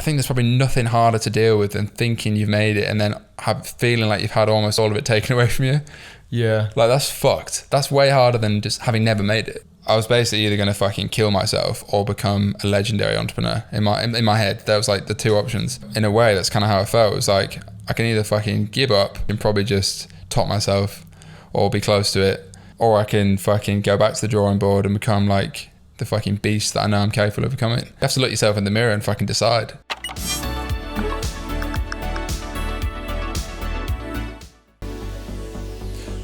think there's probably nothing harder to deal with than thinking you've made it and then feeling like you've had almost all of it taken away from you. Yeah. Like, that's fucked. That's way harder than just having never made it. I was basically either going to fucking kill myself or become a legendary entrepreneur. In my head, there was like the two options. In a way, that's kind of how I felt. It was like, I can either fucking give up and probably just top myself or be close to it, or I can fucking go back to the drawing board and become like the fucking beast that I know I'm capable of becoming. You have to look yourself in the mirror and fucking decide.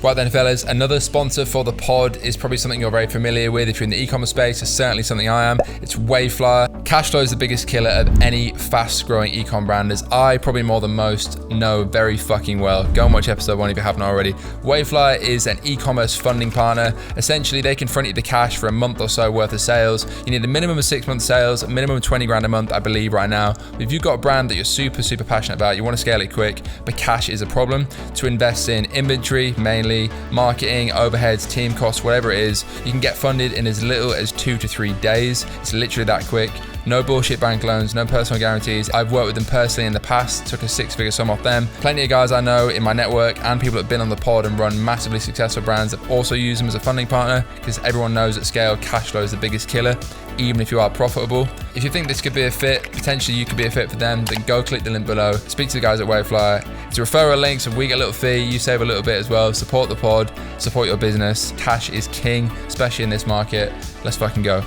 Right then, fellas, another sponsor for the pod is probably something you're very familiar with. If you're in the e-commerce space, it's certainly something I am. It's Waveflyer. Cash flow is the biggest killer of any fast-growing e-com brand, as I, probably more than most, know very fucking well. Go and watch episode 1 if you haven't already. Waveflyer is an e-commerce funding partner. Essentially, they can front you the cash for a month or so worth of sales. You need a minimum of 6 months sales, a minimum of 20 grand a month, I believe, right now. If you've got a brand that you're super, super passionate about, you want to scale it quick, but cash is a problem, to invest in inventory, mainly marketing, overheads, team costs, whatever it is, you can get funded in as little as 2 to 3 days. It's literally that quick. No bullshit bank loans, no personal guarantees. I've worked with them personally in the past, took a 6-figure sum off them. Plenty of guys I know in my network and people that have been on the pod and run massively successful brands have also used them as a funding partner, because everyone knows at scale, cash flow is the biggest killer, even if you are profitable. If you think this could be a fit, potentially you could be a fit for them, then go click the link below, speak to the guys at Waveflyer. It's a referral link, so we get a little fee, you save a little bit as well. Support the pod, support your business. Cash is king, especially in this market. Let's fucking go.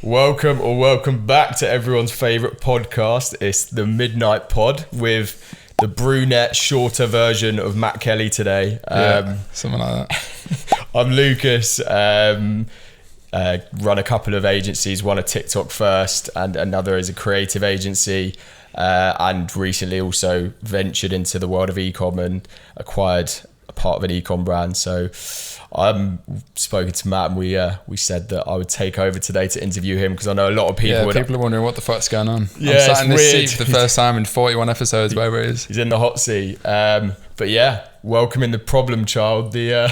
Welcome back to everyone's favourite podcast. It's the Midnight Pod with the brunette, shorter version of Matt Kelly today. Something like that. I'm Lucas. Run a couple of agencies, one a TikTok First and another is a creative agency, and recently also ventured into the world of e-com and acquired a part of an e-com brand. So I'm spoken to Matt and we said that I would take over today to interview him, because I know a lot of people people are wondering what the fuck's going on. Yeah, I'm sat in this weird. seat for the first time in 41 episodes, wherever it is. He's in the hot seat. But yeah, welcoming the problem child, yeah,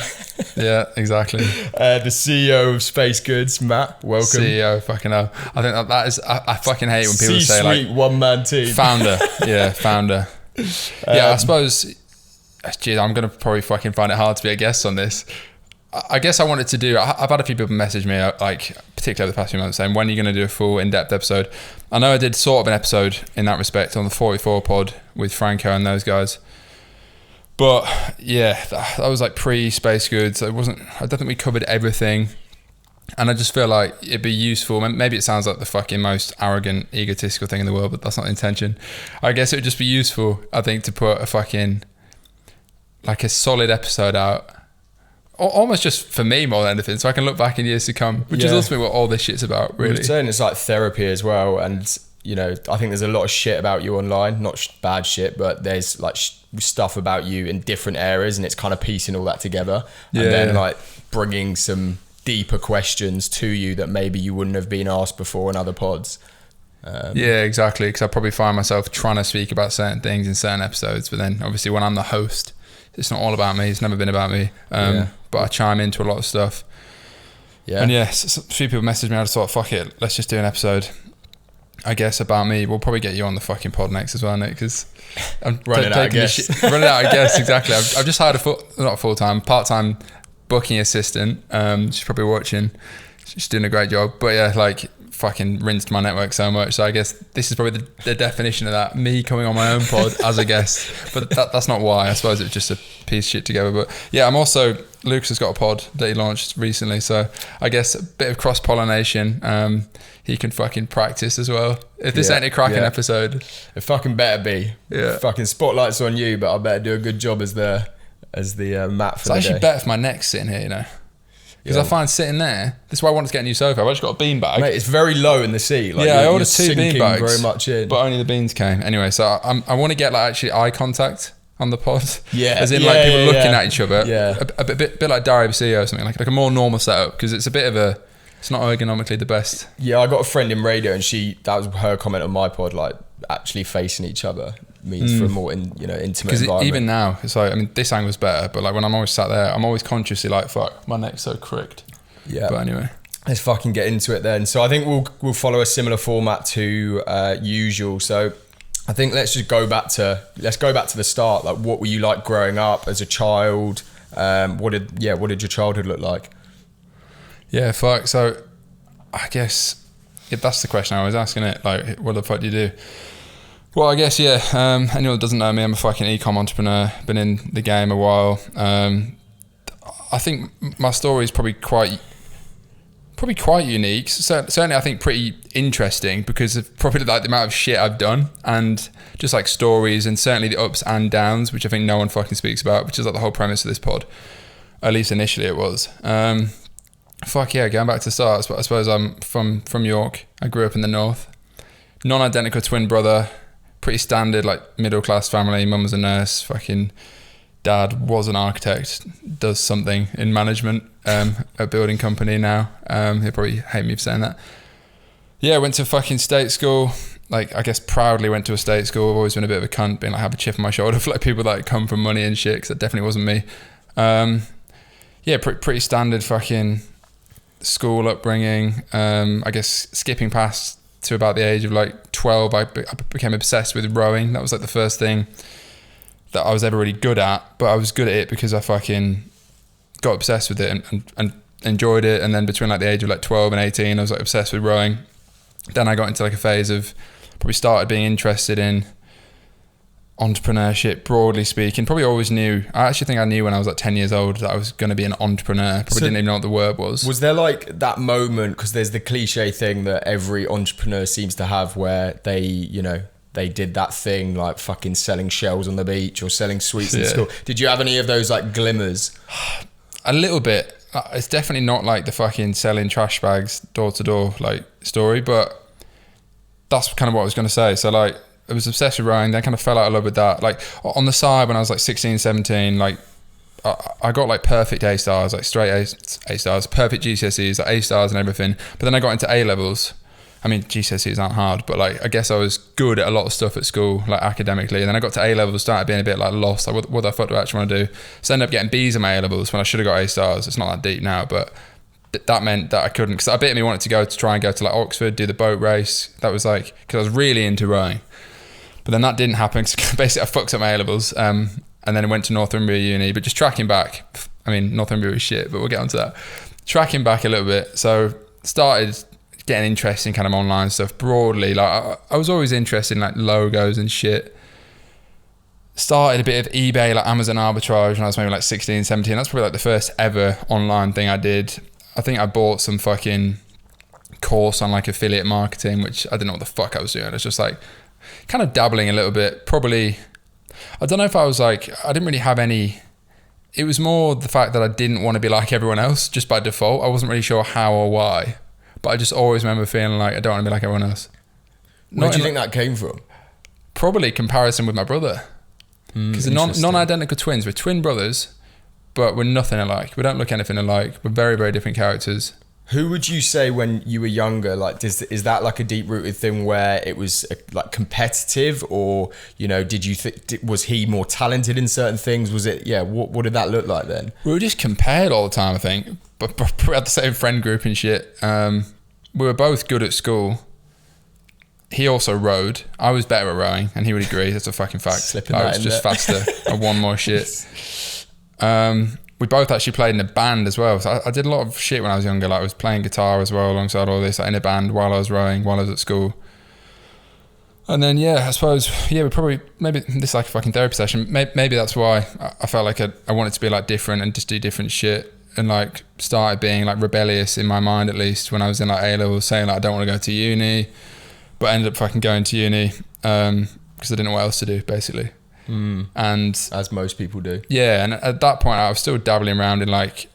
exactly. The CEO of Space Goods, Matt. Welcome. CEO, fucking hell. I think that is, I fucking hate when people say like one-man team. Founder. Yeah, founder. Yeah, I suppose, geez, I'm going to probably fucking find it hard to be a guest on this. I guess I wanted to do, I've had a few people message me, like particularly over the past few months, saying, when are you going to do a full in-depth episode? I know I did sort of an episode in that respect on the 44 pod with Franco and those guys. But yeah, that was like pre-Space Goods. I don't think we covered everything. And I just feel like it'd be useful. Maybe it sounds like the fucking most arrogant, egotistical thing in the world, but that's not the intention. I guess it would just be useful, I think, to put a fucking, like a solid episode out. Almost just for me more than anything, so I can look back in years to come, which is ultimately what all this shit's about, really. We're saying it's like therapy as well, and you know, I think there's a lot of shit about you online, not bad shit, but there's like stuff about you in different areas, and it's kind of piecing all that together, and then like bringing some deeper questions to you that maybe you wouldn't have been asked before in other pods. Yeah, exactly, because I probably find myself trying to speak about certain things in certain episodes, but then obviously when I'm the host, it's not all about me. It's never been about me. But I chime into a lot of stuff. Yeah. And yeah, a few people messaged me. I just thought, fuck it, let's just do an episode, I guess, about me. We'll probably get you on the fucking pod next as well, Nick, because I'm running out, I guess. Running out, I guess, exactly. I've just hired part-time booking assistant. She's probably watching. She's doing a great job. But yeah, like, fucking rinsed my network so much, so I guess this is probably the definition of that, me coming on my own pod as a guest, but that's not why. I suppose it's just a piece of shit together. But yeah, Lucas has got a pod that he launched recently, so I guess a bit of cross-pollination. He can fucking practice as well. If this ain't a cracking episode, it fucking better be. Yeah, fucking spotlight's on you, but I better do a good job as the Matt for the day. It's actually better for my neck sitting here, you know. Because I find sitting there, this is why I wanted to get a new sofa. I've just got a beanbag. Mate, it's very low in the seat. Like, I ordered 2 beanbags, very much in, but only the beans came. Anyway, so I want to get like actually eye contact on the pod. Yeah, as in like people looking at each other. Yeah, a bit like Dario CEO or something, like a more normal setup, because it's a bit of a, it's not ergonomically the best. Yeah, I got a friend in radio, and that was her comment on my pod, like actually facing each other means for a more intimate environment. Because even now, it's like, I mean, this angle's better, but like when I'm always sat there, I'm always consciously like, fuck, my neck's so crooked. Yeah. But anyway. let's fucking get into it then. So I think we'll follow a similar format to usual. So I think let's go back to the start. Like, what were you like growing up as a child? What did your childhood look like? Yeah, fuck. So I guess if that's the question I was asking it, like, what the fuck do you do? Well, I guess, yeah, anyone that doesn't know me, I'm a fucking e-com entrepreneur, been in the game a while. I think my story is probably quite unique. Certainly I think pretty interesting because of probably like the amount of shit I've done and just like stories, and certainly the ups and downs, which I think no one fucking speaks about, which is like the whole premise of this pod. At least initially it was. Fuck yeah, going back to the start, I suppose I'm from York. I grew up in the north. Non-identical twin brother, pretty standard like middle class family. Mum was a nurse, fucking dad was an architect, does something in management, a building company now. He'll probably hate me for saying that. Yeah, went to fucking state school. Like, I guess proudly went to a state school. I've always been a bit of a cunt, being like, have a chip on my shoulder for like people that come from money and shit, because that definitely wasn't me. Yeah, pretty standard fucking school upbringing. I guess skipping past to about the age of like 12, I became obsessed with rowing. That was like the first thing that I was ever really good at, but I was good at it because I fucking got obsessed with it and enjoyed it. And then between like the age of like 12 and 18, I was like obsessed with rowing. Then I got into like a phase of probably started being interested in entrepreneurship, broadly speaking. Probably always knew. I actually think I knew when I was like 10 years old that I was going to be an entrepreneur. Probably didn't even know what the word was. Was there like that moment, because there's the cliche thing that every entrepreneur seems to have where they, you know, they did that thing like fucking selling shells on the beach or selling sweets in school. Did you have any of those like glimmers? A little bit. It's definitely not like the fucking selling trash bags door to door like story, but that's kind of what I was going to say. So like, I was obsessed with rowing, then kind of fell out of love with that. Like on the side when I was like 16, 17, like I got like perfect A stars, like straight A stars, perfect GCSEs, like A stars and everything. But then I got into A levels. I mean, GCSEs aren't hard, but like I guess I was good at a lot of stuff at school, like academically. And then I got to A levels, started being a bit like lost. Like what the fuck do I actually want to do? So I ended up getting B's in my A levels when I should have got A stars. It's not that deep now, but that meant that I couldn't, because a bit of me wanted to try and go to like Oxford, do the boat race. That was like, because I was really into rowing. But then that didn't happen because basically I fucked up my A levels, and then I went to Northumbria Uni. But just tracking back, I mean, Northumbria was shit, but we'll get onto that. Tracking back a little bit, so started getting interested in kind of online stuff broadly. Like I was always interested in like logos and shit. Started a bit of eBay, like Amazon arbitrage when I was maybe like 16, 17. That's probably like the first ever online thing I did. I think I bought some fucking course on like affiliate marketing, which I didn't know what the fuck I was doing. It's just like kind of dabbling a little bit. Probably, I don't know if I was like, I didn't really have any, it was more the fact that I didn't want to be like everyone else just by default. I wasn't really sure how or why, but I just always remember feeling like I don't want to be like everyone else. Where do you think that came from? Probably comparison with my brother. Because non-identical twins, we're twin brothers, but we're nothing alike. We don't look anything alike. We're very, very different characters. Who would you say when you were younger, like, is that like a deep-rooted thing where it was like competitive, or, you know, did you was he more talented in certain things? Was it, what did that look like then? We were just compared all the time, I think, but we had the same friend group and shit. We were both good at school. He also rowed. I was better at rowing, and he would agree. That's a fucking fact. I was just faster. I won more shit. We both actually played in a band as well. So I did a lot of shit when I was younger. Like I was playing guitar as well alongside all this, like in a band while I was rowing, while I was at school. And then, I suppose, we probably, maybe this is like a fucking therapy session. Maybe that's why I felt like I wanted to be like different and just do different shit, and like started being like rebellious in my mind, at least when I was in like A-levels, saying like I don't want to go to uni, but I ended up fucking going to uni because I didn't know what else to do, basically. And as most people do. Yeah, and at that point I was still dabbling around in like,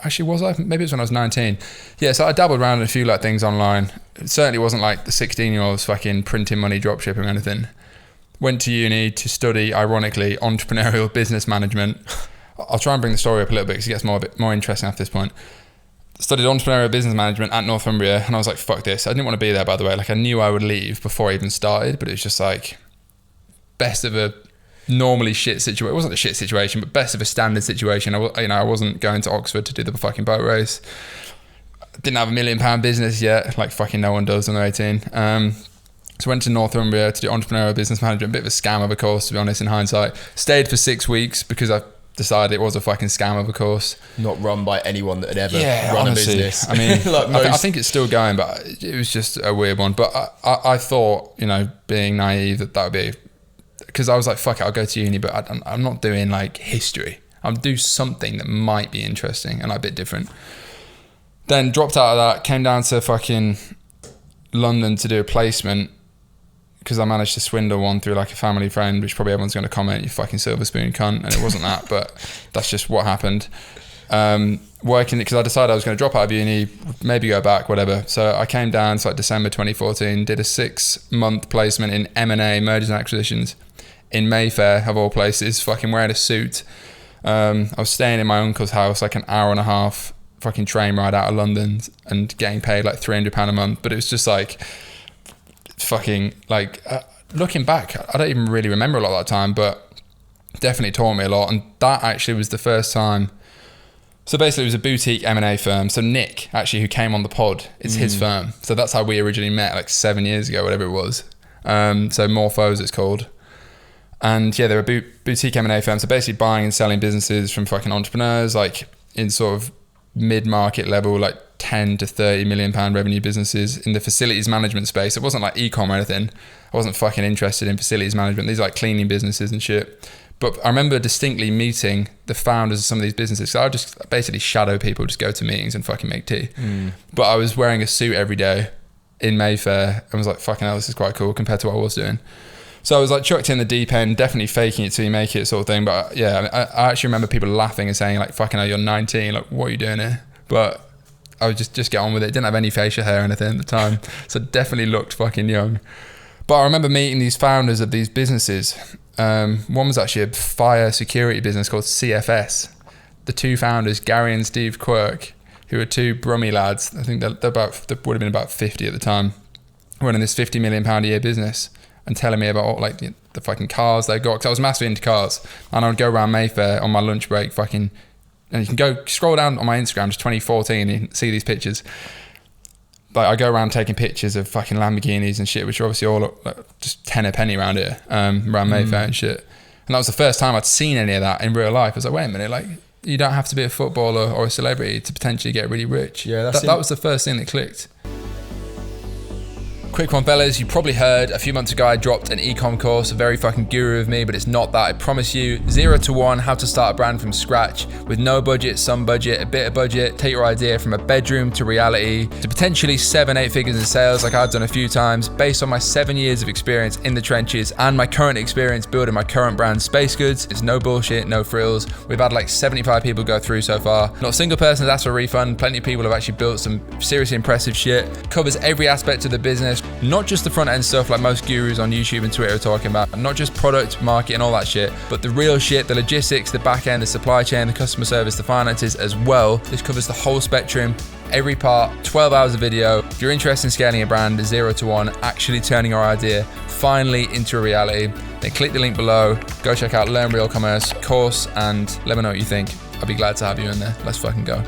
actually was I? Maybe it was when I was 19. Yeah, so I dabbled around in a few like things online. It certainly wasn't like the 16-year-olds fucking printing money, dropshipping or anything. Went to uni to study, ironically, entrepreneurial business management. I'll try and bring the story up a little bit because it gets a bit more interesting after this point. Studied entrepreneurial business management at Northumbria, and I was like, fuck this. I didn't want to be there, by the way. Like I knew I would leave before I even started, but it was just like, best of a normally shit situation. It wasn't a shit situation, but best of a standard situation. I wasn't going to Oxford to do the fucking boat race. didn't have £1 million business yet, like fucking no one does when they're 18. So went to Northumbria to do entrepreneurial business management, a bit of a scam of a course, to be honest, in hindsight. Stayed for 6 weeks because I decided it was a fucking scam of a course. Not run by anyone that had ever run honestly, a business. I mean, like I think it's still going, but it was just a weird one. But I thought, you know, being naive, that would be, because I was like, fuck it, I'll go to uni, but I'm not doing like history. I'll do something that might be interesting and like a bit different. Then dropped out of that, came down to fucking London to do a placement, because I managed to swindle one through like a family friend, which probably everyone's going to comment, you fucking silver spoon cunt, and it wasn't that, but that's just what happened. Working, because I decided I was going to drop out of uni, maybe go back, whatever. So I came down to like December 2014, did a 6-month placement in M&A, mergers and acquisitions, in Mayfair, of all places, fucking wearing a suit. I was staying in my uncle's house, like an hour and a half fucking train ride out of London, and getting paid like £300 a month. But it was just like, fucking like looking back, I don't even really remember a lot of that time, but definitely taught me a lot. And that actually was the first time. So basically it was a boutique M&A firm. So Nick, actually, who came on the pod, it's his firm. So that's how we originally met, like 7 years ago, whatever it was. So Morphose it's called. And yeah, they're a boutique M&A firm. So basically buying and selling businesses from fucking entrepreneurs, like in sort of mid-market level, like 10 to 30 million pound revenue businesses in the facilities management space. It wasn't like e-com or anything. I wasn't fucking interested in facilities management. These are like cleaning businesses and shit. But I remember distinctly meeting the founders of some of these businesses. So I would just basically shadow people, just go to meetings and fucking make tea. But I was wearing a suit every day in Mayfair and was like, fucking hell, this is quite cool compared to what I was doing. So I was like chucked in the deep end, definitely faking it till you make it sort of thing. But yeah, I actually remember people laughing and saying like, fucking hell, you're 19, like what are you doing here? But I would just get on with it. Didn't have any facial hair or anything at the time. So definitely looked fucking young. But I remember meeting these founders of these businesses. One was actually a fire security business called CFS. The two founders, Gary and Steve Quirk, who were two Brummie lads. I think they would have been about 50 at the time, running this £50 million a year business and telling me about like the fucking cars they got. Because I was massively into cars. And I would go around Mayfair on my lunch break fucking. And you can go scroll down on my Instagram, just 2014, and you can see these pictures. Like I go around taking pictures of fucking Lamborghinis and shit, which are obviously all like, just 10 a penny around here, around Mayfair and shit. And that was the first time I'd seen any of that in real life. I was like, wait a minute, like you don't have to be a footballer or a celebrity to potentially get really rich. Yeah, that was the first thing that clicked. Quick one, fellas. You probably heard a few months ago I dropped an ecom course, a very fucking guru of me, but it's not that. I promise you, 0 to 1, how to start a brand from scratch with no budget, some budget, a bit of budget. Take your idea from a bedroom to reality to potentially 7-8 figures in sales, like I've done a few times, based on my 7 years of experience in the trenches and my current experience building my current brand, Space Goods. It's no bullshit, no frills. We've had like 75 people go through so far. Not a single person has asked for a refund. Plenty of people have actually built some seriously impressive shit. Covers every aspect of the business. Not just the front end stuff like most gurus on YouTube and Twitter are talking about, not just product, market and all that shit, but the real shit, the logistics, the back end, the supply chain, the customer service, the finances as well. This covers the whole spectrum, every part, 12 hours of video. If you're interested in scaling a brand 0 to 1, actually turning your idea finally into a reality, then click the link below, go check out Learn Real Commerce course and let me know what you think. I'd be glad to have you in there. Let's fucking go.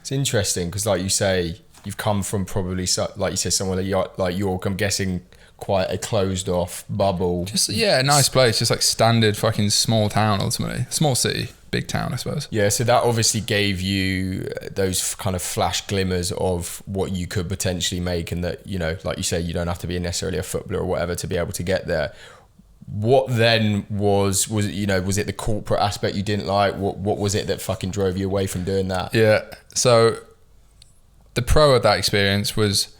It's interesting because like you say, you've come from probably, like you said, somewhere like York, I'm guessing quite a closed off bubble. Just, yeah, a nice place, just like standard fucking small town ultimately. Small city, big town, I suppose. Yeah, so that obviously gave you those kind of flash glimmers of what you could potentially make, and that, you know, like you say, you don't have to be necessarily a footballer or whatever to be able to get there. What then was it, you know, was it the corporate aspect you didn't like? What was it that fucking drove you away from doing that? Yeah, so the pro of that experience was,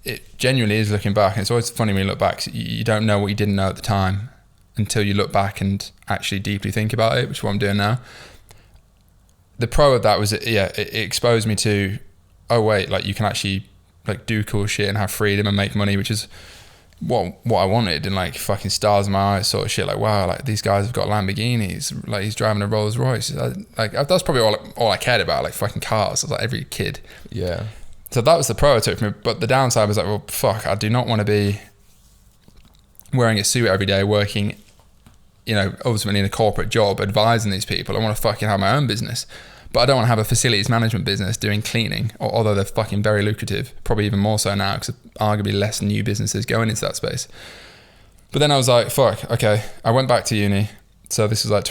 it genuinely is looking back, and it's always funny when you look back, you don't know what you didn't know at the time until you look back and actually deeply think about it, which is what I'm doing now. The pro of that was, it exposed me to, oh wait, like you can actually like do cool shit and have freedom and make money, which is what I wanted, and like fucking stars in my eyes sort of shit. Like, wow, like these guys have got Lamborghinis, like he's driving a Rolls Royce. Like that's probably all I cared about, like fucking cars. I was like every kid. Yeah. So that was the pro I took from it. But the downside was like, well, fuck, I do not want to be wearing a suit every day, working, you know, ultimately in a corporate job, advising these people. I want to fucking have my own business. But I don't want to have a facilities management business doing cleaning, although they're fucking very lucrative, probably even more so now because arguably less new businesses going into that space. But then I was like, fuck, okay. I went back to uni. So this was like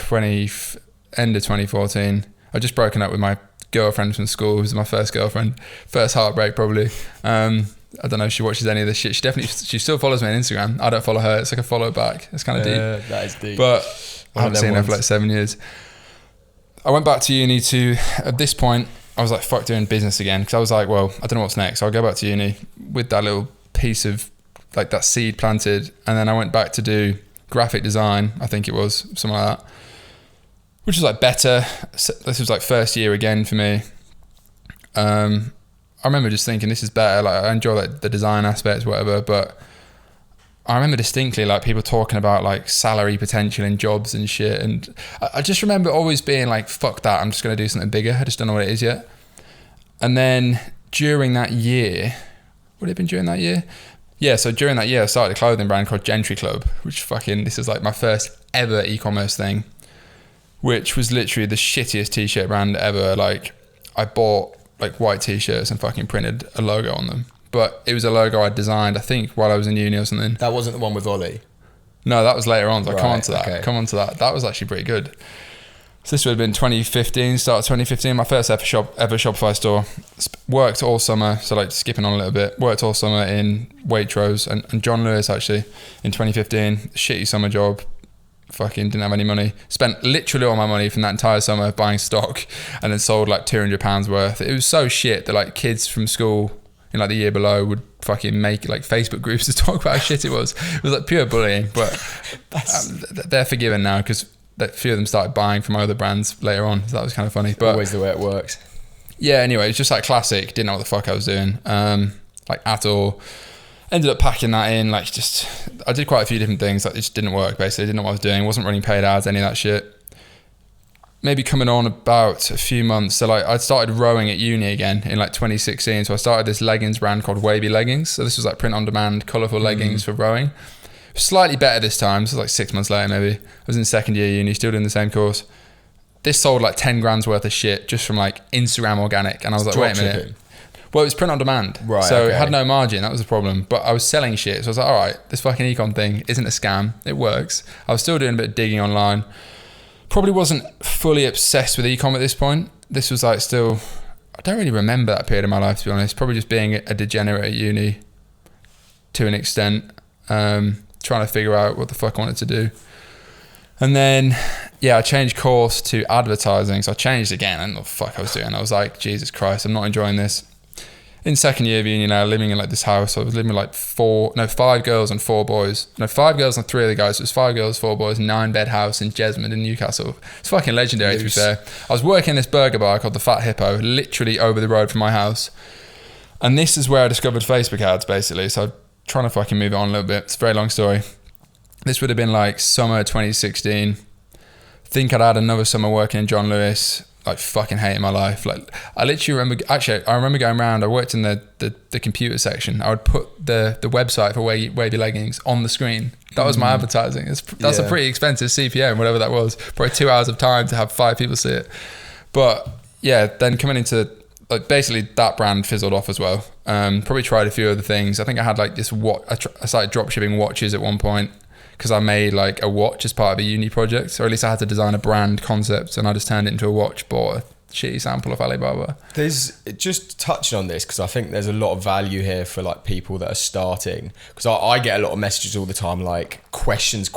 end of 2014. I'd just broken up with my girlfriend from school. It was my first girlfriend. First heartbreak, probably. I don't know if she watches any of this shit. She still follows me on Instagram. I don't follow her. It's like a follow back. It's kind of deep. That is deep. But I haven't seen her for like 7 years. I went back to uni at this point, I was like, fuck doing business again. Because I was like, well, I don't know what's next. So I'll go back to uni with that little piece of like that seed planted. And then I went back to do graphic design. I think it was something like that, which was like better. This was like first year again for me. I remember just thinking this is better. Like I enjoy like the design aspects, whatever. But I remember distinctly like people talking about like salary potential in jobs and shit. And I just remember always being like, fuck that. I'm just going to do something bigger. I just don't know what it is yet. And then during that year, would it have been during that year? Yeah. So during that year, I started a clothing brand called Gentry Club, which this is like my first ever e-commerce thing, which was literally the shittiest t-shirt brand ever. Like I bought like white t-shirts and fucking printed a logo on them. But it was a logo I designed, I think, while I was in uni or something. That wasn't the one with Ollie? No, that was later on. So right, come on to that. Okay. Come on to that. That was actually pretty good. So this would have been 2015, start of 2015, my first ever Shopify store. Worked all summer, so like skipping on a little bit. Worked all summer in Waitrose and John Lewis actually in 2015. Shitty summer job. Fucking didn't have any money. Spent literally all my money from that entire summer buying stock and then sold like £200 worth. It was so shit that like kids from school in like the year below would fucking make like Facebook groups to talk about how shit it was. It was like pure bullying, but they're forgiven now because a few of them started buying from other brands later on. So that was kind of funny. But always the way it works. Yeah, anyway, it's just like classic. Didn't know what the fuck I was doing like at all. Ended up packing that in, like just, I did quite a few different things, like it just didn't work basically, didn't know what I was doing, wasn't running paid ads, any of that shit. Maybe coming on about a few months, so like I started rowing at uni again in like 2016, so I started this leggings brand called Wavy Leggings, so this was like print on demand, colourful leggings for rowing. Slightly better this time, so like 6 months later maybe, I was in second year uni, still doing the same course. This sold like 10 grand's worth of shit just from like Instagram organic, and I was like, wait a minute. Well, it was print on demand, right? So it had no margin. That was the problem. But I was selling shit, so I was like, all right, this fucking ecom thing isn't a scam. It works. I was still doing a bit of digging online. Probably wasn't fully obsessed with ecom at this point. This was like still, I don't really remember that period of my life, to be honest. Probably just being a degenerate at uni to an extent, trying to figure out what the fuck I wanted to do. And then, yeah, I changed course to advertising. So I changed again. I didn't know what the fuck I was doing. I was like, Jesus Christ, I'm not enjoying this. In second year of uni now, living in like this house, I was living with like 5 girls and 4 boys. No, 5 girls and 3 other guys. So it was 5 girls, 4 boys, 9-bed house in Jesmond in Newcastle. It's fucking legendary, to be fair. I was working in this burger bar called the Fat Hippo, literally over the road from my house. And this is where I discovered Facebook ads, basically. So I'm trying to fucking move it on a little bit. It's a very long story. This would have been like summer 2016. Think I'd had another summer working in John Lewis. Like fucking hating my life. Like I literally remember, I remember going around, I worked in the computer section. I would put the website for Wavy Leggings on the screen. That was my advertising. That's a pretty expensive CPM, whatever that was. Probably 2 hours of time to have 5 people see it. But yeah, then coming into like basically that brand fizzled off as well. Probably tried a few other things. I think I had like this I started drop shipping watches at one point, because I made like a watch as part of a uni project, or at least I had to design a brand concept, and I just turned it into a watch, bought a shitty sample of Alibaba. There's just touching on this, because I think there's a lot of value here for like people that are starting, because I get a lot of messages all the time, like questions,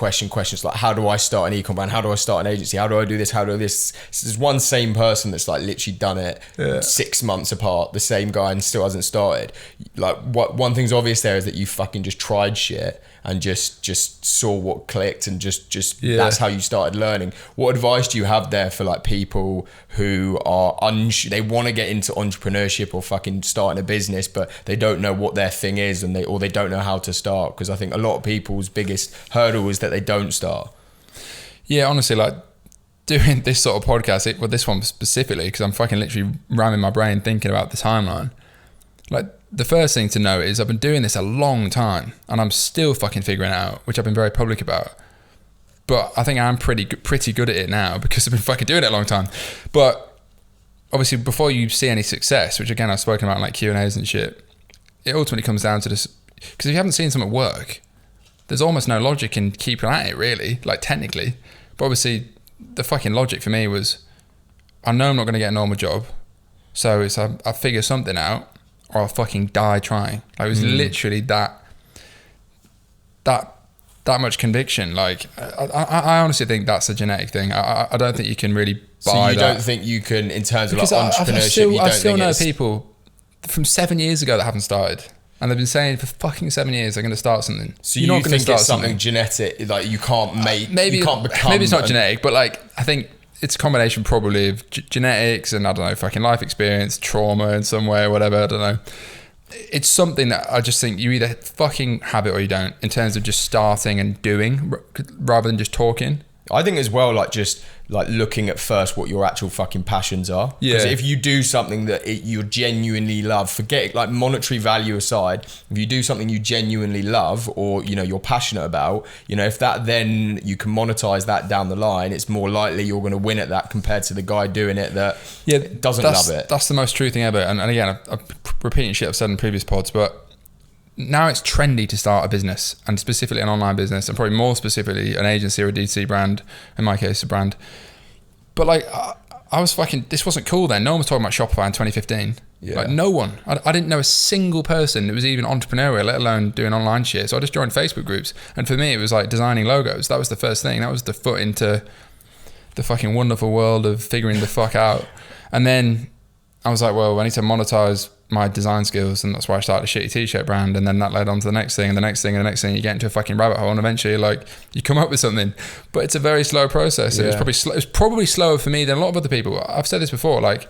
like how do I start an ecom brand, how do I start an agency, how do I do this, how do I do this. There's one same person that's like literally done it 6 months apart, the same guy, and still hasn't started. Like one thing's obvious there is that you fucking just tried shit and just saw what clicked, and just that's how you started learning. What advice do you have there for like people who are they want to get into entrepreneurship or fucking starting a business, but they don't know what their thing is, and they don't know how to start? Because I think a lot of people's biggest hurdle is that they don't start. Yeah, honestly, like doing this sort of podcast, this one specifically, because I'm fucking literally ramming my brain thinking about the timeline. Like, the first thing to know is I've been doing this a long time, and I'm still fucking figuring it out, which I've been very public about. But I think I'm pretty good at it now, because I've been fucking doing it a long time. But obviously before you see any success, which again I've spoken about in like Q&As and shit, it ultimately comes down to this, because if you haven't seen something work, there's almost no logic in keeping at it really, like technically. But obviously the fucking logic for me was, I know I'm not going to get a normal job, so it's I figure something out or I'll fucking die trying. Like, it was literally that much conviction. Like, I honestly think that's a genetic thing. I don't think you can really buy that. So you don't think you can, in terms of like entrepreneurship, I still know people from 7 years ago that haven't started. And they've been saying for fucking 7 years they're going to start something. So you're not going to start something genetic, like you can't make, maybe, you can't become. Maybe it's not genetic, but like, I think it's a combination probably of genetics and, I don't know, fucking life experience, trauma in some way or whatever, I don't know. It's something that I just think you either fucking have it or you don't, in terms of just starting and doing rather than just talking. I think as well, like just like looking at first what your actual fucking passions are. Yeah. Because if you do something that you genuinely love, forget like monetary value aside, if you do something you genuinely love or, you know, you're passionate about, you know, if that then you can monetize that down the line, it's more likely you're going to win at that compared to the guy doing it that doesn't love it. That's the most true thing ever. And again, I'm repeating shit I've said in previous pods, but now it's trendy to start a business, and specifically an online business, and probably more specifically an agency or a D2C brand, in my case a brand. But like, I was fucking, this wasn't cool then. No one was talking about Shopify in 2015. Yeah. Like, no one. I didn't know a single person that was even entrepreneurial, let alone doing online shit. So I just joined Facebook groups, and for me it was like designing logos. That was the first thing. That was the foot into the fucking wonderful world of figuring the fuck out. And then I was like, well, I need to monetize my design skills, and that's why I started a shitty t-shirt brand, and then that led on to the next thing and the next thing and the next thing. You get into a fucking rabbit hole, and eventually like you come up with something, but it's a very slow process. It was probably slower for me than a lot of other people. I've said this before, like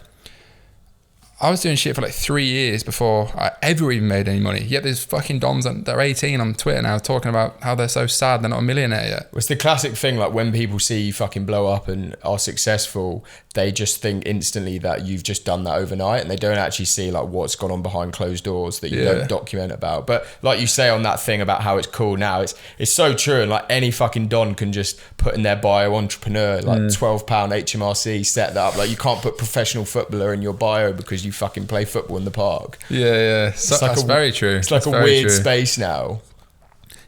I was doing shit for like 3 years before I ever even made any money. Yet there's fucking doms that are 18 on Twitter now talking about how they're so sad they're not a millionaire yet. It's the classic thing, like when people see you fucking blow up and are successful, they just think instantly that you've just done that overnight, and they don't actually see like what's gone on behind closed doors that you don't document about. But like you say on that thing about how it's cool now, it's so true. And like any fucking don can just put in their bio entrepreneur, like £12 HMRC, set that up. Like you can't put professional footballer in your bio because you fucking play football in the park. Yeah. So, that's very true. It's like that's a weird space now.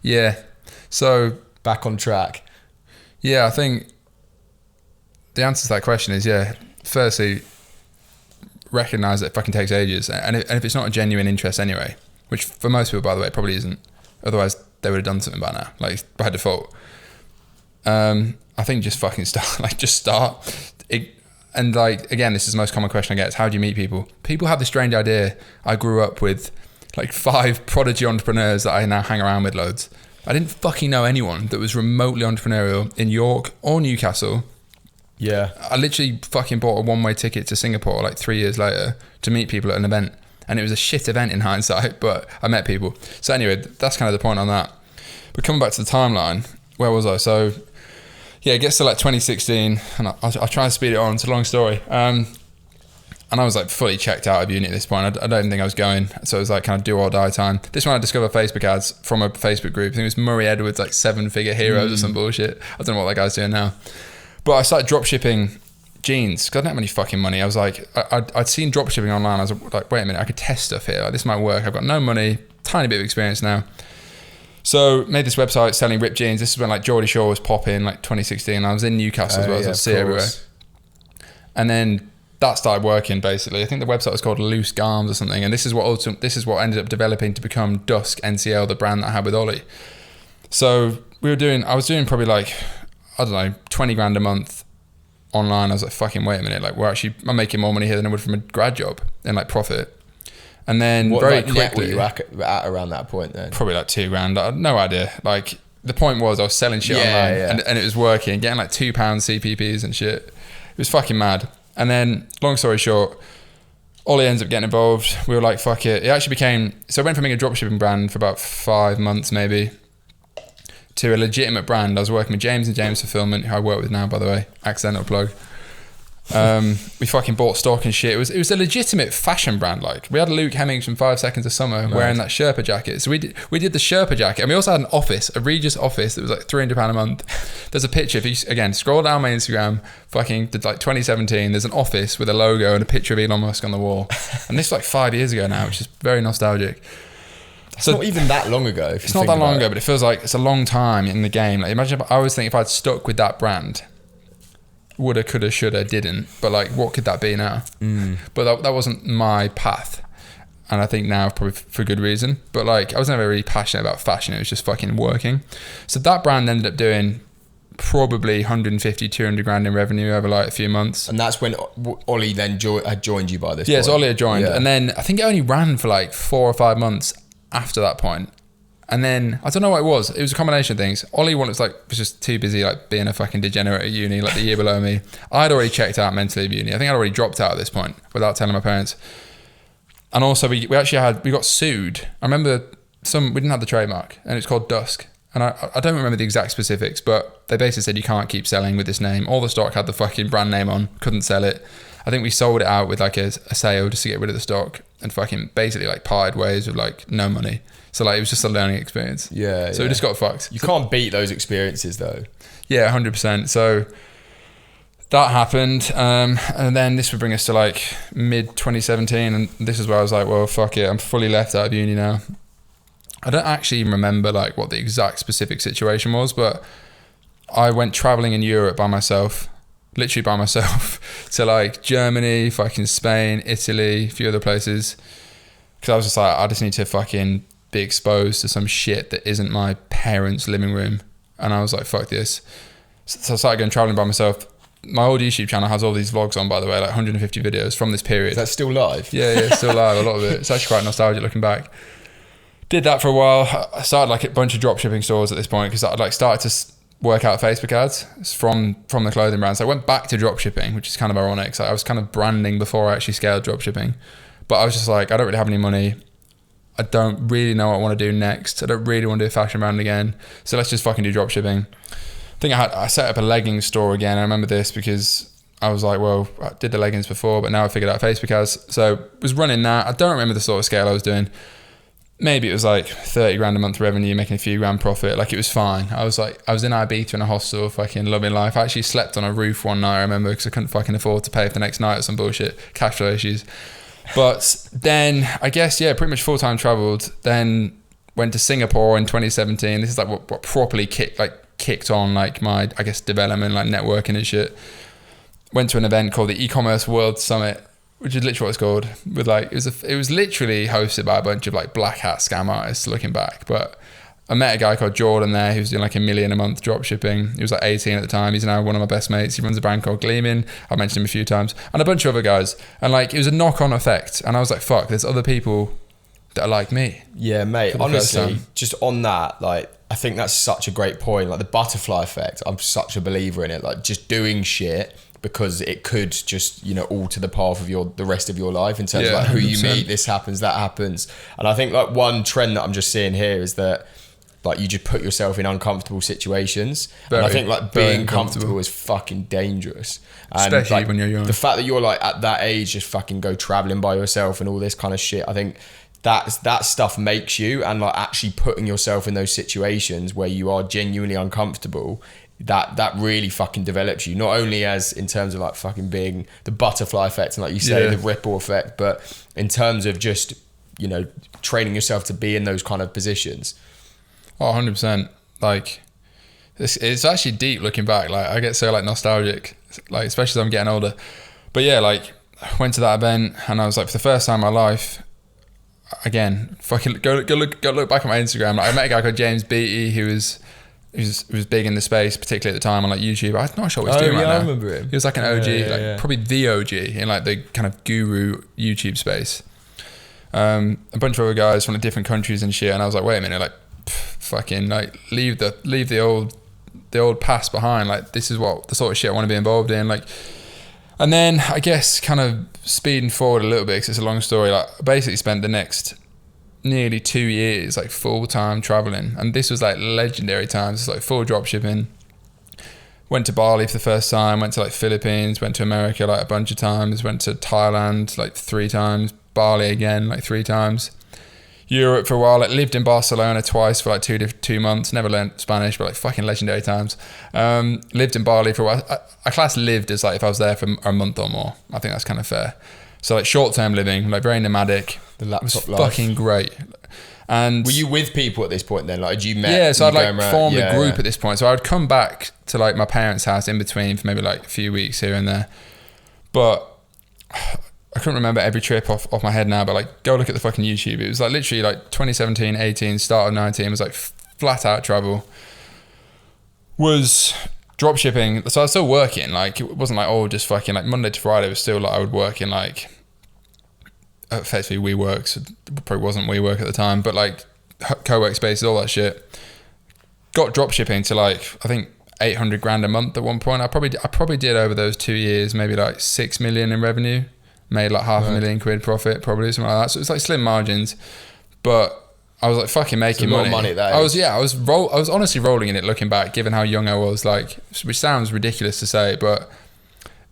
Yeah. So back on track. Yeah, I think the answer to that question is, firstly, recognize that it fucking takes ages. And if it's not a genuine interest anyway, which for most people, by the way, probably isn't. Otherwise, they would have done something by now, like by default. I think just fucking start, like just start. And like, again, this is the most common question I get is, how do you meet people? People have this strange idea. I grew up with like 5 prodigy entrepreneurs that I now hang around with loads. I didn't fucking know anyone that was remotely entrepreneurial in York or Newcastle. Yeah. I literally fucking bought a one-way ticket to Singapore like 3 years later to meet people at an event. And it was a shit event in hindsight, but I met people. So anyway, that's kind of the point on that. But coming back to the timeline, where was I? So yeah, it gets to like 2016, and I'll try and speed it on. It's a long story. And I was like fully checked out of uni at this point. I don't even think I was going. So it was like kind of do or die time. This one I discovered Facebook ads from a Facebook group. I think it was Murray Edwards, like 7-figure heroes or some bullshit. I don't know what that guy's doing now. But I started drop shipping jeans because I didn't have any fucking money. I was like, I'd seen drop shipping online. I was like, wait a minute, I could test stuff here. Like, this might work. I've got no money, tiny bit of experience now. So made this website selling ripped jeans. This is when like Geordie Shore was popping, like 2016. I was in Newcastle as well, so I see it everywhere. And then that started working basically. I think the website was called Loose Garms or something. And this is what ended up developing to become Dusk NCL, the brand that I had with Ollie. So I was doing probably like, I don't know, 20 grand a month online. I was like, fucking wait a minute. Like I'm making more money here than I would from a grad job in like profit. And then what, very like, quickly, net were you at around that point then? Probably like 2 grand. I had no idea. Like the point was I was selling shit online and it was working, getting like £2 CPPs and shit. It was fucking mad. And then long story short, Ollie ends up getting involved. We were like, fuck it. It actually became, so I went from being a dropshipping brand for about 5 months maybe to a legitimate brand. I was working with James and James Fulfillment, who I work with now, by the way, accidental plug. We fucking bought stock and shit. It was a legitimate fashion brand. Like, we had Luke Hemmings from 5 Seconds of Summer wearing that Sherpa jacket. So we did the Sherpa jacket, and we also had an office, a Regis office that was like £300 a month. There's a picture. If you again scroll down my Instagram, fucking did like 2017. There's an office with a logo and a picture of Elon Musk on the wall, and this is like 5 years ago now, which is very nostalgic. It's not even that long ago. It's not that long ago, but it feels like it's a long time in the game. Like, imagine, I always think if I'd stuck with that brand. Woulda, coulda, shoulda, didn't. But like, what could that be now? But that wasn't my path. And I think now probably for good reason. But like, I was never really passionate about fashion. It was just fucking working. So that brand ended up doing probably 150, 200 grand in revenue over like a few months. And that's when Ollie then had joined you by this point. Yeah, so Ollie had joined. Yeah. And then I think it only ran for like 4 or 5 months after that point. And then, I don't know what it was. It was a combination of things. Ollie was just too busy like being a fucking degenerate at uni, like the year below me. I'd already checked out mentally of uni. I think I'd already dropped out at this point without telling my parents. And also we got sued. I remember we didn't have the trademark, and it's called Dusk. And I don't remember the exact specifics, but they basically said you can't keep selling with this name. All the stock had the fucking brand name on, couldn't sell it. I think we sold it out with like a sale just to get rid of the stock, and fucking basically like parted ways with like no money. So like, it was just a learning experience. Yeah. So we just got fucked. You can't beat those experiences though. Yeah, 100%. So that happened. And then this would bring us to like mid 2017. And this is where I was like, well, fuck it. I'm fully left out of uni now. I don't actually remember like what the exact specific situation was, but I went traveling in Europe by myself, literally by myself, to like Germany, fucking Spain, Italy, a few other places. Cause I was just like, I just need to fucking be exposed to some shit that isn't my parents' living room. And I was like, fuck this. So I started going traveling by myself. My old YouTube channel has all these vlogs on, by the way, like 150 videos from this period. Is that still live? Yeah, still live, a lot of it. It's actually quite nostalgic looking back. Did that for a while. I started like a bunch of dropshipping stores at this point, because I'd like started to work out Facebook ads from the clothing brand. So I went back to dropshipping, which is kind of ironic. So I was kind of branding before I actually scaled dropshipping. But I was just like, I don't really have any money. I don't really know what I want to do next. I don't really want to do a fashion brand again. So let's just fucking do dropshipping. I think I set up a leggings store again. I remember this because I was like, well, I did the leggings before, but now I figured out Facebook ads. So was running that. I don't remember the sort of scale I was doing. Maybe it was like 30 grand a month revenue, making a few grand profit. Like, it was fine. I was in Ibiza in a hostel, fucking loving life. I actually slept on a roof one night, I remember, because I couldn't fucking afford to pay for the next night or some bullshit. Cash flow issues. But then, I guess, yeah, pretty much full-time traveled. Then went to Singapore in 2017. This is like what properly kicked on like my, I guess, development, like networking and shit. Went to an event called the E-commerce World Summit, which is literally what it's called. With like, it was literally hosted by a bunch of like black hat scam artists looking back. But I met a guy called Jordan there who's doing like $1 million a month drop shipping. He was like 18 at the time. He's now one of my best mates. He runs a brand called Gleamin. I've mentioned him a few times. And a bunch of other guys. And like, it was a knock-on effect. And I was like, fuck, there's other people that are like me. Yeah, mate. Honestly, just on that, like, I think that's such a great point. Like the butterfly effect, I'm such a believer in it. Like just doing shit because it could just, alter the path of the rest of your life in terms of like who 100%. You meet, this happens, that happens. And I think like one trend that I'm just seeing here is that like you just put yourself in uncomfortable situations. And I think like being comfortable is fucking dangerous. And especially like, when you're young. The fact that you're like at that age, just fucking go traveling by yourself and all this kind of shit. I think that stuff makes you, and like actually putting yourself in those situations where you are genuinely uncomfortable, that really fucking develops you, not only as in terms of like fucking being the butterfly effect and like you say, the ripple effect, but in terms of just, training yourself to be in those kind of positions. Oh, 100%. Like it's actually deep looking back. Like I get so like nostalgic, like especially as I'm getting older. But yeah, like I went to that event and I was like, for the first time in my life, again, fucking go look back at my Instagram. Like, I met a guy called James Beattie who was big in the space, particularly at the time on like YouTube. I'm not sure what he's doing right now. I remember him. He was like an OG, probably the OG in like the kind of guru YouTube space. A bunch of other guys from like different countries and shit. And I was like, wait a minute, like fucking like leave the old past behind. Like this is what the sort of shit I want to be involved in. Like. And then I guess kind of speeding forward a little bit because it's a long story. Like I basically spent the next nearly 2 years like full time traveling, and this was like legendary times. It's like full drop shipping, went to Bali for the first time, went to like Philippines, went to America like a bunch of times, went to Thailand like 3 times, Bali again like 3 times, Europe for a while, like lived in Barcelona twice for like 2 months, never learned Spanish, but like fucking legendary times. Lived in Bali for a while. I class lived as like if I was there for a month or more. I think that's kind of fair. So like short-term living, like very nomadic. The laptop it was life. fucking great. And were you with people at this point then? Like, had you met? Yeah, so I'd like going around? formed a Yeah, group yeah. at this point. So I would come back to like my parents' house in between for maybe like a few weeks here and there. But I couldn't remember every trip off my head now, but like go look at the fucking YouTube. It was like literally like 2017, 18, start of 19 was like flat out travel. Was drop shipping. So I was still working. Like it wasn't like, oh, just fucking like Monday to Friday was still like I would work in like effectively WeWork. So it probably wasn't WeWork at the time, but like co-work spaces, all that shit. Got drop shipping to like I think 800 grand a month at one point. I probably did over those 2 years maybe like 6 million in revenue, made like half a million quid profit, probably something like that. So it's like slim margins, but I was like fucking making a lot money. of money at that I age. was honestly rolling in it looking back, given how young I was. Like, which sounds ridiculous to say, but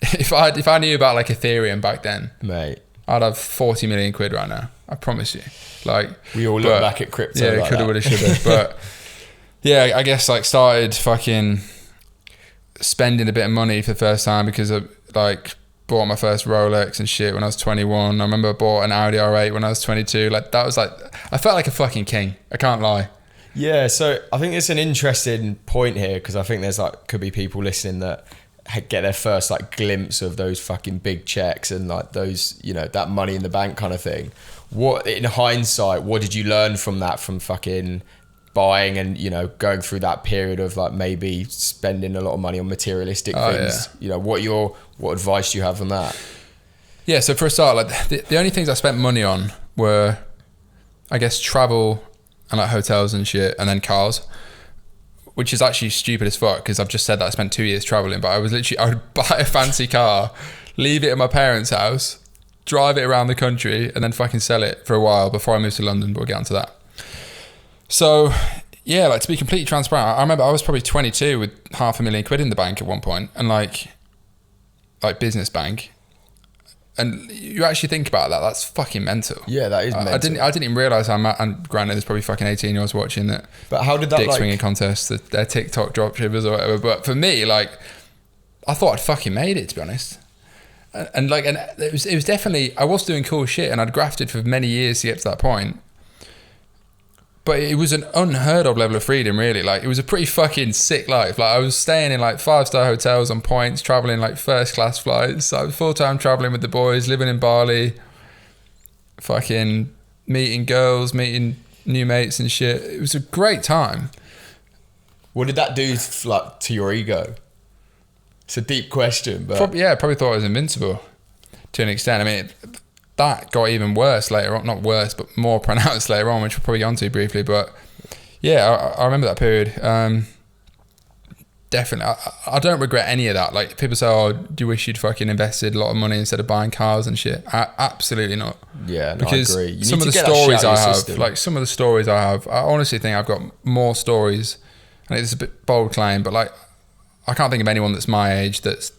if I knew about like Ethereum back then, Mate, I'd have 40 million quid right now. I promise you. Like we all look back at crypto. Yeah, like coulda, that. woulda, shoulda. But yeah, I guess like started fucking spending a bit of money for the first time because I like bought my first Rolex and shit when I was 21. I remember I bought an Audi R8 when I was 22. Like that was like, I felt like a fucking king. I can't lie. Yeah, so I think it's an interesting point here because I think there's like could be people listening that get their first like glimpse of those fucking big checks and like those, you know, that money in the bank kind of thing. What in hindsight, what did you learn from that, from fucking buying and, you know, going through that period of like maybe spending a lot of money on materialistic things? Yeah. You know, what advice do you have on that? Yeah, so for a start, like the only things I spent money on were, I guess, travel and like hotels and shit, and then cars, which is actually stupid as fuck because I've just said that I spent 2 years traveling, but I would buy a fancy car, leave it at my parents' house, drive it around the country, and then fucking sell it for a while before I moved to London, but we'll get onto that. So yeah, like to be completely transparent, I remember I was probably 22 with $500,000 quid in the bank at one point, and like business bank. And you actually think about that, that's fucking mental. Yeah, that is mental. I didn't even realise how and granted there's probably fucking 18-year-olds watching that. But how did that dick like swinging contests, their TikTok dropshippers or whatever. But for me, like, I thought I'd fucking made it, to be honest. And it was definitely, I was doing cool shit and I'd grafted for many years to get to that point. But it was an unheard of level of freedom, really. Like, it was a pretty fucking sick life. Like, I was staying in like 5-star hotels on points, traveling like first class flights. I was full-time traveling with the boys, living in Bali, fucking meeting girls, meeting new mates and shit. It was a great time. what did that do like to your ego? It's a deep question, but Probably thought I was invincible to an extent. I mean, that got even worse later on. Not worse, but more pronounced later on, which we'll probably get onto briefly. But yeah, I remember that period. Definitely. I don't regret any of that. Like, people say, oh, do you wish you'd fucking invested a lot of money instead of buying cars and shit? Absolutely not. yeah, no, Because I agree. You some need of to the get that shit stories out of I your have, system. like some of the stories I have, I honestly think I've got more stories. And it's a bit bold claim, but like, I can't think of anyone that's my age that's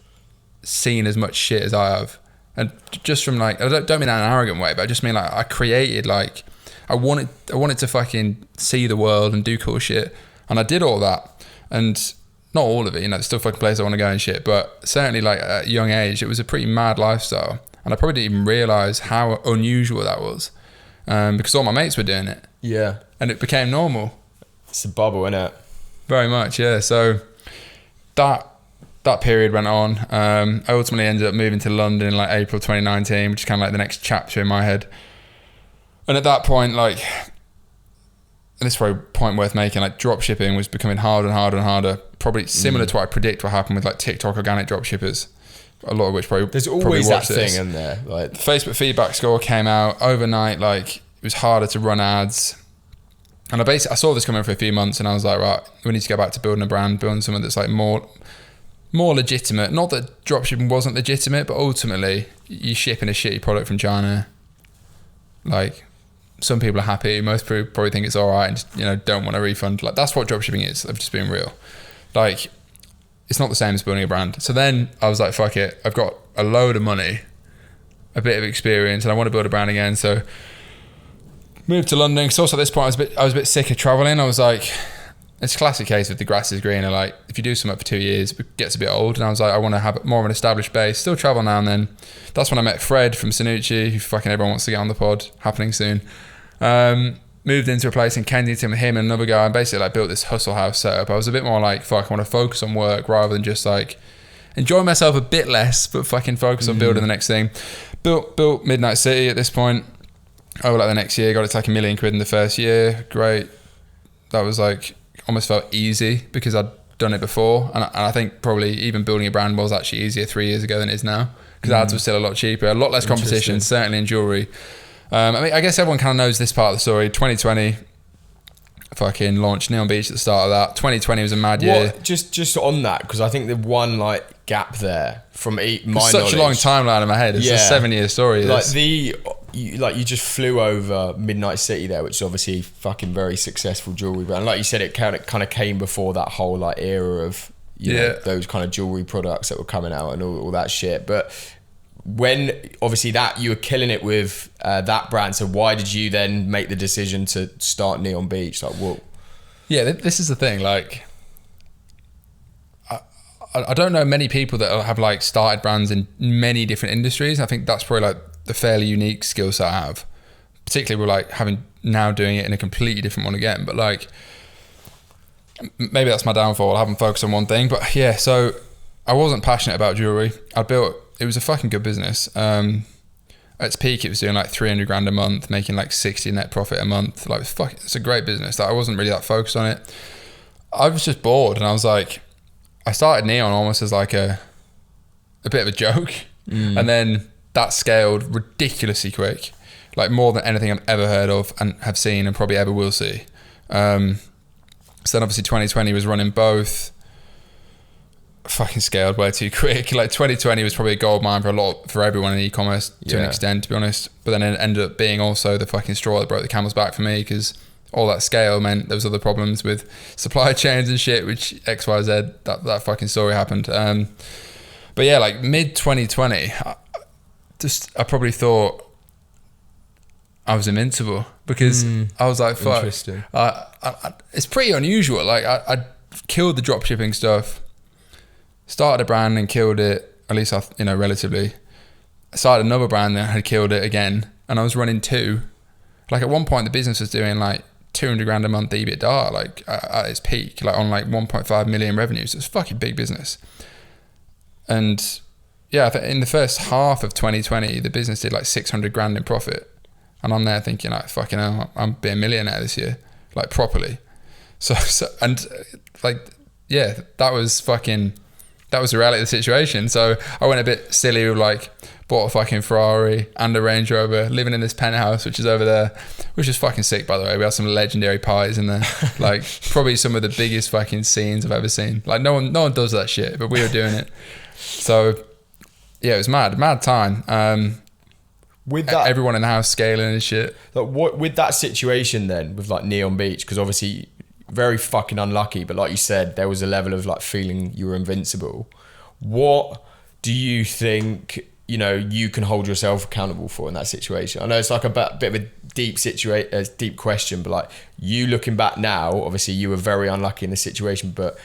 seen as much shit as I have. And just from like, I don't mean that in an arrogant way, but I just mean like, I created like, I wanted to fucking see the world and do cool shit, and I did all that. And not all of it, you know, there's still fucking places I want to go and shit, but certainly like at a young age, it was a pretty mad lifestyle, and I probably didn't even realise how unusual that was, because all my mates were doing it, Yeah, and it became normal. it's a bubble, isn't it? Very much, yeah. So that period went on. I ultimately ended up moving to London in like April 2019, which is kind of like the next chapter in my head. And at that point, like, and this is probably a point worth making, like drop shipping was becoming harder and harder and harder, probably similar to what I predict will happen with like TikTok organic drop shippers, a lot of which probably There's probably always that watch thing, this. isn't there? Like, Facebook feedback score came out overnight. Like, it was harder to run ads, and I saw this coming for a few months, and I was like, right, we need to go back to building a brand, building something that's like more legitimate. Not that dropshipping wasn't legitimate, but ultimately you're shipping a shitty product from China. Like, some people are happy, most people probably think it's all right, and just, you know, don't want a refund. Like, that's what dropshipping is. I've just been real. Like, it's not the same as building a brand. So then I was like, fuck it, I've got a load of money, a bit of experience, and I want to build a brand again. So moved to London, because also at this point I was a bit sick of traveling. I was like, it's a classic case of the grass is greener. Like, if you do something for 2 years, it gets a bit old. And I was like, I want to have more of an established base, still travel now and then. That's when I met Fred from Sanucci, who fucking everyone wants to get on the pod, happening soon. Moved into a place in Kensington with him and another guy, and basically like built this hustle house setup. I was a bit more like, fuck, I want to focus on work rather than just like enjoy myself a bit less, but fucking focus on building the next thing. Built Midnight City at this point. Over like the next year, got it to like £1 million in the first year. Great. That was like, almost felt easy because I'd done it before. And I think probably even building a brand was actually easier 3 years ago than it is now, because ads were still a lot cheaper, a lot less competition, certainly in jewelry. I mean, I guess everyone kind of knows this part of the story. 2020, fucking launched Neon Beach at the start of that. 2020 was a mad year. Just on that, because I think the one like gap there from my knowledge. Such a long timeline in my head. It's a 7-year story. Like you just flew over Midnight City there, which is obviously fucking very successful jewelry brand. Like you said, it kind of came before that whole like era of you know, those kind of jewelry products that were coming out and all that shit. But when obviously that you were killing it with that brand, so why did you then make the decision to start Neon Beach? Like what? Yeah, this is the thing. Like, I don't know many people that have like started brands in many different industries. I think that's probably like the fairly unique skill set I have, particularly with like having now doing it in a completely different one again. But like, maybe that's my downfall. I haven't focused on one thing. But yeah, so I wasn't passionate about jewelry. It was a fucking good business. At its peak, it was doing like 300 grand a month, making like 60 net profit a month. Like, fuck, it's a great business. Like, I wasn't really that focused on it. I was just bored, and I was like, I started Neon almost as like a bit of a joke, and then that scaled ridiculously quick, like more than anything I've ever heard of and have seen and probably ever will see. So then obviously 2020 was running both. Fucking scaled way too quick. Like 2020 was probably a gold mine for everyone in e-commerce to an extent, to be honest. But then it ended up being also the fucking straw that broke the camel's back for me, because all that scale meant there was other problems with supply chains and shit, which XYZ, that fucking story happened. But yeah, like mid 2020, I probably thought I was invincible, because I was like, fuck. Interesting. It's pretty unusual. Like I killed the dropshipping stuff, started a brand and killed it, at least relatively. I started another brand and had killed it again, and I was running 2. Like at one point the business was doing like 200 grand a month EBITDA, like at its peak, like on like 1.5 million revenues. It's a fucking big business. And yeah, I think in the first half of 2020, the business did like 600 grand in profit. And I'm there thinking like, fucking hell, I'm being a millionaire this year, like properly. So and like, yeah, that was the reality of the situation. So I went a bit silly with like, bought a fucking Ferrari and a Range Rover, living in this penthouse, which is over there, which is fucking sick, by the way. We had some legendary pies in there, like probably some of the biggest fucking scenes I've ever seen. Like no one does that shit, but we were doing it. So yeah, it was mad time. With that, everyone in the house scaling and shit. Like what with that situation then with like Neon Beach, because obviously very fucking unlucky, but like you said, there was a level of like feeling you were invincible. What do you think, you can hold yourself accountable for in that situation? I know it's like a bit of a deep question, but like you looking back now, obviously you were very unlucky in the situation, but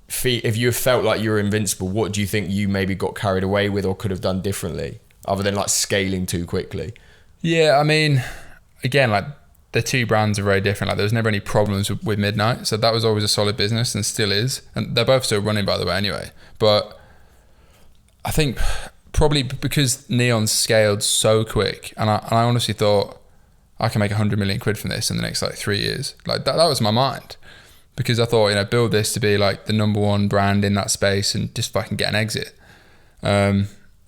if you felt like you were invincible, what do you think you maybe got carried away with or could have done differently, other than like scaling too quickly? Yeah, I mean, again, like the two brands are very different. Like there was never any problems with Midnight, so that was always a solid business and still is, and they're both still running, by the way, anyway. But I think probably because Neon scaled so quick, and I honestly thought I can make 100 million quid from this in the next like 3 years. Like that was my mind, because I thought, build this to be like the number one brand in that space and just fucking get an exit.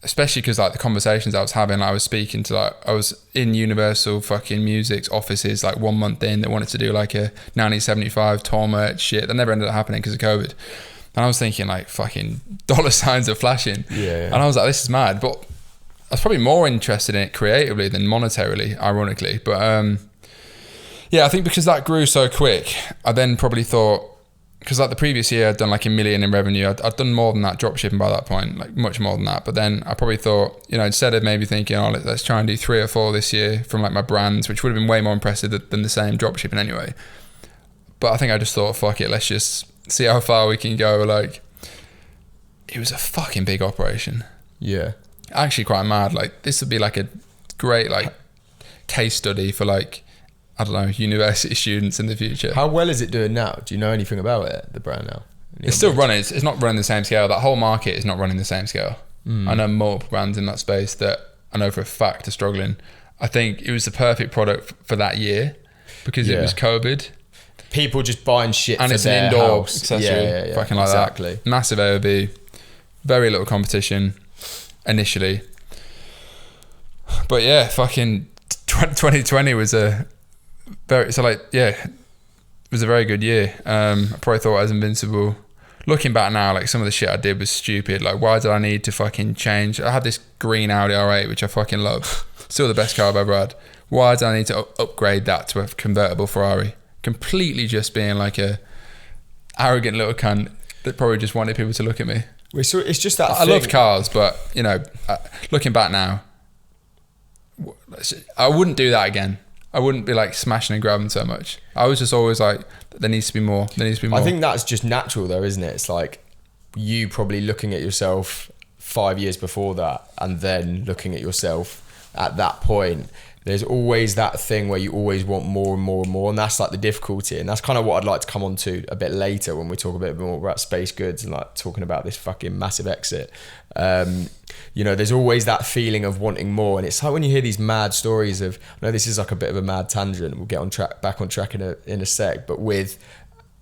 Especially because like the conversations I was having, like I was speaking to, like I was in Universal fucking Music's offices like 1 month in, they wanted to do like a 1975 tour merch shit that never ended up happening because of COVID. And I was thinking like fucking dollar signs are flashing. Yeah. And I was like, this is mad. But I was probably more interested in it creatively than monetarily, ironically. But yeah, I think because that grew so quick, I then probably thought, because like the previous year I'd done like $1 million in revenue. I'd done more than that drop shipping by that point, like much more than that. But then I probably thought, you know, instead of maybe thinking, oh, let's try and do 3 or 4 this year from like my brands, which would have been way more impressive than the same drop shipping anyway. But I think I just thought, fuck it, let's just see how far we can go. Like, it was a fucking big operation. Yeah. Actually quite mad. Like, this would be like a great like case study for like, I don't know, university students in the future. How well is it doing now? Do you know anything about it, the brand now? It's still running. It's not running the same scale. That whole market is not running the same scale. I know multiple brands in that space that I know for a fact are struggling. I think it was the perfect product for that year because it was COVID. People just buying shit and for it's their an indoor house. accessory, fucking like exactly. that. Massive AOV, very little competition initially. But yeah, fucking 2020 was a very good year. I probably thought I was invincible. Looking back now, like some of the shit I did was stupid. Like, why did I need to fucking change? I had this green Audi R8, which I fucking love. Still the best car I've ever had. Why did I need to upgrade that to a convertible Ferrari? Completely just being like a arrogant little cunt that probably just wanted people to look at me. So it's just that I loved cars, but you know, looking back now, I wouldn't do that again. I wouldn't be like smashing and grabbing so much. I was just always like, there needs to be more. There needs to be more. I think that's just natural though, isn't it? It's like you probably looking at yourself 5 years before that and then looking at yourself at that point. There's always that thing where you always want more and more and more, and that's like the difficulty. And that's kind of what I'd like to come on to a bit later when we talk a bit more about Space Goods and like talking about this fucking massive exit. You know, there's always that feeling of wanting more, and it's like when you hear these mad stories of, I know this is like a bit of a mad tangent, we'll get back on track in a sec, but with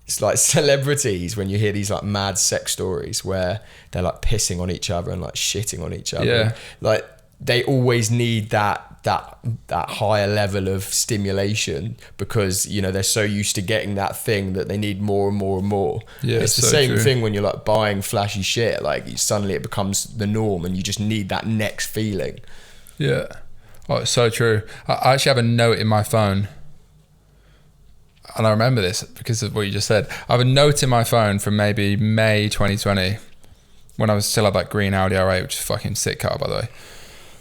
it's like celebrities, when you hear these like mad sex stories where they're like pissing on each other and like shitting on each other. Yeah. Like they always need that higher level of stimulation because, you know, they're so used to getting that thing that they need more and more and more. Yeah, it's the so same true. thing when you're like buying flashy shit, like suddenly it becomes the norm and you just need that next feeling. Yeah. Oh, it's so true. I actually have a note in my phone, and I remember this because of what you just said. I have a note in my phone from maybe May 2020 when I was still at that green Audi R8, which is a fucking sick car, by the way.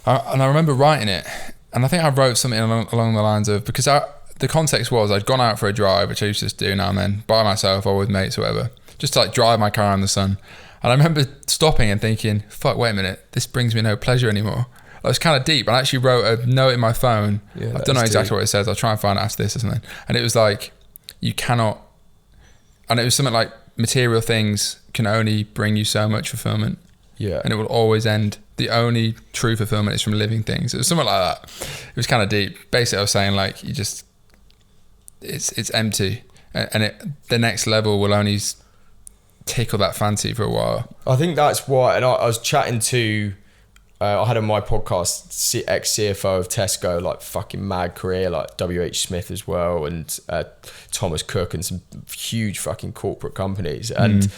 And I remember writing it, and I think I wrote something along the lines of, because the context was I'd gone out for a drive, which I used to do now and then, by myself or with mates or whatever, just to like drive my car in the sun. And I remember stopping and thinking, fuck, wait a minute, this brings me no pleasure anymore. I was kind of deep. I actually wrote a note in my phone. Yeah, I don't know exactly what it says. I'll try and find it after this or something. And it was like, you cannot, and it was something like material things can only bring you so much fulfillment. Yeah. And it will always end. The only true fulfillment is from living things. It was something like that. It was kind of deep. Basically, I was saying like, you just, it's empty, and the next level will only tickle that fancy for a while. I think that's why, and I was chatting to, I had on my podcast ex-CFO of Tesco, like fucking mad career, like W.H. Smith as well, and Thomas Cook and some huge fucking corporate companies. And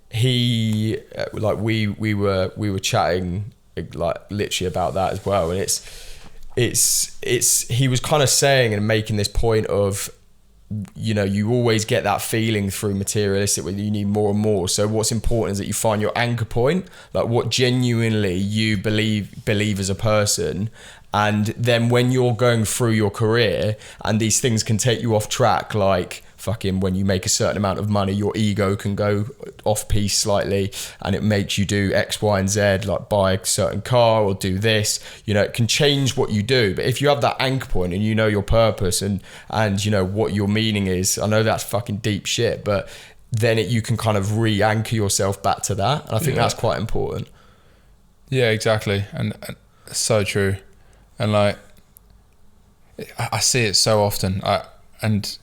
he, like we were chatting like literally about that as well. And it's he was kind of saying and making this point of, you know, you always get that feeling through materialistic where you need more and more. So what's important is that you find your anchor point, like what genuinely you believe as a person. And then when you're going through your career and these things can take you off track, like fucking when you make a certain amount of money, your ego can go off piece slightly and it makes you do X, Y, and Z, like buy a certain car or do this, you know, it can change what you do. But if you have that anchor point and you know your purpose and you know what your meaning is, I know that's fucking deep shit, but then you can kind of re-anchor yourself back to that. And I think that's quite important. Yeah, exactly. And so true. And like, I see it so often. And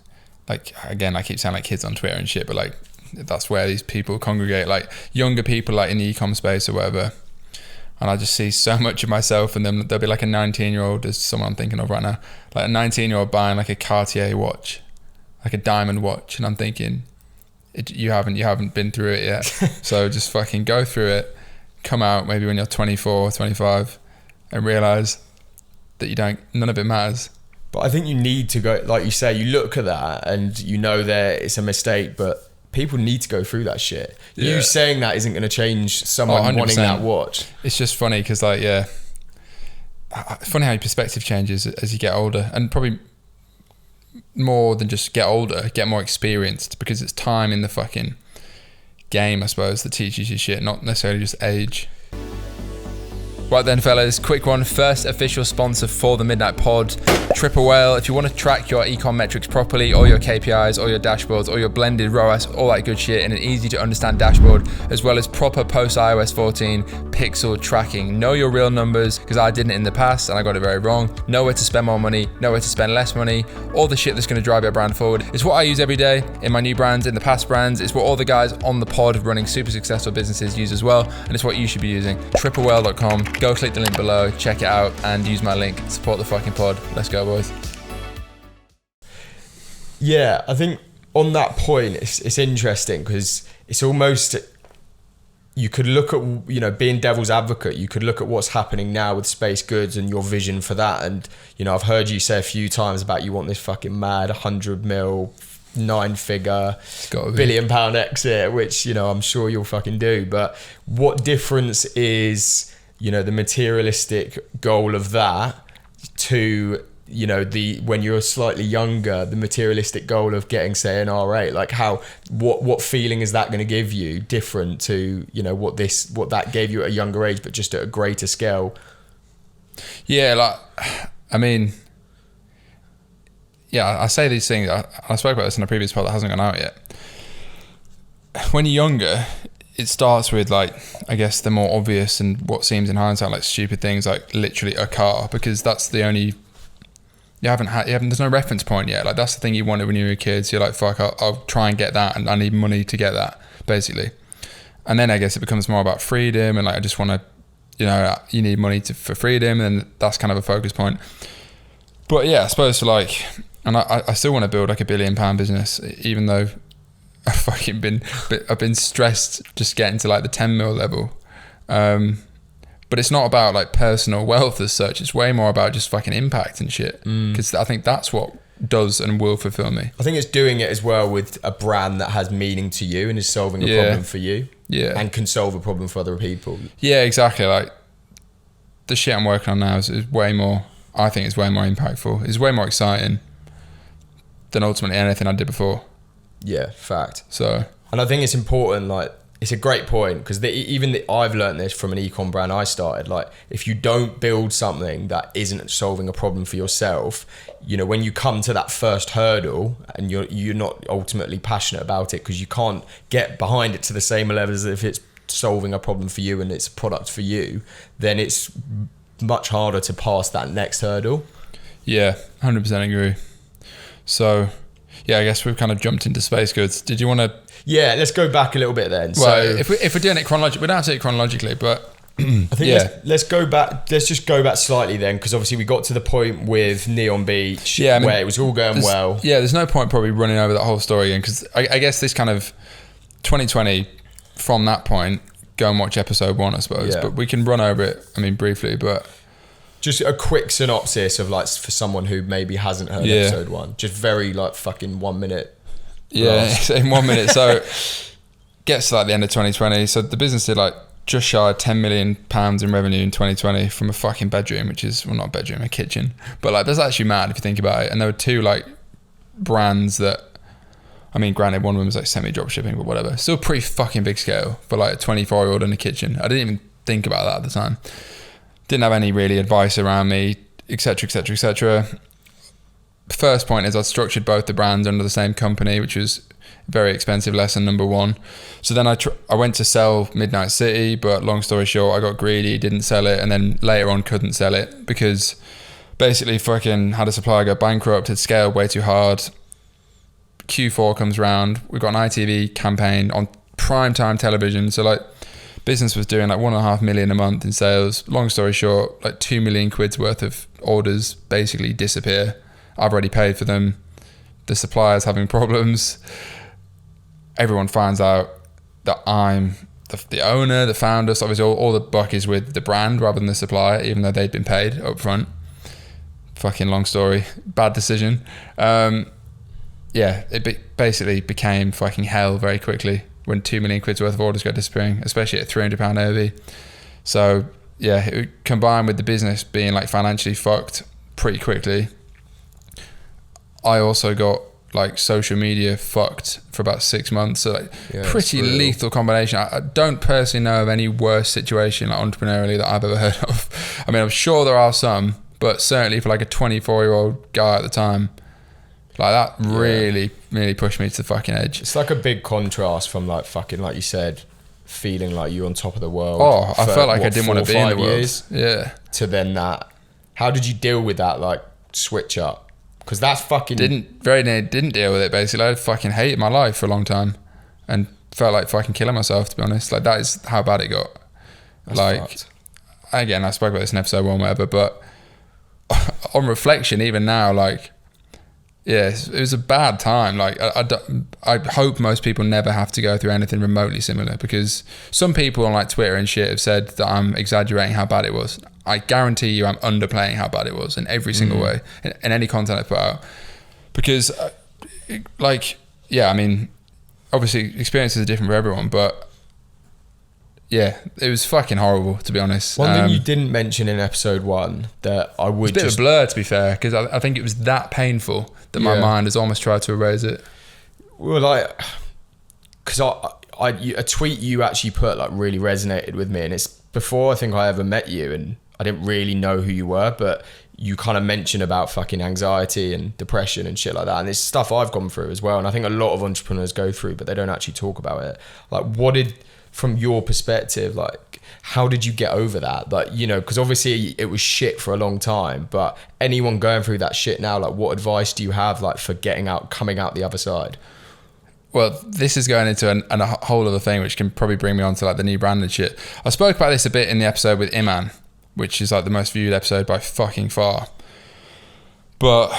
like, again, I keep saying like kids on Twitter and shit, but like, that's where these people congregate, like younger people like in the e-com space or whatever. And I just see so much of myself in them. There'll be like a 19-year-old, is someone I'm thinking of right now, like a 19-year-old buying like a Cartier watch, like a diamond watch. And I'm thinking, you haven't been through it yet. So just fucking go through it, come out maybe when you're 24, 25 and realize that none of it matters. But I think you need to go, like you say, you look at that and you know that it's a mistake, but people need to go through that shit. Yeah. You saying that isn't going to change someone wanting 100%. that watch. It's just funny because like, yeah, funny how your perspective changes as you get older, and probably more than just get older, get more experienced, because it's time in the fucking game, I suppose, that teaches you shit, not necessarily just age. Right then, fellas, quick one. First official sponsor for the Midnight Pod, Triple Whale. If you want to track your ecom metrics properly, all your KPIs, all your dashboards, all your blended ROAS, all that good shit in an easy to understand dashboard, as well as proper post iOS 14 pixel tracking. Know your real numbers, because I didn't in the past and I got it very wrong. Know where to spend more money, know where to spend less money, all the shit that's going to drive your brand forward. It's what I use every day in my new brands, in the past brands. It's what all the guys on the pod running super successful businesses use as well, and it's what you should be using. triplewhale.com. Go click the link below, check it out, and use my link. Support the fucking pod. Let's go, boys. Yeah, I think on that point, it's interesting because it's almost, you could look at, you know, being devil's advocate, you could look at what's happening now with Space Goods and your vision for that. And, you know, I've heard you say a few times about you want this fucking mad 100 mil, 9-figure, £1 billion exit, which, you know, I'm sure you'll fucking do. But what difference is, you know, the materialistic goal of that to, you know, when you're slightly younger, the materialistic goal of getting, say, an R8? Like, what feeling is that going to give you different to, you know, what that gave you at a younger age, but just at a greater scale? Yeah, like, I mean, yeah, I say these things. I spoke about this in a previous pod that hasn't gone out yet. When you're younger, it starts with, like, I guess the more obvious and what seems in hindsight like stupid things, like literally a car, because that's the only, there's no reference point yet. Like, that's the thing you wanted when you were a kid. So you're like, fuck, I'll try and get that, and I need money to get that, basically. And then I guess it becomes more about freedom, and like, I just want to, you know, you need money for freedom, and that's kind of a focus point. But yeah, I suppose for like, and I still want to build like £1 billion business, even though I've been stressed just getting to like the 10 mil level. But it's not about like personal wealth as such. It's way more about just fucking impact and shit. Because I think that's what does and will fulfill me. I think it's doing it as well with a brand that has meaning to you and is solving a problem for you. Yeah. And can solve a problem for other people. Yeah, exactly. Like, the shit I'm working on now is way more, I think it's way more impactful. It's way more exciting than ultimately anything I did before. Yeah, fact. So, and I think it's important, like, it's a great point, because I've learned this from an ecom brand I started. Like, if you don't build something that isn't solving a problem for yourself, you know, when you come to that first hurdle and you're not ultimately passionate about it because you can't get behind it to the same level as if it's solving a problem for you and it's a product for you, then it's much harder to pass that next hurdle. Yeah, 100% agree. So, yeah, I guess we've kind of jumped into Space Goods. Did you want to? Yeah, let's go back a little bit then. Well, so if we're doing it chronologically, we don't have to do it chronologically, but I think let's go back. Let's just go back slightly then, because obviously we got to the point with Neon Beach, where it was all going well. Yeah, there's no point probably running over that whole story again, because I guess this kind of 2020 from that point, go and watch episode 1, I suppose. Yeah. But we can run over it, I mean, briefly, but just a quick synopsis of, like, for someone who maybe hasn't heard episode 1, just very, like, fucking 1 minute. Yeah, in 1 minute. So gets to like the end of 2020. So the business did like just shy of £10 million in revenue in 2020 from a fucking bedroom, which is, well, not a bedroom, a kitchen. But like, that's actually mad if you think about it. And there were 2 like brands that, I mean, granted, one of them was like semi-drop shipping, but whatever. Still pretty fucking big scale for like a 24-year-old in a kitchen. I didn't even think about that at the time. Didn't have any really advice around me, etc., etc., etc. First point is I'd structured both the brands under the same company, which was very expensive lesson number 1. So then I went to sell Midnight City, but long story short, I got greedy, didn't sell it, and then later on couldn't sell it because basically fucking had a supplier go bankrupt, had scaled way too hard. Q4 comes round, we've got an ITV campaign on primetime television, so like business was doing like 1.5 million a month in sales. Long story short, like 2 million quid's worth of orders basically disappear. I've already paid for them. The supplier's having problems. Everyone finds out that I'm the owner, the founder. So obviously all the buck is with the brand rather than the supplier, even though they'd been paid up front. Fucking long story. Bad decision. yeah, basically became fucking hell very quickly when 2 million quid's worth of orders go disappearing, especially at £300 AOV. So yeah, combined with the business being like financially fucked pretty quickly, I also got like social media fucked for about 6 months. So like pretty lethal combination. I don't personally know of any worse situation like entrepreneurially that I've ever heard of. I mean, I'm sure there are some, but certainly for like a 24-year-old guy at the time, like that really pushed me to the fucking edge. It's like a big contrast from like fucking, like you said, feeling like you're on top of the world. Oh, I felt like I didn't want to be in the world. Yeah. To then that. How did you deal with that like switch up? Because that's fucking... Didn't deal with it basically. I fucking hated my life for a long time and felt like fucking killing myself, to be honest. Like that is how bad it got. That's like fucked. Again, I spoke about this in episode 1, whatever, but on reflection, even now, like, yeah, it was a bad time. Like, I hope most people never have to go through anything remotely similar, because some people on like Twitter and shit have said that I'm exaggerating how bad it was. I guarantee you I'm underplaying how bad it was in every single way, in any content I put out. Because, like, yeah, I mean, obviously experiences are different for everyone, but yeah, it was fucking horrible, to be honest. One thing you didn't mention in episode 1 that I would it's a bit of a blur, to be fair, because I think it was that painful that my mind has almost tried to erase it. Well, like, because a tweet you actually put like really resonated with me, and it's before I think I ever met you, and I didn't really know who you were, but you kind of mentioned about fucking anxiety and depression and shit like that, and it's stuff I've gone through as well, and I think a lot of entrepreneurs go through, but they don't actually talk about it. Like, what did, from your perspective, like, how did you get over that? Like, you know, because obviously it was shit for a long time, but anyone going through that shit now, like, what advice do you have, like, for coming out the other side? Well, this is going into a whole other thing, which can probably bring me on to like the new brand and shit. I spoke about this a bit in the episode with Iman, which is like the most viewed episode by fucking far. But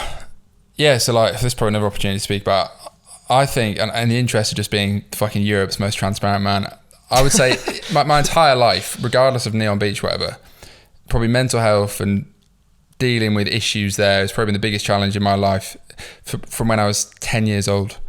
yeah, so like, there's probably another opportunity to speak about. I think, and in the interest of just being fucking Europe's most transparent man, I would say my entire life, regardless of Neon Beach, whatever, probably mental health and dealing with issues there has probably been the biggest challenge in my life from when I was 10 years old.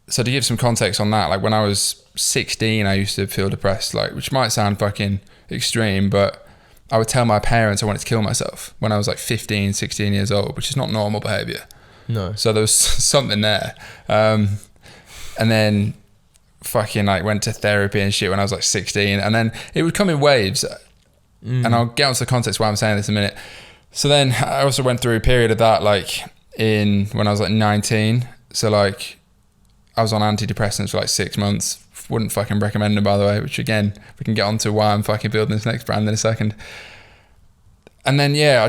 So to give some context on that, like when I was 16, I used to feel depressed, like, which might sound fucking extreme, but I would tell my parents I wanted to kill myself when I was like 15, 16 years old, which is not normal behavior. No. So there was something there. And then fucking like went to therapy and shit when I was like 16, and then it would come in waves. And I'll get onto the context why I'm saying this in a minute. So then I also went through a period of that, like when I was like 19. So like I was on antidepressants for like 6 months. Wouldn't fucking recommend them, by the way, which again, we can get onto why I'm fucking building this next brand in a second. And then, yeah,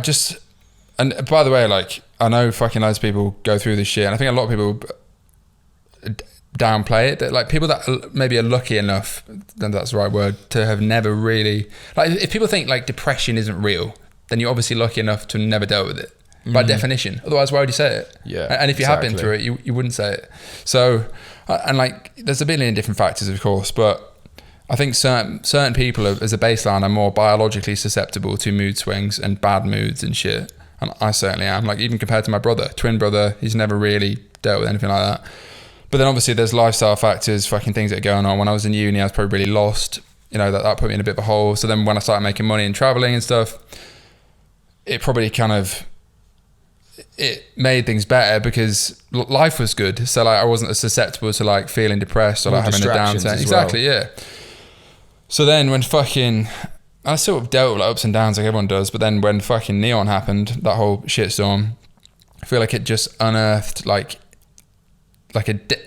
and by the way, like, I know fucking loads of people go through this shit, and I think a lot of people downplay it. That like people that maybe are lucky enough, then that's the right word, to have never really, like, if people think like depression isn't real, then you're obviously lucky enough to have never dealt with it. By definition. Otherwise, why would you say it? Yeah. And if you have been through it, you wouldn't say it. So, and like, there's a billion different factors, of course, but I think certain people, as a baseline, are more biologically susceptible to mood swings and bad moods and shit. And I certainly am. Like, even compared to my twin brother, he's never really dealt with anything like that. But then obviously there's lifestyle factors, fucking things that are going on. When I was in uni, I was probably really lost. You know, that put me in a bit of a hole. So then when I started making money and traveling and stuff, it probably it made things better because life was good. So like I wasn't as susceptible to like feeling depressed or like having a downturn. Exactly, yeah. So then when fucking, I sort of dealt with like ups and downs like everyone does, but then when fucking Neon happened, that whole shitstorm, I feel like it just unearthed like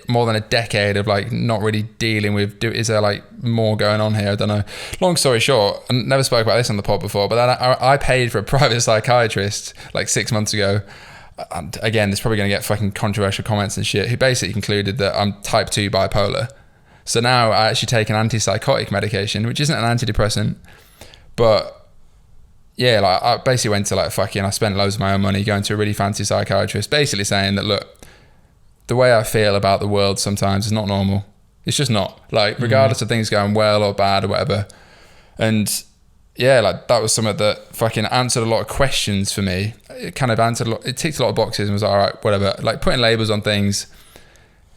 more than a decade of like not really dealing with, is there like more going on here? I don't know. Long story short, I never spoke about this on the pod before, but then I paid for a private psychiatrist like 6 months ago. And again, there's probably going to get fucking controversial comments and shit, who basically concluded that I'm type 2 bipolar. So now I actually take an antipsychotic medication, which isn't an antidepressant, but yeah, like I basically went to like fucking, I spent loads of my own money going to a really fancy psychiatrist, basically saying that, look, the way I feel about the world sometimes is not normal. It's just not. Like, regardless of things going well or bad or whatever. And yeah, like that was something that fucking answered a lot of questions for me. It kind of answered it ticked a lot of boxes and was like, all right, whatever. Like putting labels on things,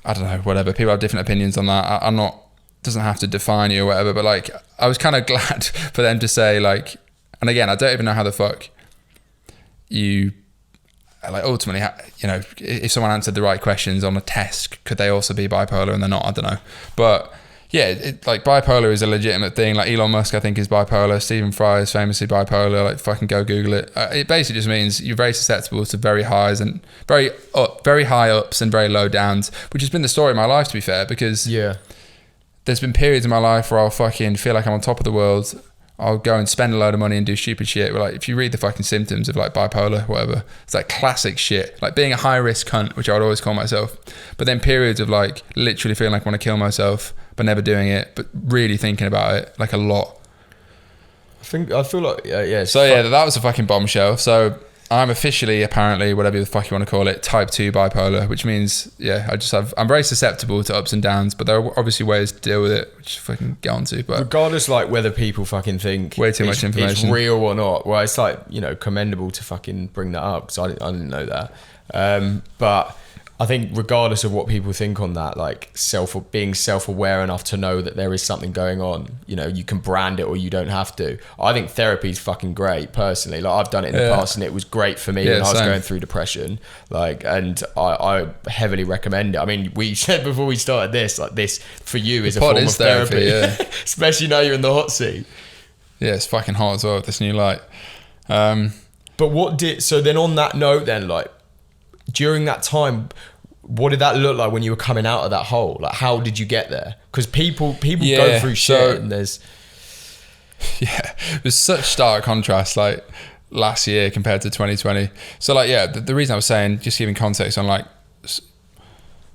I don't know, whatever. People have different opinions on that. I'm not, doesn't have to define you or whatever, but like, I was kind of glad for them to say like, and again, I don't even know how the fuck you, like ultimately, you know, if someone answered the right questions on a test, could they also be bipolar and they're not? I don't know. But yeah, like bipolar is a legitimate thing. Like Elon Musk, I think, is bipolar. Stephen Fry is famously bipolar. Like fucking go Google it. It basically just means you're very susceptible to very highs and very high ups and very low downs, which has been the story of my life, to be fair, because there's been periods in my life where I'll fucking feel like I'm on top of the world. I'll go and spend a load of money and do stupid shit. But like, if you read the fucking symptoms of like bipolar, whatever, it's like classic shit. Like being a high risk cunt, which I would always call myself. But then periods of like literally feeling like I want to kill myself, but never doing it, but really thinking about it like a lot. I feel like, yeah. So yeah, that was a fucking bombshell. So I'm officially, apparently, whatever the fuck you want to call it, type 2 bipolar, which means, yeah, I'm very susceptible to ups and downs, but there are obviously ways to deal with it, which I can get onto. But regardless, like whether people fucking think way too much information, it's real or not, well, it's like, you know, commendable to fucking bring that up, because I didn't know that. But I think regardless of what people think on that, like being self-aware enough to know that there is something going on, you know, you can brand it or you don't have to. I think therapy is fucking great personally. Like I've done it in the past and it was great for me when I was going through depression. Like, and I heavily recommend it. I mean, we said before we started this, like this for you is a form of therapy, especially now you're in the hot seat. Yeah, it's fucking hot as well with this new light. But so then on that note then, like, during that time, what did that look like when you were coming out of that hole? Like, how did you get there? Because people go through shit and there's... Yeah, there's such stark contrast, like, last year compared to 2020. So, like, yeah, the reason I was saying, just giving context on, like,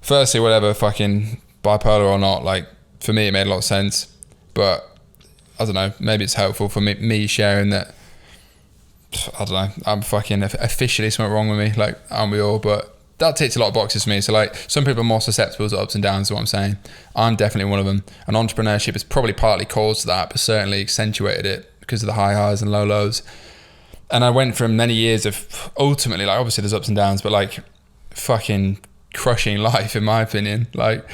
firstly, whatever, fucking bipolar or not, like, for me, it made a lot of sense. But, I don't know, maybe it's helpful for me sharing that, I don't know, I'm fucking officially something wrong with me, like, aren't we all? But that ticks a lot of boxes for me. So like, some people are more susceptible to ups and downs, is what I'm saying. I'm definitely one of them. And entrepreneurship has probably partly caused that, but certainly accentuated it because of the high highs and low lows. And I went from many years of ultimately, like, obviously there's ups and downs, but like fucking crushing life, in my opinion. Like,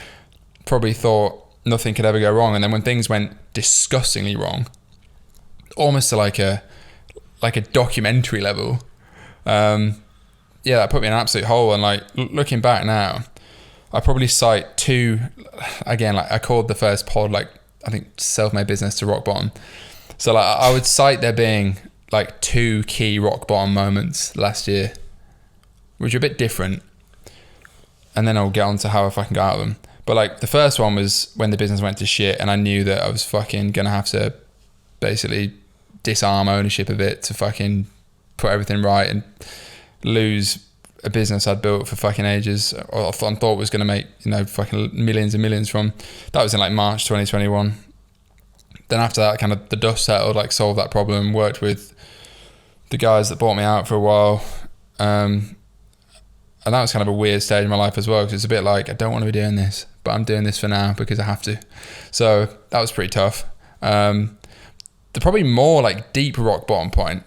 probably thought nothing could ever go wrong. And then when things went disgustingly wrong, almost to like a documentary level, that put me in an absolute hole. And like, looking back now, I probably cite two, again, like I called the first pod, like, I think self-made business to rock bottom. So like, I would cite there being like two key rock bottom moments last year, which are a bit different, and then I'll get on to how I fucking got out of them. But like, the first one was when the business went to shit and I knew that I was fucking gonna have to basically disarm ownership of it to fucking put everything right and lose a business I'd built for fucking ages, or I thought was going to make, you know, fucking millions and millions from. That was in like March 2021. Then after that, kind of the dust settled, like solved that problem, worked with the guys that bought me out for a while. And that was kind of a weird stage in my life as well, because it's a bit like, I don't want to be doing this, but I'm doing this for now because I have to. So that was pretty tough. The probably more like deep rock bottom point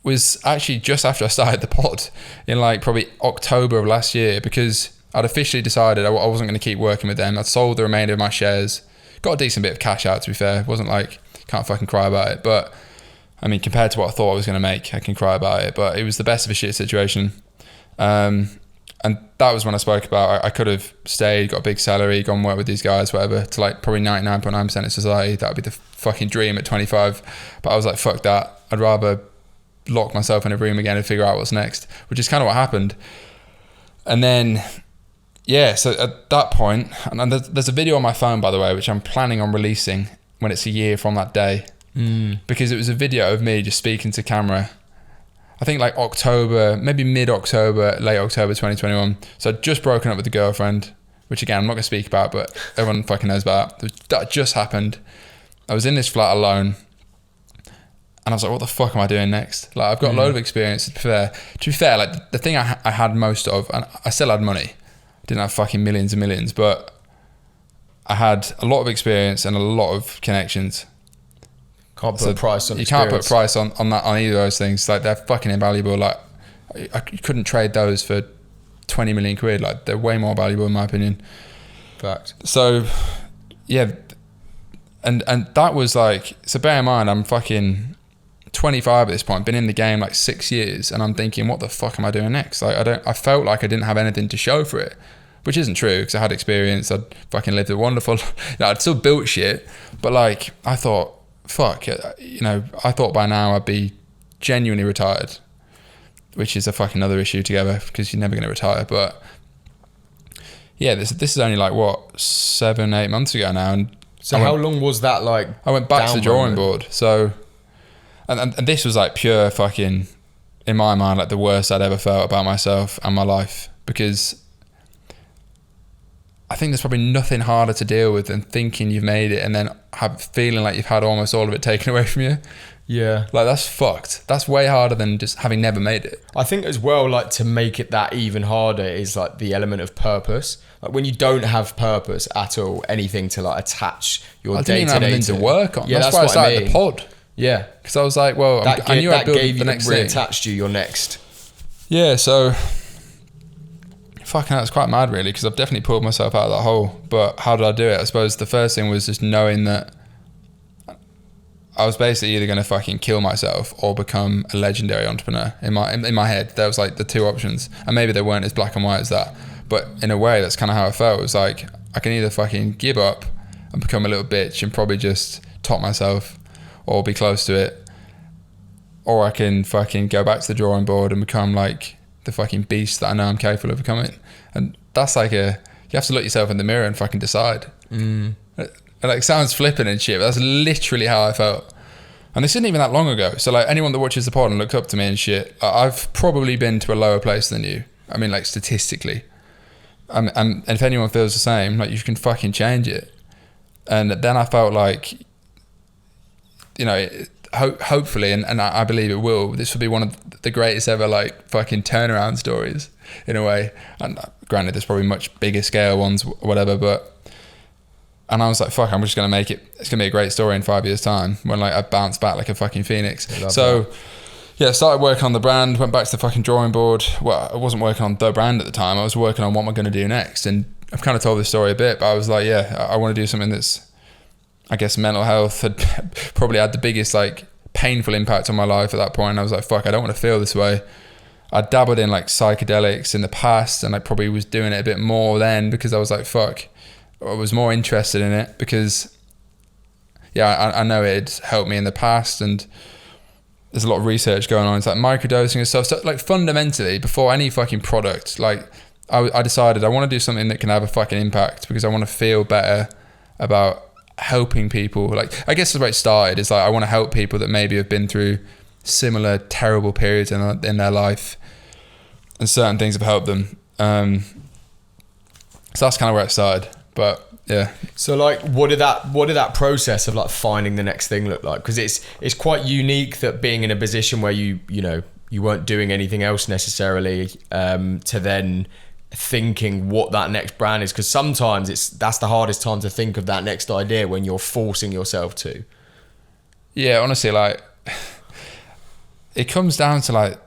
was actually just after I started the pod in like probably October of last year, because I'd officially decided I wasn't going to keep working with them. I'd sold the remainder of my shares, got a decent bit of cash out, to be fair. It wasn't like, can't fucking cry about it, but I mean, compared to what I thought I was going to make, I can cry about it, but it was the best of a shit situation. And that was when I spoke about, I could have stayed, got a big salary, gone work with these guys, whatever, to like probably 99.9% of society. That would be the fucking dream at 25. But I was like, fuck that. I'd rather lock myself in a room again and figure out what's next, which is kind of what happened. And then, yeah, so at that point, and there's a video on my phone, by the way, which I'm planning on releasing when it's a year from that day, because it was a video of me just speaking to camera. I think like October, maybe mid-October, late October 2021. So I'd just broken up with the girlfriend, which again, I'm not going to speak about, but everyone fucking knows about. That just happened. I was in this flat alone, and I was like, what the fuck am I doing next? Like, I've got a load of experience. To be fair, like the thing I had most of, and I still had money. I didn't have fucking millions and millions, but I had a lot of experience and a lot of connections. Can't put a price on you experience. can't put a price on that, on either of those things. Like, they're fucking invaluable. Like, I couldn't trade those for 20 million quid. Like, they're way more valuable in my opinion. Fact. So yeah, and that was like, so bear in mind, I'm fucking 25 at this point, been in the game like 6 years, and I'm thinking, what the fuck am I doing next? Like, I felt like I didn't have anything to show for it, which isn't true, because I had experience. I'd fucking lived a wonderful, I'd still built shit, but like, I thought, fuck, I thought by now I'd be genuinely retired, which is a fucking other issue together, because you're never going to retire. But yeah, this is only like, what, 7-8 months ago now. And so how long was that, like, I went back to the drawing board. So, and this was like pure fucking, in my mind, like the worst I'd ever felt about myself and my life, because I think there's probably nothing harder to deal with than thinking you've made it and then feeling like you've had almost all of it taken away from you. Yeah. Like, that's fucked. That's way harder than just having never made it. I think as well, like, to make it that even harder is like the element of purpose. Like, when you don't have purpose at all, anything to like attach your day to day. I didn't even have anything to work on. Yeah, that's why I started the pod. Yeah. Because I was like, well, I knew I'd build the next thing. Reattached you your next. Yeah, so fucking that's quite mad really, because I've definitely pulled myself out of that hole. But how did I do it? I suppose the first thing was just knowing that I was basically either going to fucking kill myself or become a legendary entrepreneur. In my head, there was like the two options, and maybe they weren't as black and white as that, but in a way that's kind of how I felt. It was like, I can either fucking give up and become a little bitch and probably just top myself or be close to it, or I can fucking go back to the drawing board and become like the fucking beast that I know I'm capable of becoming. And that's like you have to look yourself in the mirror and fucking decide. It like sounds flippant and shit, but that's literally how I felt. And this isn't even that long ago. So like, anyone that watches the pod and looks up to me and shit, I've probably been to a lower place than you. I mean, like, statistically. And if anyone feels the same, like, you can fucking change it. And then I felt like, hopefully, and I believe it will, this will be one of the greatest ever, like, fucking turnaround stories in a way. And granted, there's probably much bigger scale ones, whatever, and I was like, fuck, I'm just going to make it. It's going to be a great story in 5 years' time when like I bounce back like a fucking phoenix. So yeah, started working on the brand, went back to the fucking drawing board. Well, I wasn't working on the brand at the time. I was working on what am I going to do next. And I've kind of told this story a bit, but I was like, yeah, I want to do something that's, I guess mental health had probably had the biggest like painful impact on my life at that point. I was like, fuck, I don't want to feel this way. I dabbled in like psychedelics in the past, and I probably was doing it a bit more then because I was like, fuck, I was more interested in it because, yeah, I know it had helped me in the past, and there's a lot of research going on. It's like microdosing and stuff. So like fundamentally, before any fucking product, like I decided I want to do something that can have a fucking impact because I want to feel better about helping people. Like, I guess the way it started is like, I want to help people that maybe have been through similar terrible periods in their life, and certain things have helped them. So that's kind of where it started. But yeah. So like, what did that process of like finding the next thing look like? Because it's quite unique that being in a position where you weren't doing anything else necessarily, to then thinking what that next brand is. Because sometimes that's the hardest time to think of that next idea, when you're forcing yourself to. Yeah, honestly, like, it comes down to like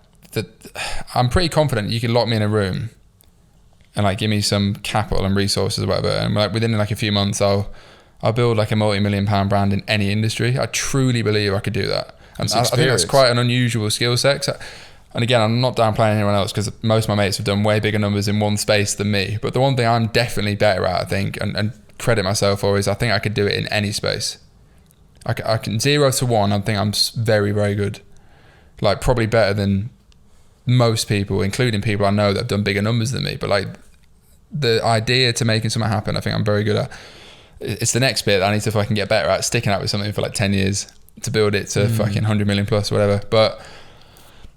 I'm pretty confident you can lock me in a room and like give me some capital and resources or whatever, and like within like a few months I'll build like a multi-million-pound brand in any industry. I truly believe I could do that, and I think that's quite an unusual skill set. And again, I'm not downplaying anyone else, because most of my mates have done way bigger numbers in one space than me, but the one thing I'm definitely better at, I think, and credit myself for, is I think I could do it in any space. I can 0 to 1, I think I'm very, very good, like probably better than most people, including people I know that have done bigger numbers than me. But like, the idea to making something happen, I think I'm very good at. It's the next bit that I need to fucking get better at, sticking out with something for like 10 years to build it to fucking 100 million plus, whatever. But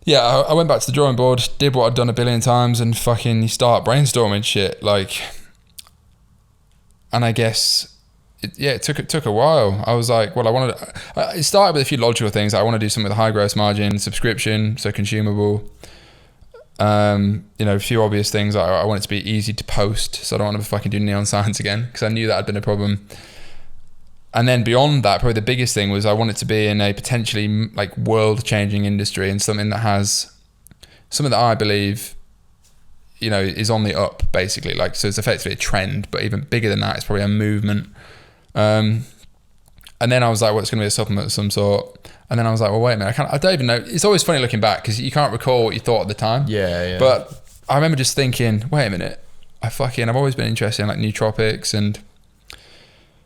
yeah, I went back to the drawing board, did what I'd done a billion times, and fucking you start brainstorming shit, like, and I guess it took a while. I was like, well, it started with a few logical things. I want to do something with a high gross margin, subscription, so consumable. A few obvious things. I want it to be easy to post, so I don't want to fucking do neon signs again, because I knew that had been a problem. And then beyond that, probably the biggest thing was I want it to be in a potentially like world-changing industry, and something that I believe is on the up basically. Like, so it's effectively a trend, but even bigger than that, it's probably a movement. And then I was like, well, it's going to be a supplement of some sort. And then I was like, well, wait a minute, I don't even know. It's always funny looking back because you can't recall what you thought at the time. Yeah. But I remember just thinking, wait a minute, I've always been interested in like nootropics and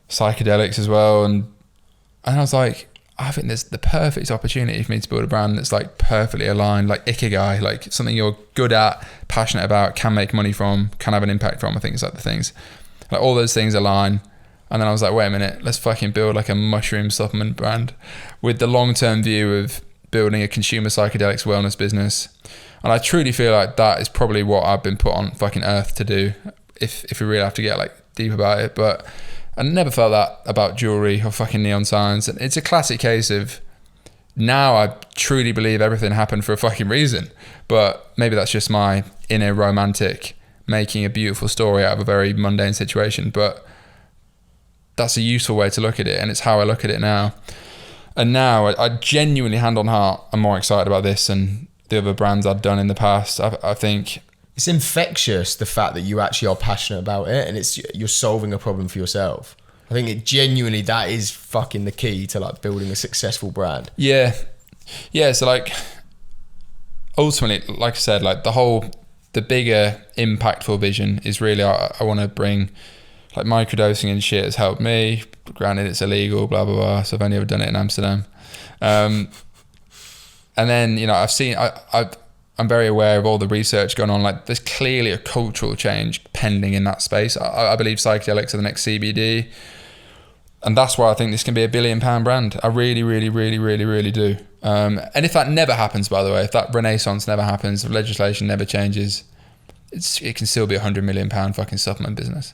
psychedelics as well. And I was like, I think there's the perfect opportunity for me to build a brand that's like perfectly aligned, like Ikigai, like something you're good at, passionate about, can make money from, can have an impact from. I think it's like the things, like all those things align. And then I was like, wait a minute, let's fucking build like a mushroom supplement brand with the long-term view of building a consumer psychedelics wellness business. And I truly feel like that is probably what I've been put on fucking earth to do, if we really have to get like deep about it. But I never felt that about jewelry or fucking neon signs. And it's a classic case of, now I truly believe everything happened for a fucking reason. But maybe that's just my inner romantic making a beautiful story out of a very mundane situation. But that's a useful way to look at it, and it's how I look at it now. And now I genuinely, hand on heart, I'm more excited about this and the other brands I've done in the past. I think it's infectious, the fact that you actually are passionate about it, and you're solving a problem for yourself. I think it genuinely, that is fucking the key to like building a successful brand. Yeah. So like, ultimately, like I said, like the bigger impactful vision is really, I want to bring, like, microdosing and shit has helped me. Granted, it's illegal, blah, blah, blah. So I've only ever done it in Amsterdam. And then, I've seen, I'm very aware of all the research going on. Like, there's clearly a cultural change pending in that space. I believe psychedelics are the next CBD. And that's why I think this can be a £1 billion brand. I really, really, really, really, really do. And if that never happens, by the way, if that renaissance never happens, if legislation never changes, it can still be £100 million fucking supplement business.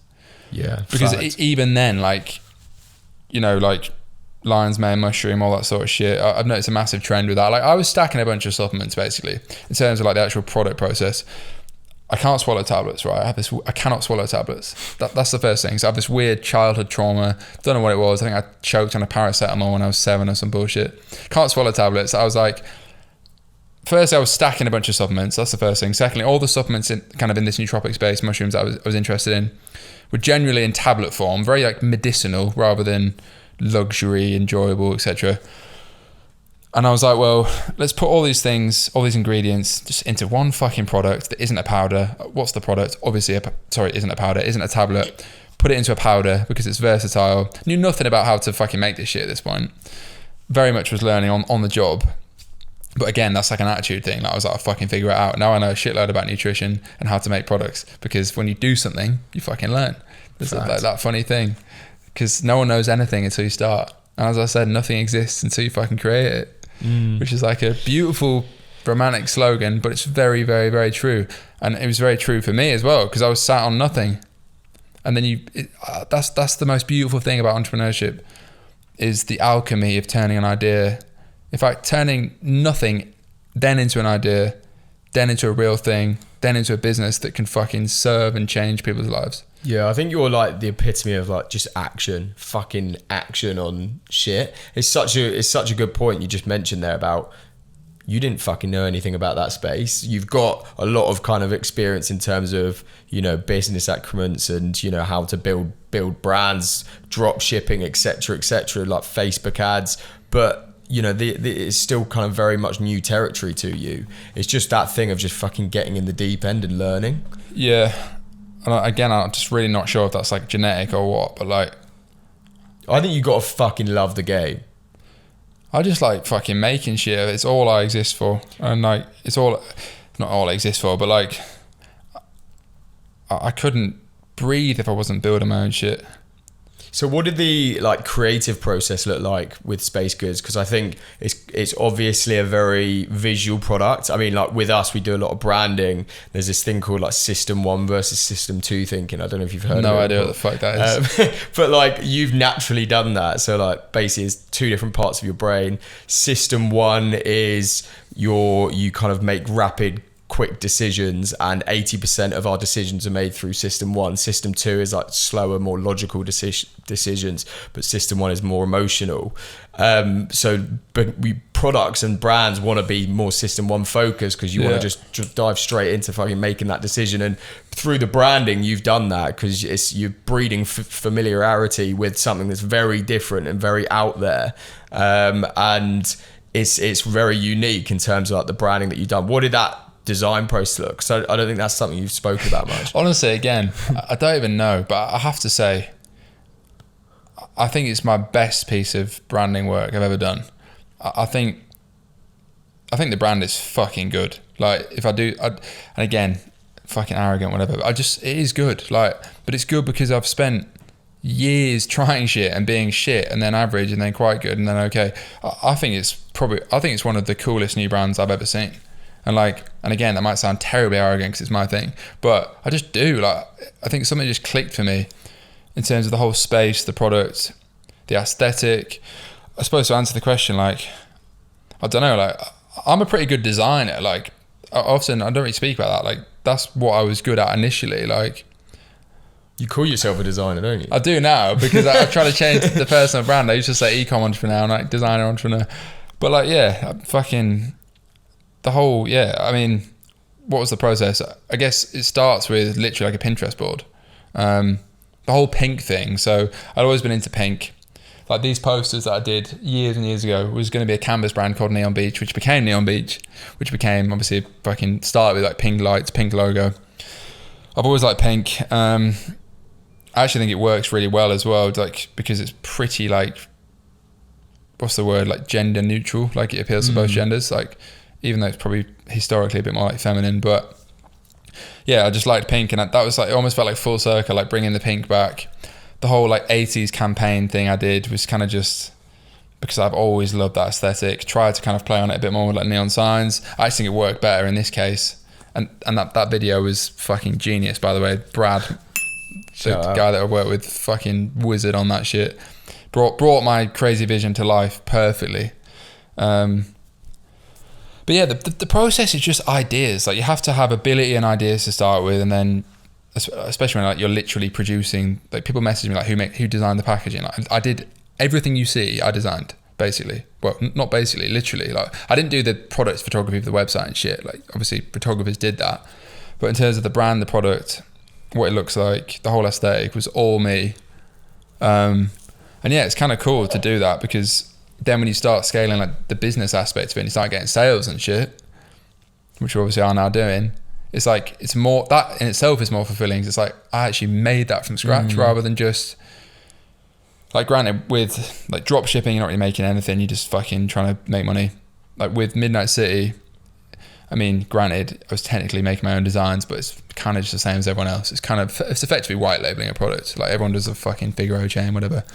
Yeah. Because even then, like, like lion's mane mushroom, all that sort of shit, I've noticed a massive trend with that. Like, I was stacking a bunch of supplements basically in terms of like the actual product process. I can't swallow tablets, right? I cannot swallow tablets. That's the first thing. So I have this weird childhood trauma. Don't know what it was. I think I choked on a paracetamol when I was 7 or some bullshit. Can't swallow tablets. I was like, first I was stacking a bunch of supplements. That's the first thing. Secondly, all the supplements in this nootropic space, mushrooms I was interested in, were generally in tablet form, very like medicinal rather than luxury, enjoyable, etc. And I was like, well, let's put all these things, all these ingredients just into one fucking product that isn't a powder. What's the product? Obviously, isn't a powder, isn't a tablet. Put it into a powder because it's versatile. Knew nothing about how to fucking make this shit at this point. Very much was learning on the job. But again, that's like an attitude thing. Like, I was like, I'll fucking figure it out. Now I know a shitload about nutrition and how to make products, because when you do something, you fucking learn. There's like that funny thing, because no one knows anything until you start. And as I said, nothing exists until you fucking create it, which is like a beautiful romantic slogan, but it's very, very, very true. And it was very true for me as well, because I was sat on nothing. And then that's the most beautiful thing about entrepreneurship, is the alchemy of turning an idea. In fact, turning nothing then into an idea, then into a real thing, then into a business that can fucking serve and change people's lives. Yeah, I think you're like the epitome of like just fucking action on shit. It's such a good point you just mentioned there about, you didn't fucking know anything about that space. You've got a lot of kind of experience in terms of, business accruements and, how to build brands, drop shipping, etc., like Facebook ads. But it's still kind of very much new territory to you. It's just that thing of just fucking getting in the deep end and learning. Yeah. And again, I'm just really not sure if that's like genetic or what, but like, I think you got to fucking love the game. I just like fucking making shit. It's all I exist for. And like, it's all, not all I exist for, but like, I couldn't breathe if I wasn't building my own shit. So what did the like creative process look like with Space Goods? Because I think it's obviously a very visual product. I mean, like with us, we do a lot of branding. There's this thing called like System 1 versus System 2 thinking. I don't know if you've heard of it. No idea what the fuck that is. But like you've naturally done that. So like basically it's 2 different parts of your brain. System 1 is you kind of make rapid, quick decisions, and 80% of our decisions are made through System 1. System 2 is like slower, more logical decisions, but System 1 is more emotional. So but we products and brands want to be more system one focused because you want to just dive straight into fucking making that decision. And through the branding, you've done that because you're breeding familiarity with something that's very different and very out there, and it's very unique in terms of like the branding that you've done. What did that design process look? So I don't think that's something you've spoken about much. Honestly, again, I don't even know, but I have to say, I think it's my best piece of branding work I've ever done. I think the brand is fucking good. Like if and again, fucking arrogant, whatever. But it is good. Like, but it's good because I've spent years trying shit and being shit and then average and then quite good and then okay. I think it's one of the coolest new brands I've ever seen. And again, that might sound terribly arrogant because it's my thing, but I just do. Like, I think something just clicked for me in terms of the whole space, the product, the aesthetic. I suppose to answer the question, like, I don't know, like, I'm a pretty good designer. Like, often I don't really speak about that. Like, that's what I was good at initially. Like, you call yourself a designer, don't you? I do now because I try to change the personal brand. I used to say e-com entrepreneur and like designer entrepreneur. But like, yeah, fucking the whole, yeah. I mean, what was the process? I guess it starts with literally like a Pinterest board. The whole pink thing. So I'd always been into pink. Like these posters that I did years and years ago was going to be a canvas brand called Neon Beach, which became Neon Beach, which became obviously fucking started with like pink lights, pink logo. I've always liked pink. I actually think it works really well as well, like because it's pretty like, what's the word, like gender neutral. Like it appeals to both genders. Like even though it's probably historically a bit more like feminine, but yeah, I just liked pink, and that was like, it almost felt like full circle, like bringing the pink back. The whole like 80s campaign thing I did was kind of just because I've always loved that aesthetic. Tried to kind of play on it a bit more with like neon signs. I actually think it worked better in this case. And that video was fucking genius, by the way. Brad, the guy that I worked with, fucking wizard on that shit. Brought my crazy vision to life perfectly. But yeah, the process is just ideas. Like you have to have ability and ideas to start with, and then especially when like you're literally producing, like people message me like who designed the packaging. Like I did everything you see, I designed basically. Well, not basically, literally. Like I didn't do the product photography for the website and shit. Like obviously photographers did that, but in terms of the brand, the product, what it looks like, the whole aesthetic was all me. And yeah, it's kind of cool to do that because then when you start scaling like the business aspect of it, and you start getting sales and shit, which we obviously are now doing. It's like, it's more, that in itself is more fulfilling. It's like, I actually made that from scratch rather than just, like granted with like drop shipping, you're not really making anything. You're just fucking trying to make money. Like with Midnight City, I mean, granted, I was technically making my own designs, but it's kind of just the same as everyone else. It's effectively white labeling a product. Like everyone does a fucking Figaro chain, whatever.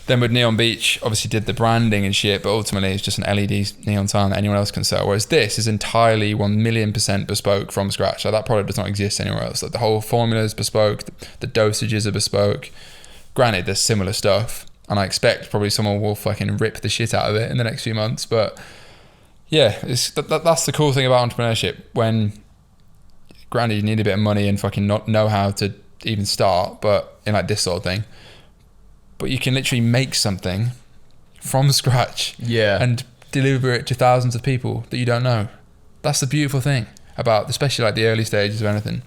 Then with Neon Beach, obviously did the branding and shit, but ultimately it's just an LED neon sign that anyone else can sell. Whereas this is entirely 1,000,000% bespoke from scratch. Like that product does not exist anywhere else. Like the whole formula is bespoke, the dosages are bespoke. Granted, there's similar stuff, and I expect probably someone will fucking rip the shit out of it in the next few months. But yeah, that's the cool thing about entrepreneurship. When granted, you need a bit of money and fucking not know how to even start, but in like this sort of thing. But you can literally make something from scratch and deliver it to thousands of people that you don't know. That's the beautiful thing about, especially like the early stages of anything.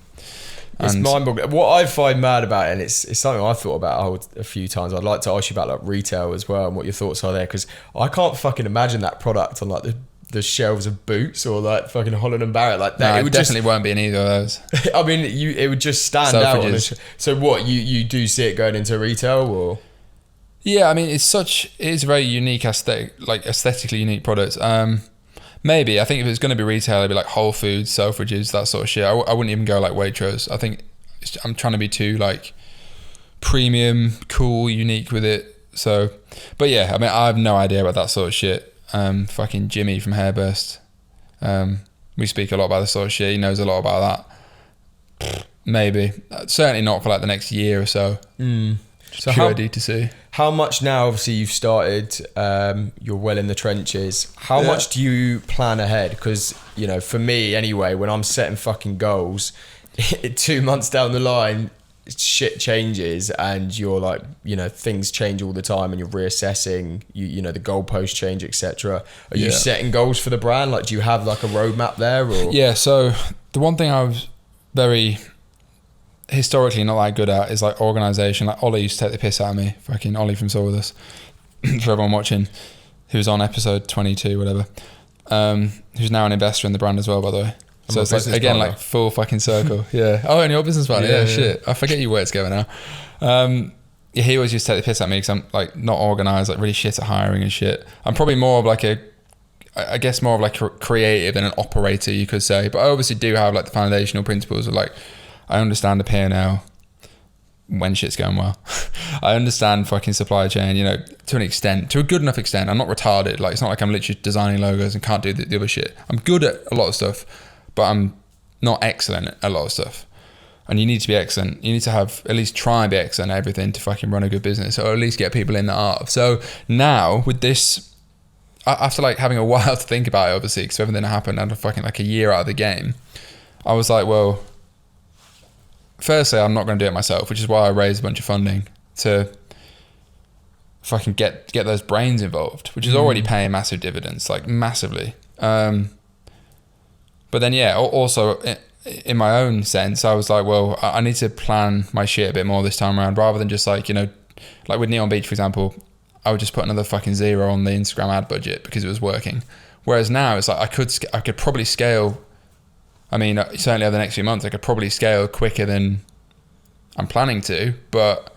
It's mind-boggling. What I find mad about it, and it's something I've thought about a few times. I'd like to ask you about like retail as well and what your thoughts are there, because I can't fucking imagine that product on like the shelves of Boots or like fucking Holland & Barrett like that. No, it would definitely won't be in either of those. I mean, it would just stand out. So what, you do see it going into retail or? Yeah, I mean, it is a very unique aesthetically unique product. Maybe, I think if it's going to be retail, it'd be like Whole Foods, Selfridges, that sort of shit. I wouldn't even go like Waitrose. I think I'm trying to be too like premium, cool, unique with it. So, but yeah, I mean, I have no idea about that sort of shit. Fucking Jimmy from Hairburst. We speak a lot about this sort of shit. He knows a lot about that. Maybe. Certainly not for like the next year or so. So pure D2C. How much now, obviously you've started, you're well in the trenches. How much do you plan ahead? Because, for me anyway, when I'm setting fucking goals, 2 months down the line, shit changes and you're like, you know, things change all the time and you're reassessing, you know, the goalposts change, etc. Are you setting goals for the brand? Like, do you have like a roadmap there? Or? Yeah, so the one thing I was very historically not that good at is like organization. Like Ollie used to take the piss out of me, fucking Ollie from Saw With Us, for everyone watching, who was on episode 22, whatever, who's now an investor in the brand as well, by the way. So it's like, again, like full fucking circle. Yeah. Oh, and your business partner. Yeah, shit. I forget you where it's going now. Yeah, he always used to take the piss at me because I'm like not organized, like really shit at hiring and shit. I'm probably more of like I guess more of like a creative than an operator, you could say. But I obviously do have like the foundational principles of like, I understand the P&L when shit's going well. I understand fucking supply chain, you know, to an extent, to a good enough extent. I'm not retarded. Like, it's not like I'm literally designing logos and can't do the other shit. I'm good at a lot of stuff, but I'm not excellent at a lot of stuff. And you need to be excellent. You need to have, at least try and be excellent at everything to fucking run a good business, or at least get people in that art. So now with this, after like having a while to think about it, obviously, because everything happened after fucking like a year out of the game, I was like, well, firstly, I'm not going to do it myself, which is why I raised a bunch of funding to fucking get those brains involved, which is already paying massive dividends, like massively. But then, yeah, also in my own sense, I was like, well, I need to plan my shit a bit more this time around, rather than just like, you know, like with Neon Beach, for example, I would just put another fucking zero on the Instagram ad budget because it was working. Whereas now it's like I could probably scale. I mean, certainly over the next few months, I could probably scale quicker than I'm planning to, but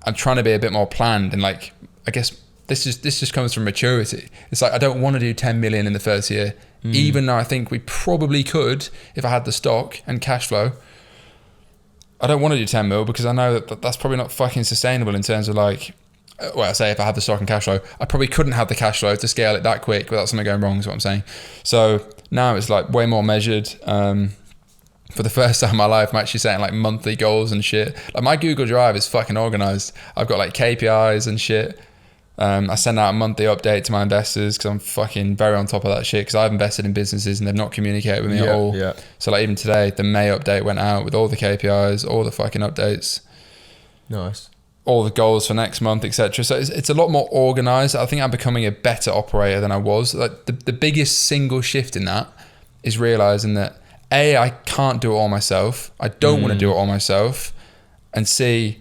I'm trying to be a bit more planned. And like, I guess this just comes from maturity. It's like, I don't want to do 10 million in the first year, even though I think we probably could if I had the stock and cash flow. I don't want to do 10 mil because I know that that's probably not fucking sustainable in terms of like, well, I say if I had the stock and cash flow, I probably couldn't have the cash flow to scale it that quick without something going wrong, is what I'm saying. So now it's like way more measured. For the first time in my life, I'm actually setting like monthly goals and shit. Like my Google Drive is fucking organized. I've got like KPIs and shit. I send out a monthly update to my investors because I'm fucking very on top of that shit, because I've invested in businesses and they've not communicated with me at all. Yeah. So like even today, the May update went out with all the KPIs, all the fucking updates. Nice. All the goals for next month, etc. So it's a lot more organized. I think I'm becoming a better operator than I was. Like the biggest single shift in that is realizing that A, I can't do it all myself. I don't want to do it all myself. And C,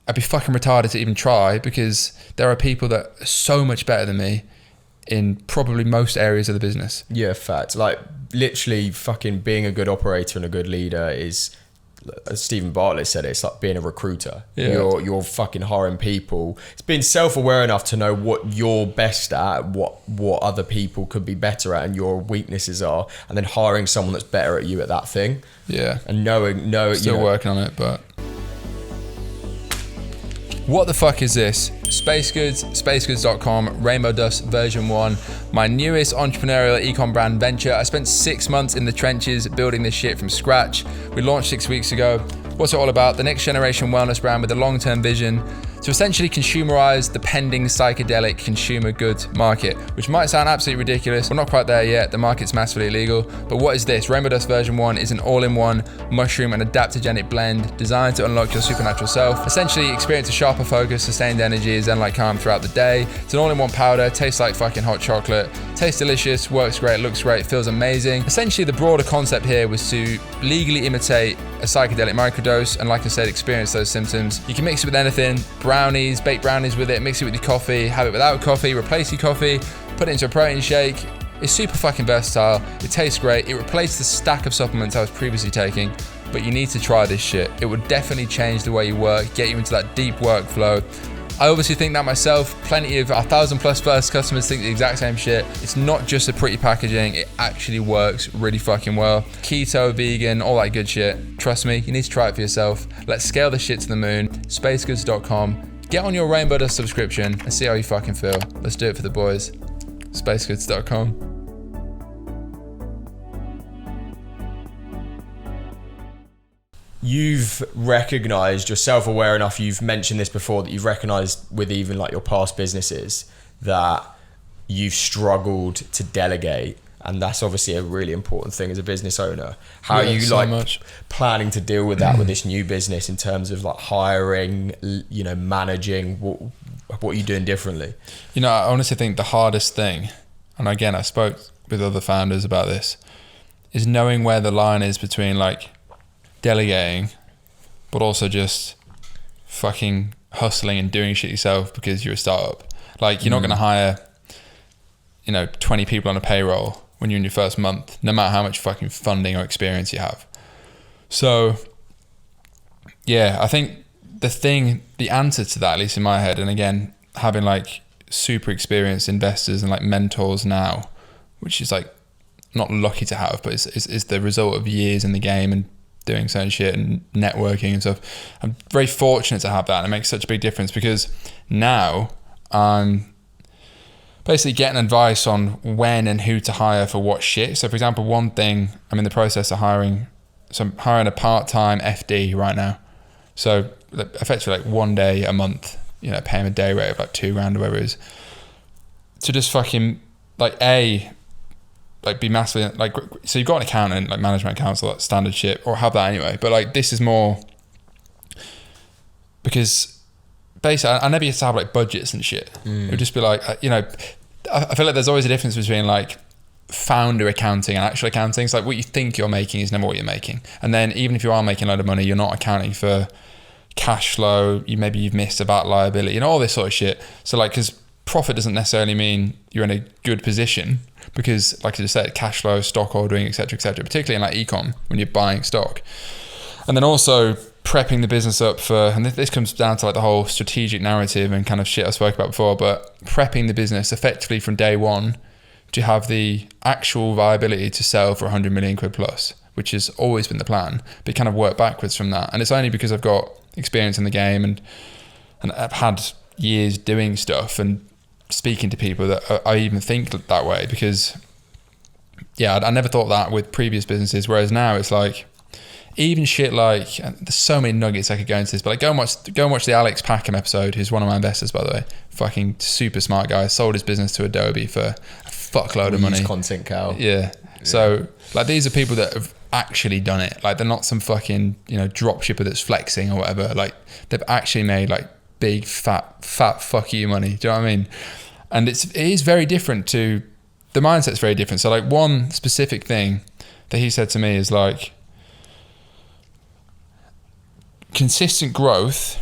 I'd be fucking retarded to even try, because there are people that are so much better than me in probably most areas of the business. Yeah, fact. Like literally fucking being a good operator and a good leader is, as Stephen Bartlett said, it's like being a recruiter. Yeah. You're fucking hiring people. It's being self-aware enough to know what you're best at, what other people could be better at, and your weaknesses are, and then hiring someone that's better at you at that thing. Yeah. And knowing Still working on it, but what the fuck is this? Space Goods, spacegoods.com, Rainbow Dust version 1, my newest entrepreneurial ecom brand venture. I spent 6 months in the trenches building this shit from scratch. We launched 6 weeks ago. What's it all about? The next generation wellness brand with a long-term vision to essentially consumerize the pending psychedelic consumer goods market, which might sound absolutely ridiculous. We're not quite there yet. The market's massively illegal. But what is this? Rainbow Dust version 1 is an all-in-one mushroom and adaptogenic blend designed to unlock your supernatural self. Essentially, experience a sharper focus, sustained energy, zen like calm throughout the day. It's an all-in-one powder, tastes like fucking hot chocolate, tastes delicious, works great, looks great, feels amazing. Essentially, the broader concept here was to legally imitate a psychedelic microdose, and like I said, experience those symptoms. You can mix it with anything, brownies, bake brownies with it, mix it with your coffee, have it without coffee, replace your coffee, put it into a protein shake. It's super fucking versatile, it tastes great, it replaced the stack of supplements I was previously taking, but you need to try this shit. It would definitely change the way you work, get you into that deep workflow. I obviously think that myself. Plenty of 1,000+ first customers think the exact same shit. It's not just a pretty packaging, it actually works really fucking well. Keto, vegan, all that good shit. Trust me, you need to try it for yourself. Let's scale this shit to the moon. Spacegoods.com. Get on your Rainbow Dust subscription and see how you fucking feel. Let's do it for the boys. Spacegoods.com. You've recognized, you're self-aware enough, you've mentioned this before, that you've recognized with even like your past businesses that you've struggled to delegate And that's obviously a really important thing as a business owner. How are you planning to deal with that with this new business in terms of like hiring, managing? What are you doing differently? I honestly think the hardest thing, and again, I spoke with other founders about this, is knowing where the line is between like delegating, but also just fucking hustling and doing shit yourself because you're a startup. Like you're not going to hire, 20 people on a payroll when you're in your first month, no matter how much fucking funding or experience you have. So yeah, I think the answer to that, at least in my head, and again, having like super experienced investors and like mentors now, which is like not lucky to have, but it's the result of years in the game and doing certain shit and networking and stuff. I'm very fortunate to have that, and it makes such a big difference because now I'm basically getting advice on when and who to hire for what shit. So for example, one thing, I'm in the process of hiring a part-time FD right now. So effectively like 1 day a month, pay him a day rate of like $2,000 or whatever it is, to just fucking be massively like, so you've got an accountant, like management accounts, all that standard shit, or have that anyway. But like this is more because basically I never used to have like budgets and shit. It would just be like, I feel like there's always a difference between like founder accounting and actual accounting. It's like what you think you're making is never what you're making. And then even if you are making a lot of money, you're not accounting for cash flow. Maybe you've missed a VAT liability, all this sort of shit. So like, because profit doesn't necessarily mean you're in a good position, because like I just said, cash flow, stock ordering, etc., particularly in like ecom when you're buying stock. And then also prepping the business up for, and this comes down to like the whole strategic narrative and kind of shit I spoke about before, but prepping the business effectively from day one to have the actual viability to sell for 100 million quid plus, which has always been the plan, but kind of work backwards from that. And it's only because I've got experience in the game and I've had years doing stuff and speaking to people that I even think that way, because I never thought that with previous businesses, whereas now it's like, even shit like, there's so many nuggets I could go into this, but like go and watch the Alex Packham episode, who's one of my investors, by the way. Fucking super smart guy, sold his business to Adobe for a fuckload of money. Content cow. Yeah. So like these are people that have actually done it. Like they're not some fucking drop shipper that's flexing or whatever. Like they've actually made like big fat fuck you money. Do you know what I mean? And it is very different to, the mindset's very different. So like one specific thing that he said to me is like, consistent growth,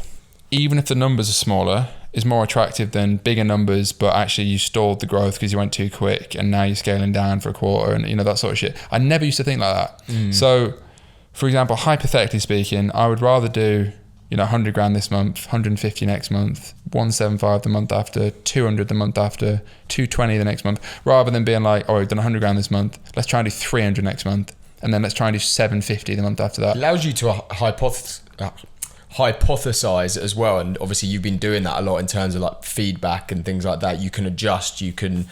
even if the numbers are smaller, is more attractive than bigger numbers, but actually you stalled the growth because you went too quick and now you're scaling down for a quarter and that sort of shit. I never used to think like that. So for example, hypothetically speaking, I would rather do 100 grand this month, 150 next month, 175 the month after, 200 the month after, 220 the next month, rather than being like, we've done 100 grand this month, let's try and do 300 next month, and then let's try and do 750 the month after that. It allows you to hypothesize as well, and obviously you've been doing that a lot in terms of like feedback and things like that. You can adjust, you can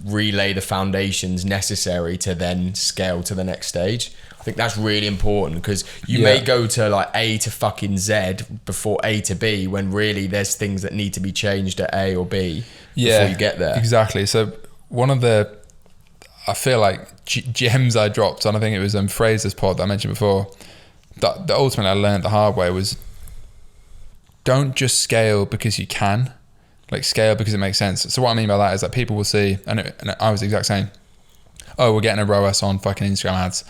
relay the foundations necessary to then scale to the next stage. I think that's really important, because you may go to like A to fucking Z before A to B, when really there's things that need to be changed at A or B before you get there. Exactly. So one of the, I feel like gems I dropped on, I think it was Fraser's pod that I mentioned before, that ultimately I learned the hard way, was don't just scale because you can, like scale because it makes sense. So what I mean by that is that people will see, and I was the exact same, we're getting a ROAS on fucking Instagram ads,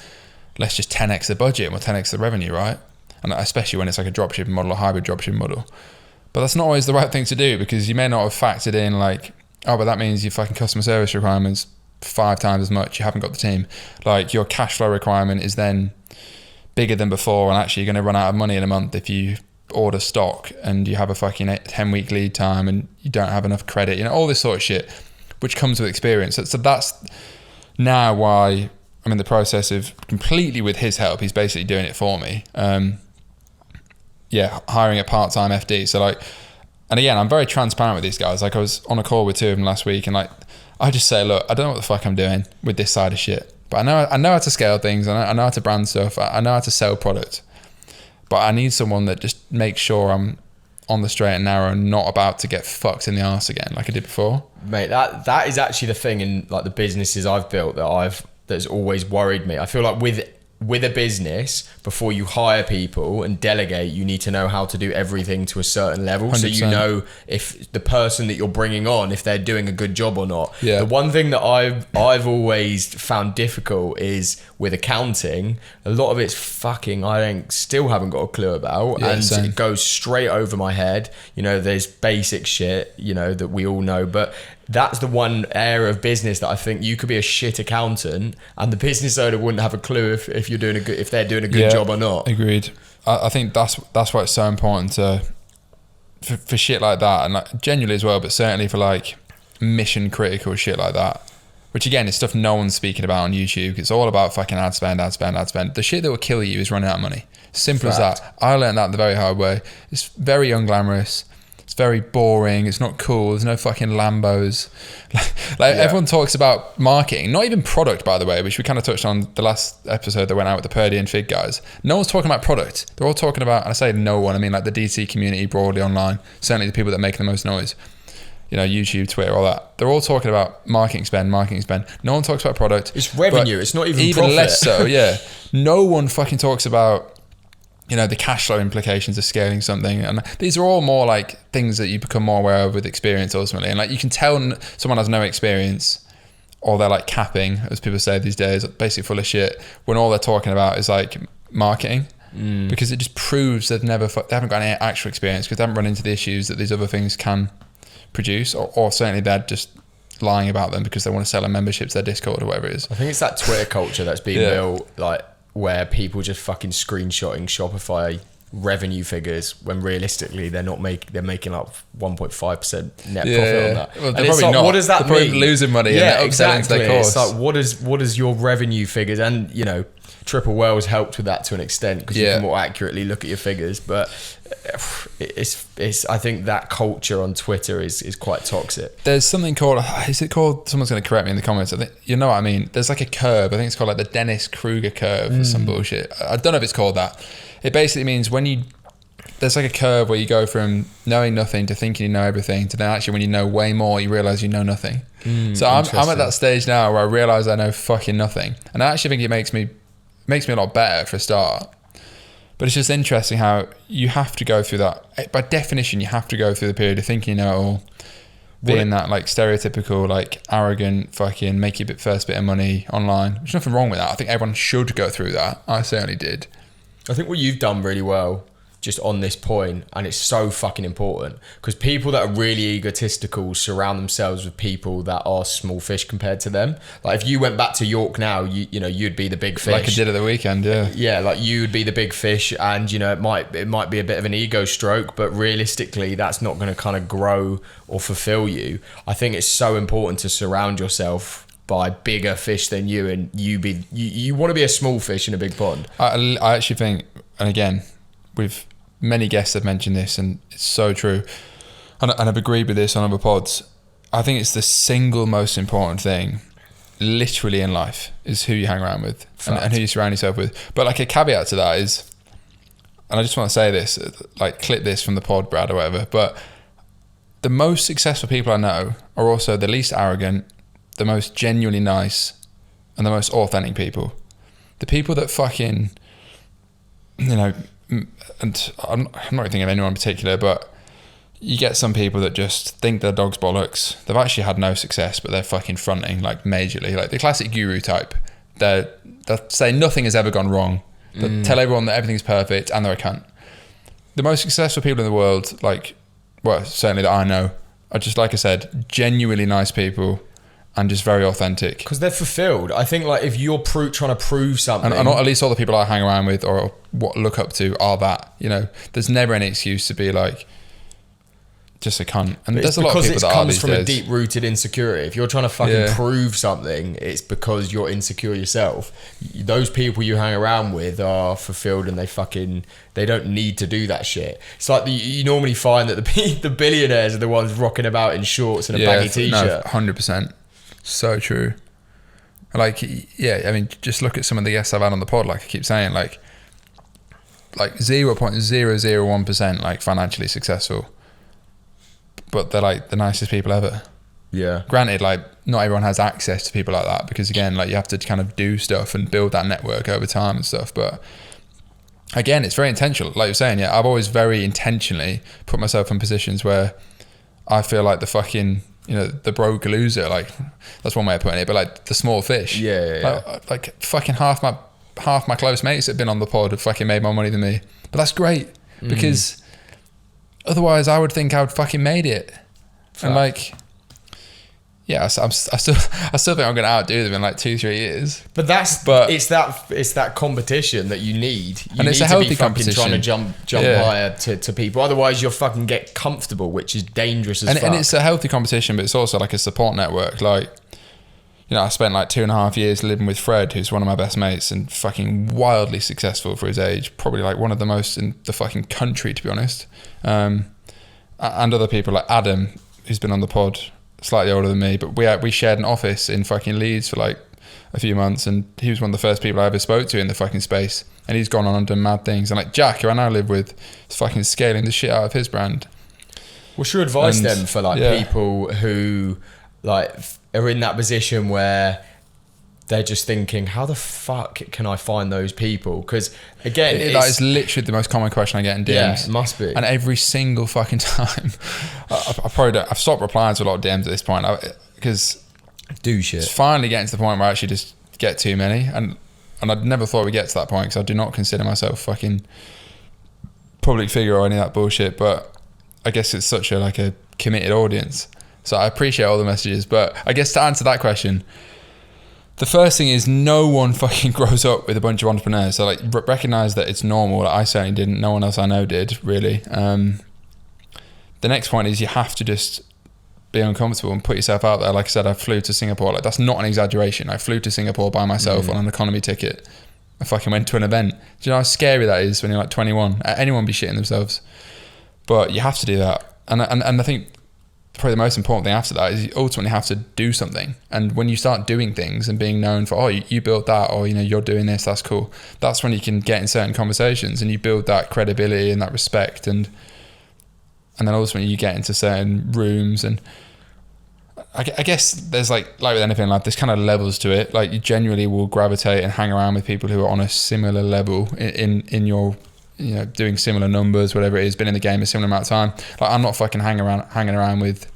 let's just 10x the budget and we'll 10x the revenue, right? And especially when it's like a dropshipping model, a hybrid dropshipping model. But that's not always the right thing to do, because you may not have factored in like, but that means your fucking customer service requirements 5 times as much, you haven't got the team. Like your cash flow requirement is then bigger than before, and actually you're going to run out of money in a month if you order stock and you have a fucking 10-week lead time and you don't have enough credit, all this sort of shit, which comes with experience. So that's now why I'm in the process of, completely with his help, he's basically doing it for me. Hiring a part-time FD. So like, and again, I'm very transparent with these guys. Like I was on a call with 2 of them last week, and like, I just say, look, I don't know what the fuck I'm doing with this side of shit, but I know how to scale things, and I know how to brand stuff. I know how to sell product, but I need someone that just makes sure I'm on the straight and narrow and not about to get fucked in the arse again like I did before. Mate, that is actually the thing in like the businesses I've built that's always worried me. I feel like with a business, before you hire people and delegate, you need to know how to do everything to a certain level. 100%. So you know if the person that you're bringing on, if they're doing a good job or not. Yeah. The one thing that I've always found difficult is with accounting, a lot of it's fucking still haven't got a clue about, and same. it goes straight over my head. You know, there's basic shit, you know, that we all know, but that's the one area of business that I think you could be a shit accountant and the business owner wouldn't have a clue if you're doing if they're doing a good job or not. Agreed. I think that's why it's so important for shit like that, and like genuinely as well, but certainly for like mission critical shit like that, which again is stuff no one's speaking about on YouTube. It's all about fucking ad spend. The shit that will kill you is running out of money. Simple as that. I learned that the very hard way. It's very unglamorous. It's very boring. It's not cool. There's no fucking Lambos. Everyone talks about marketing, not even product, by the way, which we kind of touched on the last episode that went out with the Purdy and Fig guys. No one's talking about product. They're all talking about, and I say no one, I mean like the DC community broadly online, certainly the people that make the most noise, you know, YouTube, Twitter, all that. They're all talking about marketing spend. No one talks about product. It's revenue. It's not even profit. Less so, yeah. No one fucking talks about, you know, the cash flow implications of scaling something. And these are all more like things that you become more aware of with experience ultimately. And like you can tell someone has no experience, or they're like capping, as people say these days, basically full of shit, when all they're talking about is like marketing. Because it just proves they haven't got any actual experience, because they haven't run into the issues that these other things can produce, or certainly they're just lying about them because they want to sell a membership to their Discord or whatever it is. I think it's that Twitter culture that's being built, like where people just fucking screenshotting Shopify revenue figures when realistically they're making like 1.5% net profit on that. Well, and they're it's probably like, not. what does that they're mean? Probably losing money. Yeah, and exactly. Their course. It's like what is your revenue figures? And you know, Triple Whale's helped with that to an extent, because you can more accurately look at your figures. But it's I think that culture on Twitter is quite toxic. There's something called, is it called, someone's going to correct me in the comments, I think, you know what I mean, there's like a curve, I think it's called like the Dennis Kruger curve or some bullshit. I don't know if it's called that. It basically means there's like a curve where you go from knowing nothing to thinking you know everything, to then actually when you know way more you realise you know nothing. So I'm at that stage now where I realise I know fucking nothing, and I actually think it makes me a lot better for a start. But it's just interesting how you have to go through that. By definition, you have to go through the period of thinking you know it all, being that like stereotypical, like arrogant, fucking make your first bit of money online. There's nothing wrong with that. I think everyone should go through that. I certainly did. I think what you've done really well just on this point, and it's so fucking important, because people that are really egotistical surround themselves with people that are small fish compared to them. Like if you went back to York now, you know, you'd be the big fish. Like I did at the weekend, yeah, like you would be the big fish, and you know, it might be a bit of an ego stroke, but realistically that's not going to kind of grow or fulfill you. I think it's so important to surround yourself by bigger fish than you, and you want to be a small fish in a big pond. I actually think, and again, with many guests have mentioned this, and it's so true, and I've agreed with this on other pods. I think it's the single most important thing literally in life is who you hang around with and who you surround yourself with. But like a caveat to that is, and I just want to say this, like clip this from the pod, Brad, or whatever, but the most successful people I know are also the least arrogant, the most genuinely nice, and the most authentic people. The people that fucking, you know, and I'm not thinking of anyone in particular, but you get some people that just think their dog's bollocks. They've actually had no success, but they're fucking fronting like majorly, like the classic guru type. They'll say nothing has ever gone wrong. They'll tell everyone that everything's perfect, and they're a cunt. The most successful people in the world, like, well, certainly that I know, are just, like I said, genuinely nice people and just very authentic. Because they're fulfilled. I think like if you're trying to prove something, and at least all the people I hang around with or what look up to are that, you know, there's never any excuse to be like just a cunt. And there's a lot of people that are these days. Because it comes from a deep-rooted insecurity. If you're trying to fucking prove something, it's because you're insecure yourself. Those people you hang around with are fulfilled, and they don't need to do that shit. It's like you normally find that the billionaires are the ones rocking about in shorts and a baggy t-shirt. No, 100%. So true. Like, yeah, I mean, just look at some of the guests I've had on the pod. Like I keep saying, like like 0.001% like financially successful, but they're like the nicest people ever. Yeah. Granted, like not everyone has access to people like that, because again, like you have to kind of do stuff and build that network over time and stuff. But again, it's very intentional. Like you're saying, yeah, I've always very intentionally put myself in positions where I feel like the fucking, you know, the broke loser. Like that's one way of putting it, but like the small fish. Yeah. Like fucking half my close mates that have been on the pod have fucking made more money than me. But that's great, because otherwise I would think I would fucking made it. Fact. And like, yeah, I still think I'm going to outdo them in like 2-3 years. But it's that competition that you need. You and it's need a healthy to be fucking competition. trying to jump higher to people. Otherwise, you'll fucking get comfortable, which is dangerous as fuck. And it's a healthy competition, but it's also like a support network. Like, you know, I spent like 2.5 years living with Fred, who's one of my best mates and fucking wildly successful for his age. Probably like one of the most in the fucking country, to be honest. And other people like Adam, who's been on the pod, slightly older than me, but we shared an office in fucking Leeds for like a few months, and he was one of the first people I ever spoke to in the fucking space, and he's gone on and done mad things. And like Jack, who I now live with, is fucking scaling the shit out of his brand. What's your advice then for like people who like are in that position where they're just thinking, how the fuck can I find those people? Because again, that is literally the most common question I get in DMs. Yeah, it must be. And every single fucking time, I've stopped replying to a lot of DMs at this point, because do shit. It's finally getting to the point where I actually just get too many, and I'd never thought we'd get to that point, because I do not consider myself fucking public figure or any of that bullshit. But I guess it's such a committed audience, so I appreciate all the messages. But I guess to answer that question, the first thing is no one fucking grows up with a bunch of entrepreneurs. So like recognize that it's normal. Like, I certainly didn't. No one else I know did, really. The next point is you have to just be uncomfortable and put yourself out there. Like I said, I flew to Singapore. Like, that's not an exaggeration. I flew to Singapore by myself on an economy ticket. I fucking went to an event. Do you know how scary that is when you're like 21? Anyone be shitting themselves. But you have to do that. And I think probably the most important thing after that is you ultimately have to do something. And when you start doing things and being known for, oh, you built that, or, you know, you're doing this, that's cool. That's when you can get in certain conversations and you build that credibility and that respect. And then ultimately you get into certain rooms. And I guess there's like with anything, like there's kind of levels to it. Like, you genuinely will gravitate and hang around with people who are on a similar level in your, you know, doing similar numbers, whatever it is, been in the game a similar amount of time. Like, I'm not fucking hanging around with,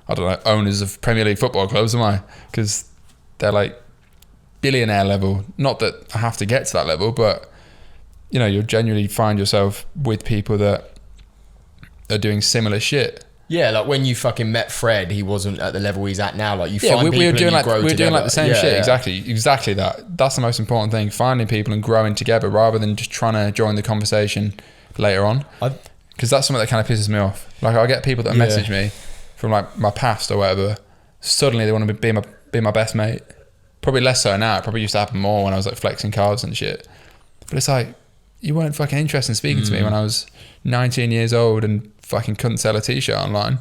I don't know, owners of Premier League football clubs, am I? Because they're like billionaire level. Not that I have to get to that level, but, you know, you'll genuinely find yourself with people that are doing similar shit. Yeah, like when you fucking met Fred, he wasn't at the level he's at now. Like, you yeah, find people and you grow together. We're doing like the same shit. Yeah. Exactly that. That's the most important thing. Finding people and growing together rather than just trying to join the conversation later on. Because that's something that kind of pisses me off. Like, I get people that message me from like my past or whatever. Suddenly they want to be my best mate. Probably less so now. It probably used to happen more when I was like flexing cards and shit. But it's like, you weren't fucking interested in speaking to me when I was 19 years old and fucking couldn't sell a t-shirt online.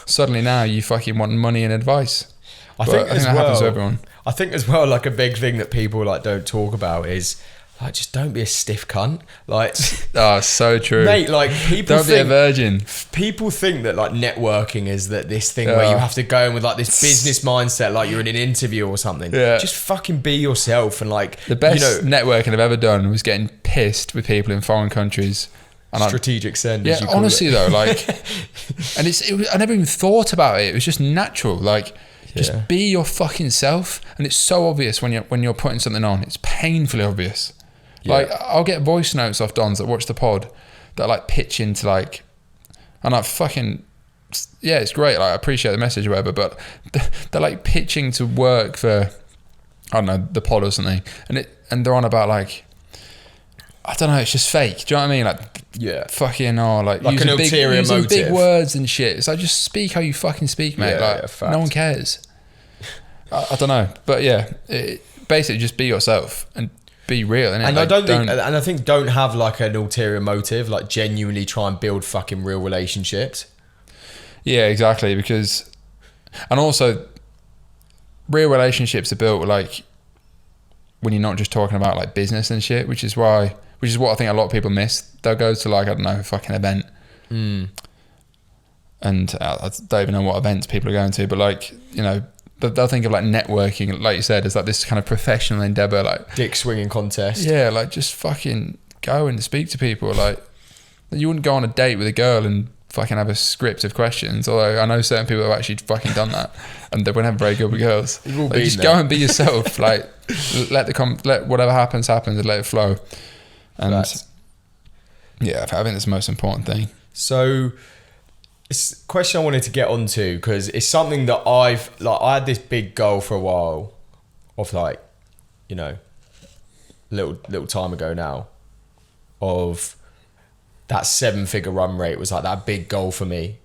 Suddenly now you fucking want money and advice. I think that happens to everyone. I think as well, like, a big thing that people like don't talk about is like, just don't be a stiff cunt. Like, oh, so true, mate. Like, people don't be a virgin. People think that like networking is this thing where you have to go in with like this business mindset, like you're in an interview or something. Yeah. Just fucking be yourself. And like, the best networking I've ever done was getting pissed with people in foreign countries. And strategic send. Yeah, honestly though, like, and I never even thought about it. It was just natural. Like, just be your fucking self. And it's so obvious when you're putting something on. It's painfully obvious. Yeah. Like, I'll get voice notes off dons that watch the pod that like pitch into like, and I fucking, yeah, it's great. Like, I appreciate the message or whatever, but they're like pitching to work for, I don't know, the pod or something, and they're on about like, I don't know, it's just fake. Do you know what I mean? Like, fucking, like an ulterior motive. Using big words and shit. It's like, just speak how you fucking speak, mate. No one cares. I don't know, but yeah, basically just be yourself and be real. Innit? And I think don't have like an ulterior motive. Like, genuinely try and build fucking real relationships. Yeah, exactly. Because, and also, real relationships are built like when you're not just talking about like business and shit, which is why which is what I think a lot of people miss. They'll go to like, I don't know, a fucking event. And I don't even know what events people are going to, but like, you know, they'll think of like networking, like you said, as like this kind of professional endeavor, like dick swinging contest. Yeah, like just fucking go and speak to people. Like you wouldn't go on a date with a girl and fucking have a script of questions, although I know certain people have actually fucking done that and they wouldn't have very good with girls. Like, just go and be yourself. Like let whatever happens and let it flow. And yeah, I think that's the most important thing. So it's a question I wanted to get onto because it's something that I had this big goal for a while of like, you know, little time ago now, of that 7-figure run rate was like that big goal for me.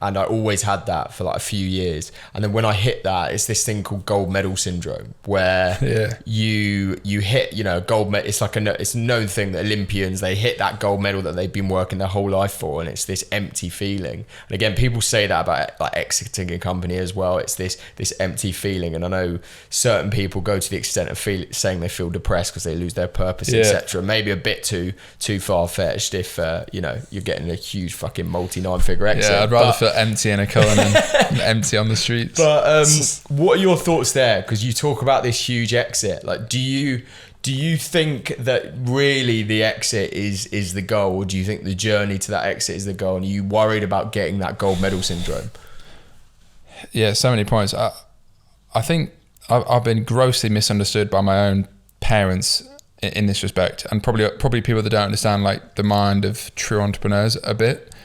And I always had that for like a few years. And then when I hit that, it's this thing called gold medal syndrome, where you hit, you know, gold medal. It's like it's a known thing that Olympians, they hit that gold medal that they've been working their whole life for, and it's this empty feeling. And again, people say that about like exiting a company as well. It's this empty feeling. And I know certain people go to the extent of saying they feel depressed because they lose their purpose, etc. Maybe a bit too far fetched if you know, you're getting a huge fucking multi-9-figure exit. Yeah, I'd rather feel empty in a car than empty on the streets. But what are your thoughts there? Because you talk about this huge exit. Like, do you think that really the exit is the goal, or do you think the journey to that exit is the goal? And are you worried about getting that gold medal syndrome? Yeah, so many points. I think I've been grossly misunderstood by my own parents in this respect, and probably people that don't understand like the mind of true entrepreneurs a bit.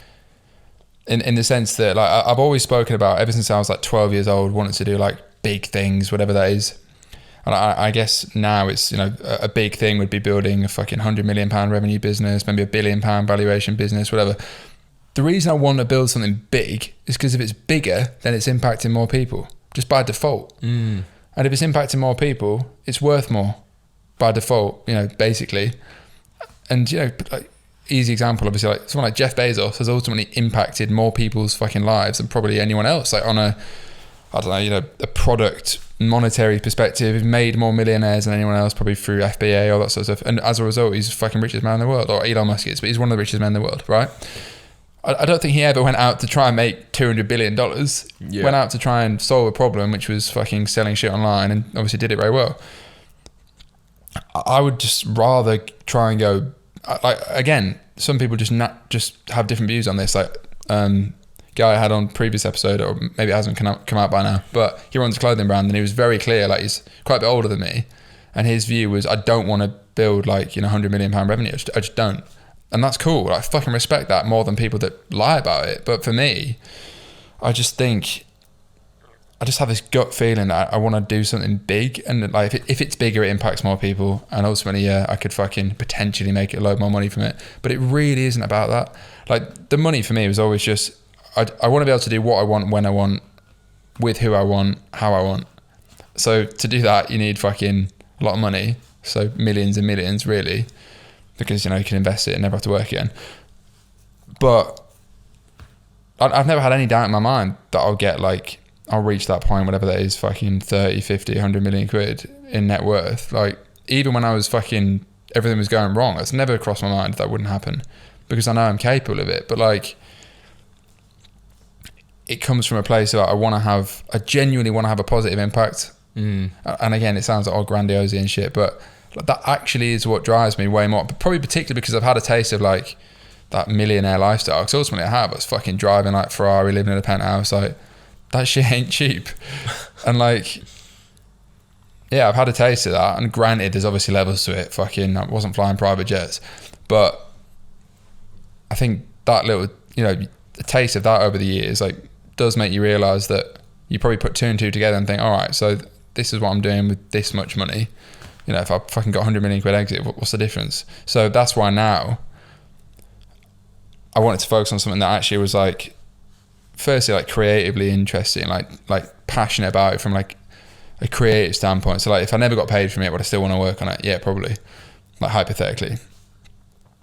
In the sense that like I've always spoken about, ever since I was like 12 years old, wanted to do like big things, whatever that is. And I guess now it's, you know, a big thing would be building a fucking £100 million revenue business, maybe £1 billion valuation business, whatever. The reason I want to build something big is because if it's bigger, then it's impacting more people just by default. And if it's impacting more people, it's worth more by default, you know, basically. And, you know, like, easy example, obviously, like someone like Jeff Bezos has ultimately impacted more people's fucking lives than probably anyone else. Like on a, I don't know, you know, a product monetary perspective, he's made more millionaires than anyone else, probably through FBA, all that sort of stuff. And as a result, he's the fucking richest man in the world, or Elon Musk is, but he's one of the richest men in the world, right? I don't think he ever went out to try and make $200 billion. Went out to try and solve a problem, which was fucking selling shit online, and obviously did it very well. I would just rather try and go, like, again, some people just have different views on this. Like, guy I had on previous episode, or maybe it hasn't come out by now, but he runs a clothing brand, and he was very clear, like, he's quite a bit older than me, and his view was, I don't want to build like, you know, £100 million revenue. I just don't. And that's cool. I fucking respect that more than people that lie about it. But for me, I just think, I just have this gut feeling that I want to do something big, and like if it's bigger, it impacts more people, and ultimately, yeah, I could fucking potentially make a load more money from it. But it really isn't about that. Like, the money for me was always just, I want to be able to do what I want, when I want, with who I want, how I want. So to do that, you need fucking a lot of money. So millions and millions, really, because, you know, you can invest it and never have to work again. But I've never had any doubt in my mind that I'll reach that point, whatever that is, fucking 30, 50, 100 million quid in net worth. Like, even when I was fucking, everything was going wrong, it's never crossed my mind that wouldn't happen, because I know I'm capable of it. But like, it comes from a place of I genuinely want to have a positive impact. And again, it sounds like all grandiose and shit, but that actually is what drives me way more. But probably particularly because I've had a taste of like that millionaire lifestyle. Because ultimately I have. I was fucking driving like Ferrari, living in a penthouse. Like, that shit ain't cheap. And like, yeah, I've had a taste of that. And granted, there's obviously levels to it. Fucking, I wasn't flying private jets, but I think that little, you know, the taste of that over the years, like, does make you realise that you probably put two and two together and think, all right, so this is what I'm doing with this much money. You know, if I fucking got 100 million quid exit, what's the difference? So that's why now I wanted to focus on something that actually was like, firstly, like creatively interesting, like passionate about it from like a creative standpoint. So like, if I never got paid from it, would I still want to work on it? Yeah, probably, like hypothetically.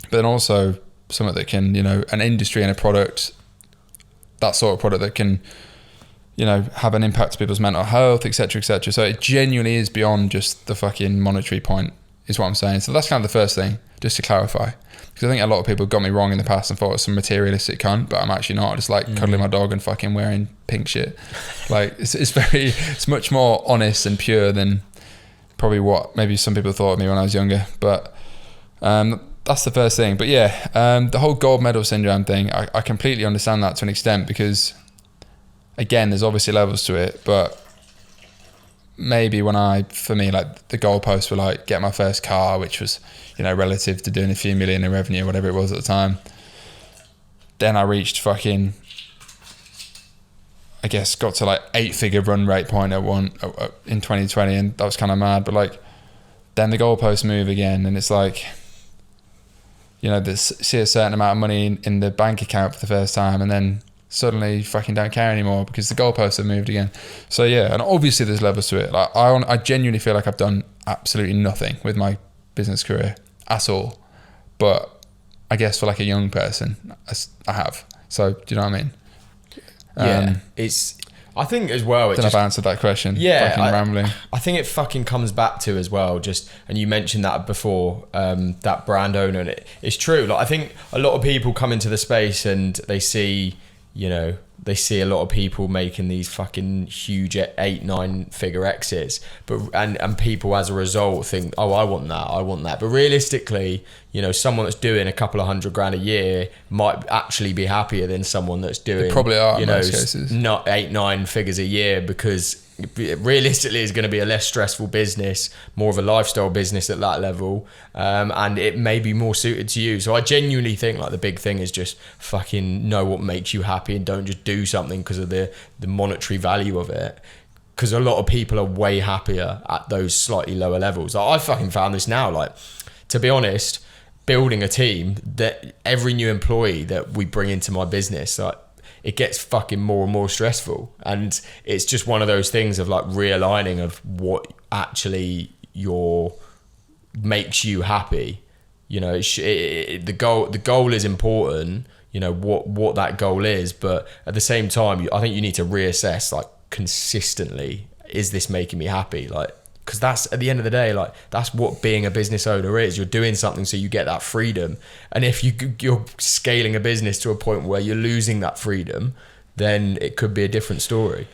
But then also something that can, you know, an industry and a product, that sort of product that can, you know, have an impact to people's mental health, etc., etc. So it genuinely is beyond just the fucking monetary point. is what I'm saying. So that's kind of the first thing, just to clarify. Because I think a lot of people got me wrong in the past and thought it was some materialistic cunt, but I'm actually not. I just like cuddling my dog and fucking wearing pink shit. Like it's much more honest and pure than probably what maybe some people thought of me when I was younger. But that's the first thing. But yeah, the whole gold medal syndrome thing, I completely understand that to an extent, because again, there's obviously levels to it, but maybe for me, like the goalposts were like get my first car, which was, you know, relative to doing a few million in revenue, whatever it was at the time. Then I reached fucking, I guess, got to like 8-figure run rate point in 2020, and that was kind of mad. But like, then the goalposts move again, and it's like, you know, see a certain amount of money in the bank account for the first time, and then suddenly you fucking don't care anymore because the goalposts have moved again. So yeah, and obviously there's levels to it. Like I genuinely feel like I've done absolutely nothing with my business career at all. But I guess for like a young person, I have. So do you know what I mean? I think as well, I've answered that question. Yeah, fucking rambling. I think it fucking comes back to as well, and you mentioned that before, that brand owner, and it's true. Like I think a lot of people come into the space and they see a lot of people making these fucking huge 8-9 figure exits, and people as a result think, oh, I want that. But realistically, you know, someone that's doing a couple of $100,000 a year might actually be happier than someone that's doing, they probably are, in most cases, not 8-9 figures a year, because realistically it's going to be a less stressful business, more of a lifestyle business at that level, and it may be more suited to you. So I genuinely think like the big thing is just fucking know what makes you happy, and don't just do something because of the monetary value of it, because a lot of people are way happier at those slightly lower levels. Like, I fucking found this now, like, to be honest, building a team, that every new employee that we bring into my business, like, it gets fucking more and more stressful. And it's just one of those things of like realigning of what actually makes you happy. You know, the goal is important, you know, what that goal is. But at the same time, I think you need to reassess, like, consistently, is this making me happy? Like, because that's, at the end of the day, like, that's what being a business owner is. You're doing something so you get that freedom. And if you're scaling a business to a point where you're losing that freedom, then it could be a different story.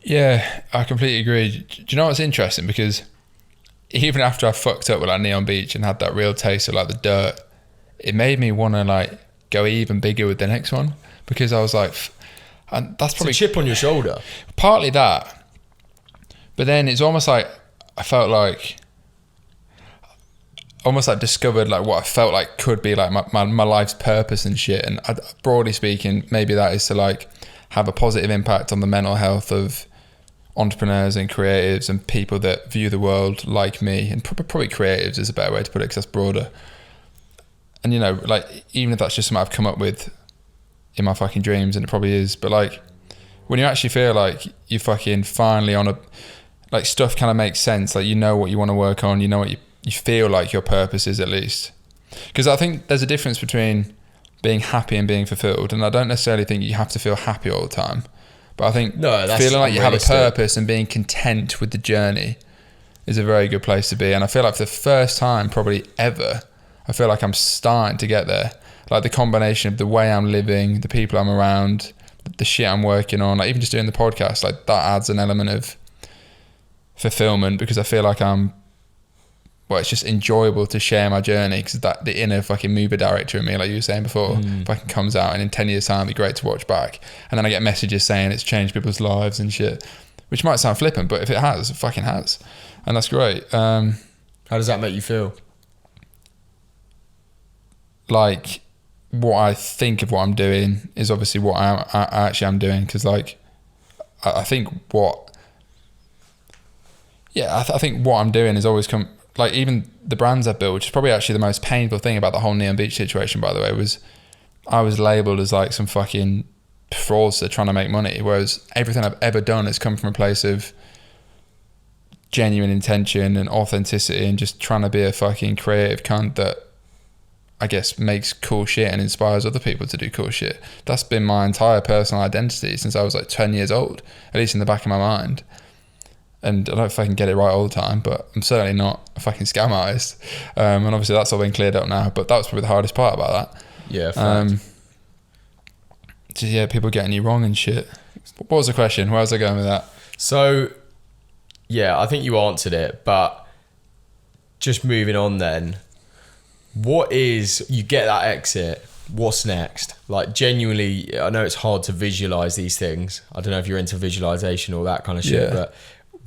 Yeah, I completely agree. Do you know what's interesting? Because even after I fucked up with like Neon Beach and had that real taste of like the dirt, it made me want to like go even bigger with the next one, because I was like, and that's probably it's a chip on your shoulder. Partly that. But then it's almost like I felt like almost like discovered like what I felt like could be like my life's purpose and shit. And broadly speaking, maybe that is to like have a positive impact on the mental health of entrepreneurs and creatives and people that view the world like me. And probably creatives is a better way to put it, because that's broader. And you know, like, even if that's just something I've come up with in my fucking dreams, and it probably is, but like when you actually feel like you fucking finally on a, like, stuff kind of makes sense, like, you know what you want to work on, you know what you feel like your purpose is, at least. Because I think there's a difference between being happy and being fulfilled, and I don't necessarily think you have to feel happy all the time, but I think feeling like you have a purpose and being content with the journey is a very good place to be. And I feel like for the first time probably ever, I feel like I'm starting to get there. Like, the combination of the way I'm living, the people I'm around, the shit I'm working on, like even just doing the podcast, like that adds an element of fulfillment, because I feel like it's just enjoyable to share my journey, because that the inner fucking movie director in me, like you were saying before, fucking comes out, and in 10 years time it'd be great to watch back, and then I get messages saying it's changed people's lives and shit, which might sound flippant, but if it has, it fucking has, and that's great. How does that make you feel? Like, what I think of what I'm doing is obviously what I actually am doing, because like I think I think what I'm doing is always come, like, even the brands I built, which is probably actually the most painful thing about the whole Neon Beach situation, by the way, was I was labelled as like some fucking fraudster trying to make money, whereas everything I've ever done has come from a place of genuine intention and authenticity, and just trying to be a fucking creative cunt that I guess makes cool shit and inspires other people to do cool shit. That's been my entire personal identity since I was like 10 years old, at least in the back of my mind. And I don't fucking get it right all the time, but I'm certainly not a fucking scam artist. And obviously that's all been cleared up now, but that was probably the hardest part about that. Yeah, fact. Just, yeah, people getting you wrong and shit. What was the question? Where was I going with that? So, yeah, I think you answered it, but just moving on then, you get that exit, what's next? Like, genuinely, I know it's hard to visualize these things. I don't know if you're into visualization or that kind of shit, but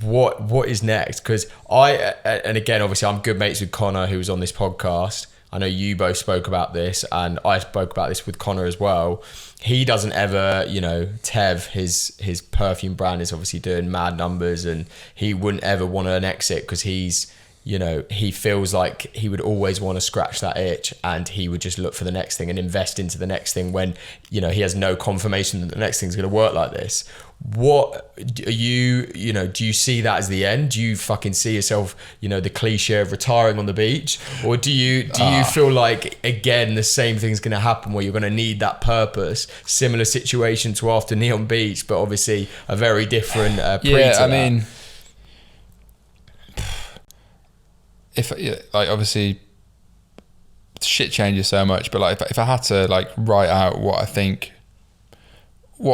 what is next? Because and again, obviously I'm good mates with Connor, who was on this podcast. I know you both spoke about this, and I spoke about this with Connor as well. He doesn't ever, Tev, his perfume brand is obviously doing mad numbers, and he wouldn't ever want an exit because he's, he feels like he would always want to scratch that itch, and he would just look for the next thing and invest into the next thing when, he has no confirmation that the next thing's going to work like this. What are you, do you see that as the end? Do you fucking see yourself, the cliche of retiring on the beach? Or do you feel like, again, the same thing's going to happen where you're going to need that purpose? Similar situation to after Neon Beach, but obviously a very different mean, obviously shit changes so much, but like if I had to like write out what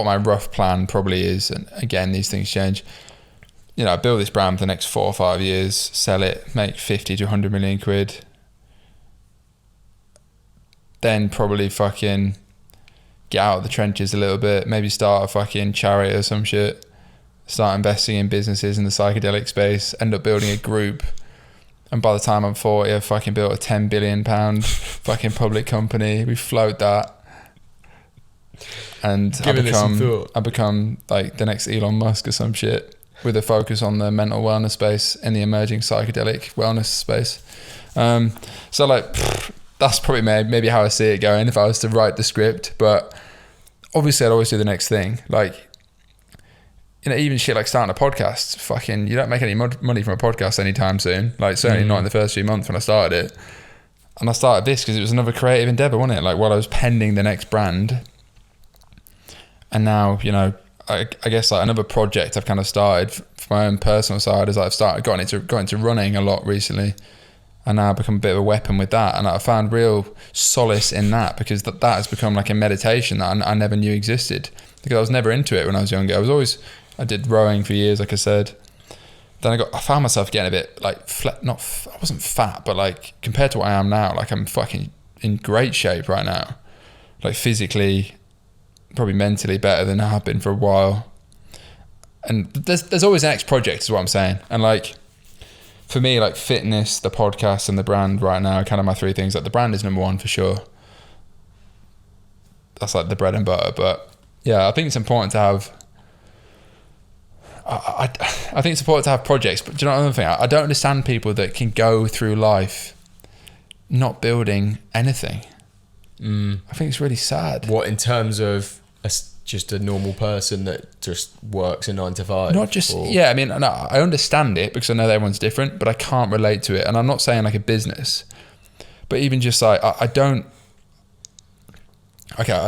my rough plan probably is, and again these things change, I build this brand for the next 4 or 5 years, sell it, make 50 to 100 million quid, then probably fucking get out of the trenches a little bit, maybe start a fucking charity or some shit, start investing in businesses in the psychedelic space, end up building a group. And by the time I'm 40, I've fucking built a £10 billion fucking public company. We float that. And I become like the next Elon Musk or some shit, with a focus on the mental wellness space and the emerging psychedelic wellness space. So like, that's probably maybe how I see it going if I was to write the script. But obviously I'd always do the next thing. Like, even shit like starting a podcast, fucking, you don't make any money from a podcast anytime soon. Like, certainly not in the first few months when I started it. And I started this because it was another creative endeavor, wasn't it? Like, while I was penning the next brand. And now, I guess like another project I've kind of started for my own personal side is I've got into running a lot recently. And now I've become a bit of a weapon with that. And I found real solace in that, because that has become like a meditation that I never knew existed. Because I was never into it when I was younger. I did rowing for years, like I said. Then I found myself getting a bit like I wasn't fat, but like compared to what I am now, like I'm fucking in great shape right now. Like physically, probably mentally better than I have been for a while. And there's always an next project is what I'm saying. And like, for me, like fitness, the podcast and the brand right now are kind of my three things. Like the brand is number one for sure. That's like the bread and butter. But yeah, I think it's important to have, I think it's important to have projects, but do you know another thing? I don't understand people that can go through life not building anything. I think it's really sad. What, in terms of just a normal person that just works a 9 to 5? Not just, yeah, I mean, no, I understand it because I know that everyone's different, but I can't relate to it. And I'm not saying like a business, but even just like, I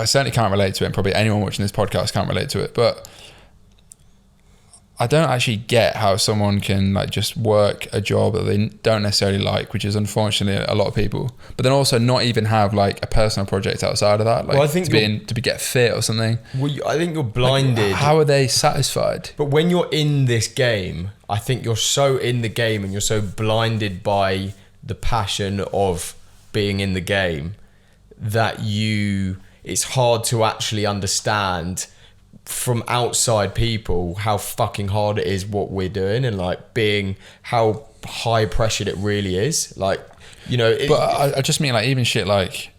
certainly can't relate to it, and probably anyone watching this podcast can't relate to it, but I don't actually get how someone can like just work a job that they don't necessarily like, which is unfortunately a lot of people, but then also not even have like a personal project outside of that, like well, I think to get fit or something. Well, I think you're blinded. Like, how are they satisfied? But when you're in this game, I think you're so in the game and you're so blinded by the passion of being in the game that it's hard to actually understand from outside people how fucking hard it is what we're doing, and like being how high pressured it really is, like, but I just mean like even shit like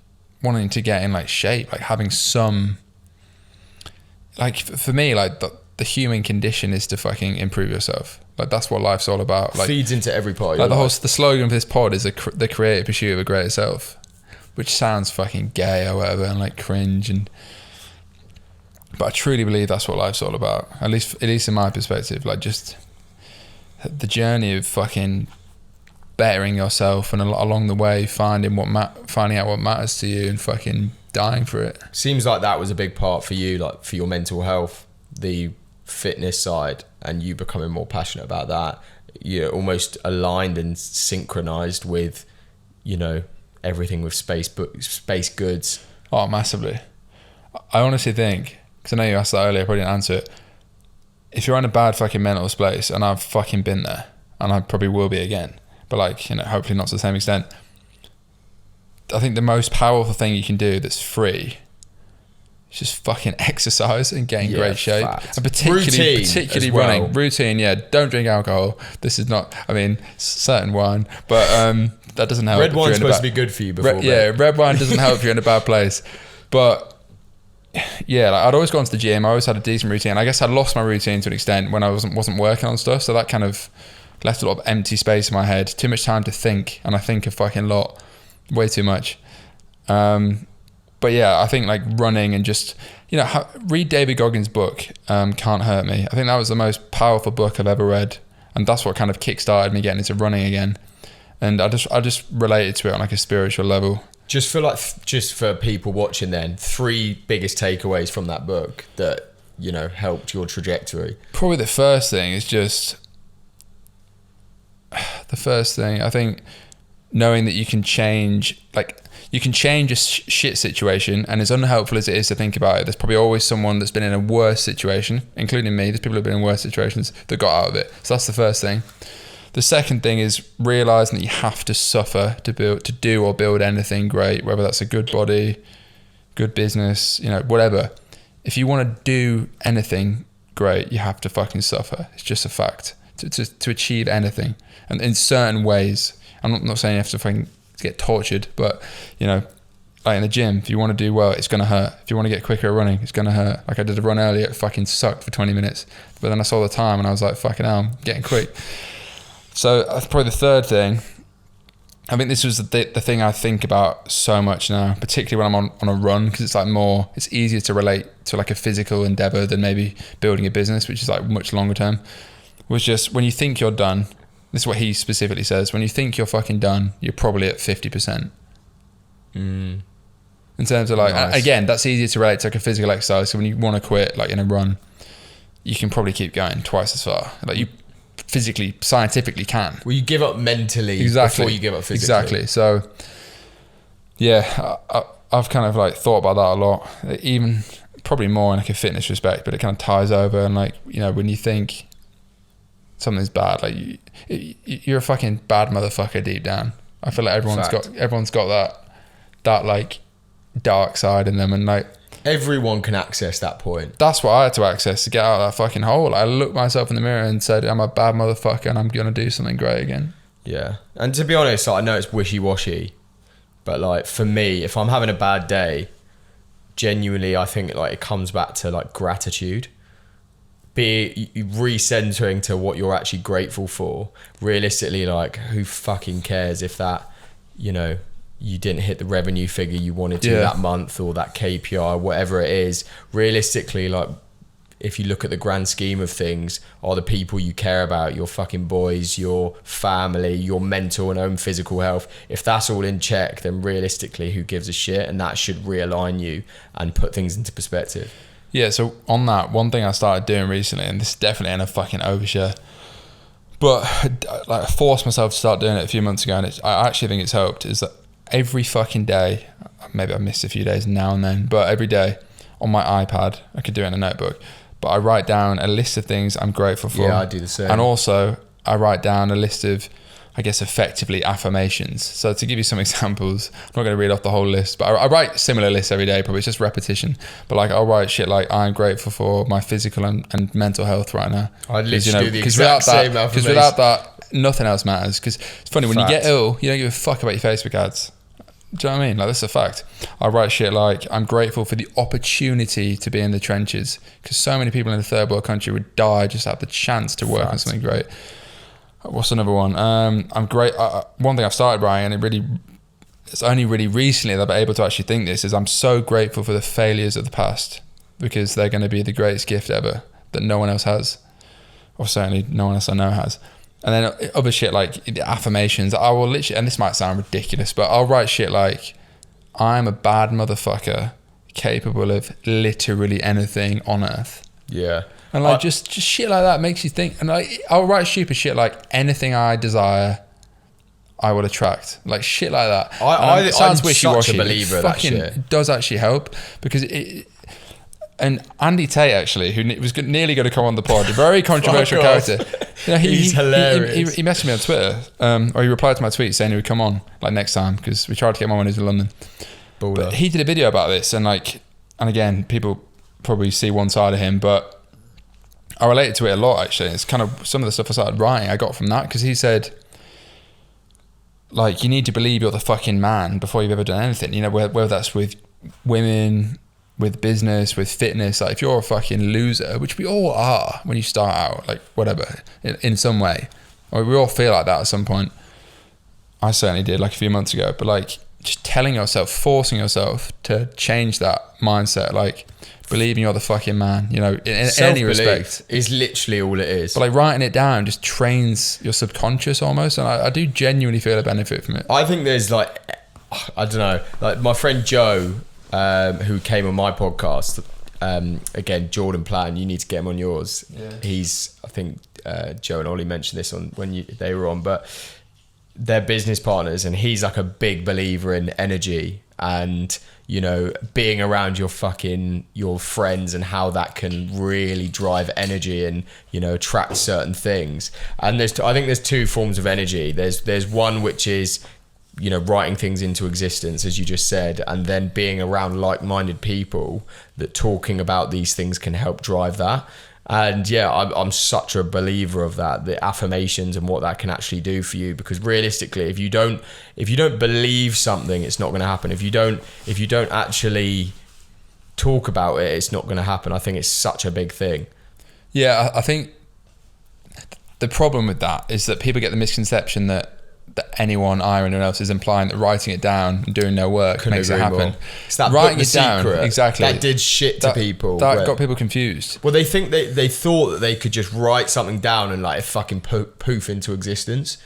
wanting to get in like shape, like having some, like for me, like the human condition is to fucking improve yourself. Like that's what life's all about. Like feeds into every part of like your life. The slogan of this pod is the creative pursuit of a greater self, which sounds fucking gay or whatever and like cringe, but I truly believe that's what life's all about. At least in my perspective, like just the journey of fucking bettering yourself, and along the way finding out what matters to you and fucking dying for it. Seems like that was a big part for you, like for your mental health, the fitness side. and you becoming more passionate about that, you're almost aligned and synchronized with, you know, everything with space goods. Oh, massively. I honestly think, because I know you asked that earlier, I probably didn't answer it. If you're in a bad fucking mental space, and I've fucking been there, and I probably will be again, but like, you know, hopefully not to the same extent. I think the most powerful thing you can do that's free is just fucking exercise and get in great shape. Fact. And particularly well. running. Routine, yeah. Don't drink alcohol. This is not, I mean, certain wine, but that doesn't help. Red wine's supposed to be good for you before bed. Red wine doesn't help if you're in a bad place. But yeah, like I'd always gone to the gym. I always had a decent routine. I guess I lost my routine to an extent when I wasn't working on stuff. So that kind of left a lot of empty space in my head. Too much time to think, and I think a fucking lot, way too much. But yeah, I think like running and just, you know, read David Goggins' book, Can't Hurt Me. I think that was the most powerful book I've ever read, and that's what kind of kickstarted me getting into running again. And I just related to it on like a spiritual level. Just for people watching then, 3 biggest takeaways from that book that, you know, helped your trajectory. Probably the first thing is just, I think, knowing that you can change, like you can change a shit situation, and as unhelpful as it is to think about it, there's probably always someone that's been in a worse situation, including me. There's people who've been in worse situations that got out of it. So that's the first thing. The second thing is realizing that you have to suffer to do or build anything great, whether that's a good body, good business, you know, whatever. If you want to do anything great, you have to fucking suffer. It's just a fact to achieve anything. And in certain ways, I'm not saying you have to fucking get tortured, but, you know, like in the gym, if you want to do well, it's going to hurt. If you want to get quicker at running, it's going to hurt. Like I did a run earlier, it fucking sucked for 20 minutes. But then I saw the time and I was like, fucking hell, I'm getting quick. So that's probably the third thing. I think this was the thing I think about so much now, particularly when I'm on a run, because it's like it's easier to relate to like a physical endeavor than maybe building a business, which is like much longer term. Was just when you think you're done, this is what he specifically says, when you think you're fucking done, you're probably at 50%. In terms of like, nice. Again, that's easier to relate to like a physical exercise. So when you want to quit, like in a run, you can probably keep going twice as far. Like you physically, scientifically can. Well, you give up mentally before you give up physically. Exactly. So yeah, I've kind of like thought about that a lot, even probably more in like a fitness respect, but it kind of ties over. And like, you know, when you think something's bad, like you're a fucking bad motherfucker deep down. I feel like everyone's got that like dark side in them, and like everyone can access that point. That's what I had to access to get out of that fucking hole. I looked myself in the mirror and said, I'm a bad motherfucker and I'm going to do something great again. Yeah. And to be honest, I know it's wishy-washy, but like for me, if I'm having a bad day, genuinely, I think like it comes back to like gratitude. Be recentering to what you're actually grateful for. Realistically, like who fucking cares if that, you know, you didn't hit the revenue figure you wanted to that month, or that KPI, whatever it is. Realistically, like if you look at the grand scheme of things, are the people you care about, your fucking boys, your family, your mental and own physical health, if that's all in check, then realistically, who gives a shit? And that should realign you and put things into perspective. Yeah, so on that, one thing I started doing recently, and this is definitely in a fucking overshare, but like I forced myself to start doing it a few months ago, and I actually think it's helped, is that every fucking day, maybe I missed a few days now and then, but every day on my iPad, I could do it in a notebook, but I write down a list of things I'm grateful for. Yeah, I do the same. And also I write down a list of, I guess, effectively affirmations. So to give you some examples, I'm not going to read off the whole list, but I write similar lists every day, probably it's just repetition. But like I'll write shit like, I'm grateful for my physical and mental health right now. I literally do the exact same affirmation. Because without that, nothing else matters. Because it's funny, when you get ill, you don't give a fuck about your Facebook ads. Do you know what I mean? Like, this is a fact. I write shit like, I'm grateful for the opportunity to be in the trenches, because so many people in a third world country would die just to have the chance to work on something great. What's another one? I'm great. One thing I've started writing, and it's only really recently that I've been able to actually think this, is I'm so grateful for the failures of the past, because they're going to be the greatest gift ever that no one else has, or certainly no one else I know has. And then other shit like the affirmations, I will literally, and this might sound ridiculous, but I'll write shit like, I'm a bad motherfucker capable of literally anything on earth. Yeah. And like just shit like that makes you think. And like I'll write stupid shit like anything I desire, I will attract. Like shit like that. It sounds I'm wishy-washy. Such a believer of that shit. It does actually help because it. And Andy Tate actually, who was nearly going to come on the pod, a very controversial character. You know, he's hilarious. He messaged me on Twitter, or he replied to my tweet saying he would come on like next time because we tried to get him on when he was in London. But he did a video about this, and again, people probably see one side of him, but I related to it a lot actually. It's kind of some of the stuff I started writing I got from that because he said, like, you need to believe you're the fucking man before you've ever done anything. You know, whether that's with women, with business, with fitness. Like if you're a fucking loser, which we all are when you start out, like whatever, in some way, or we all feel like that at some point. I certainly did like a few months ago, but like just telling yourself, forcing yourself to change that mindset, like believing you're the fucking man, you know, in any respect is literally all it is. But like writing it down just trains your subconscious almost. And I do genuinely feel a benefit from it. I think there's like, I don't know, like my friend Joe, who came on my podcast, again, Jordan Plan, you need to get him on yours. Yeah. He's, I think Joe and Ollie mentioned this on when they were on, but they're business partners, and he's like a big believer in energy and, you know, being around your friends and how that can really drive energy and, you know, attract certain things. And I think there's two forms of energy. There's one which is, you know, writing things into existence, as you just said, and then being around like-minded people that talking about these things can help drive that. And yeah, I'm such a believer of that, the affirmations and what that can actually do for you, because realistically, if you don't believe something, it's not going to happen. If you don't actually talk about it, it's not going to happen. I think it's such a big thing. Yeah, I think the problem with that is that people get the misconception that anyone else is implying that writing it down and doing no work makes it happen. More. It's that writing it down, exactly. That did shit to people. That got people confused. Well, they think they thought that they could just write something down and like fucking poof into existence,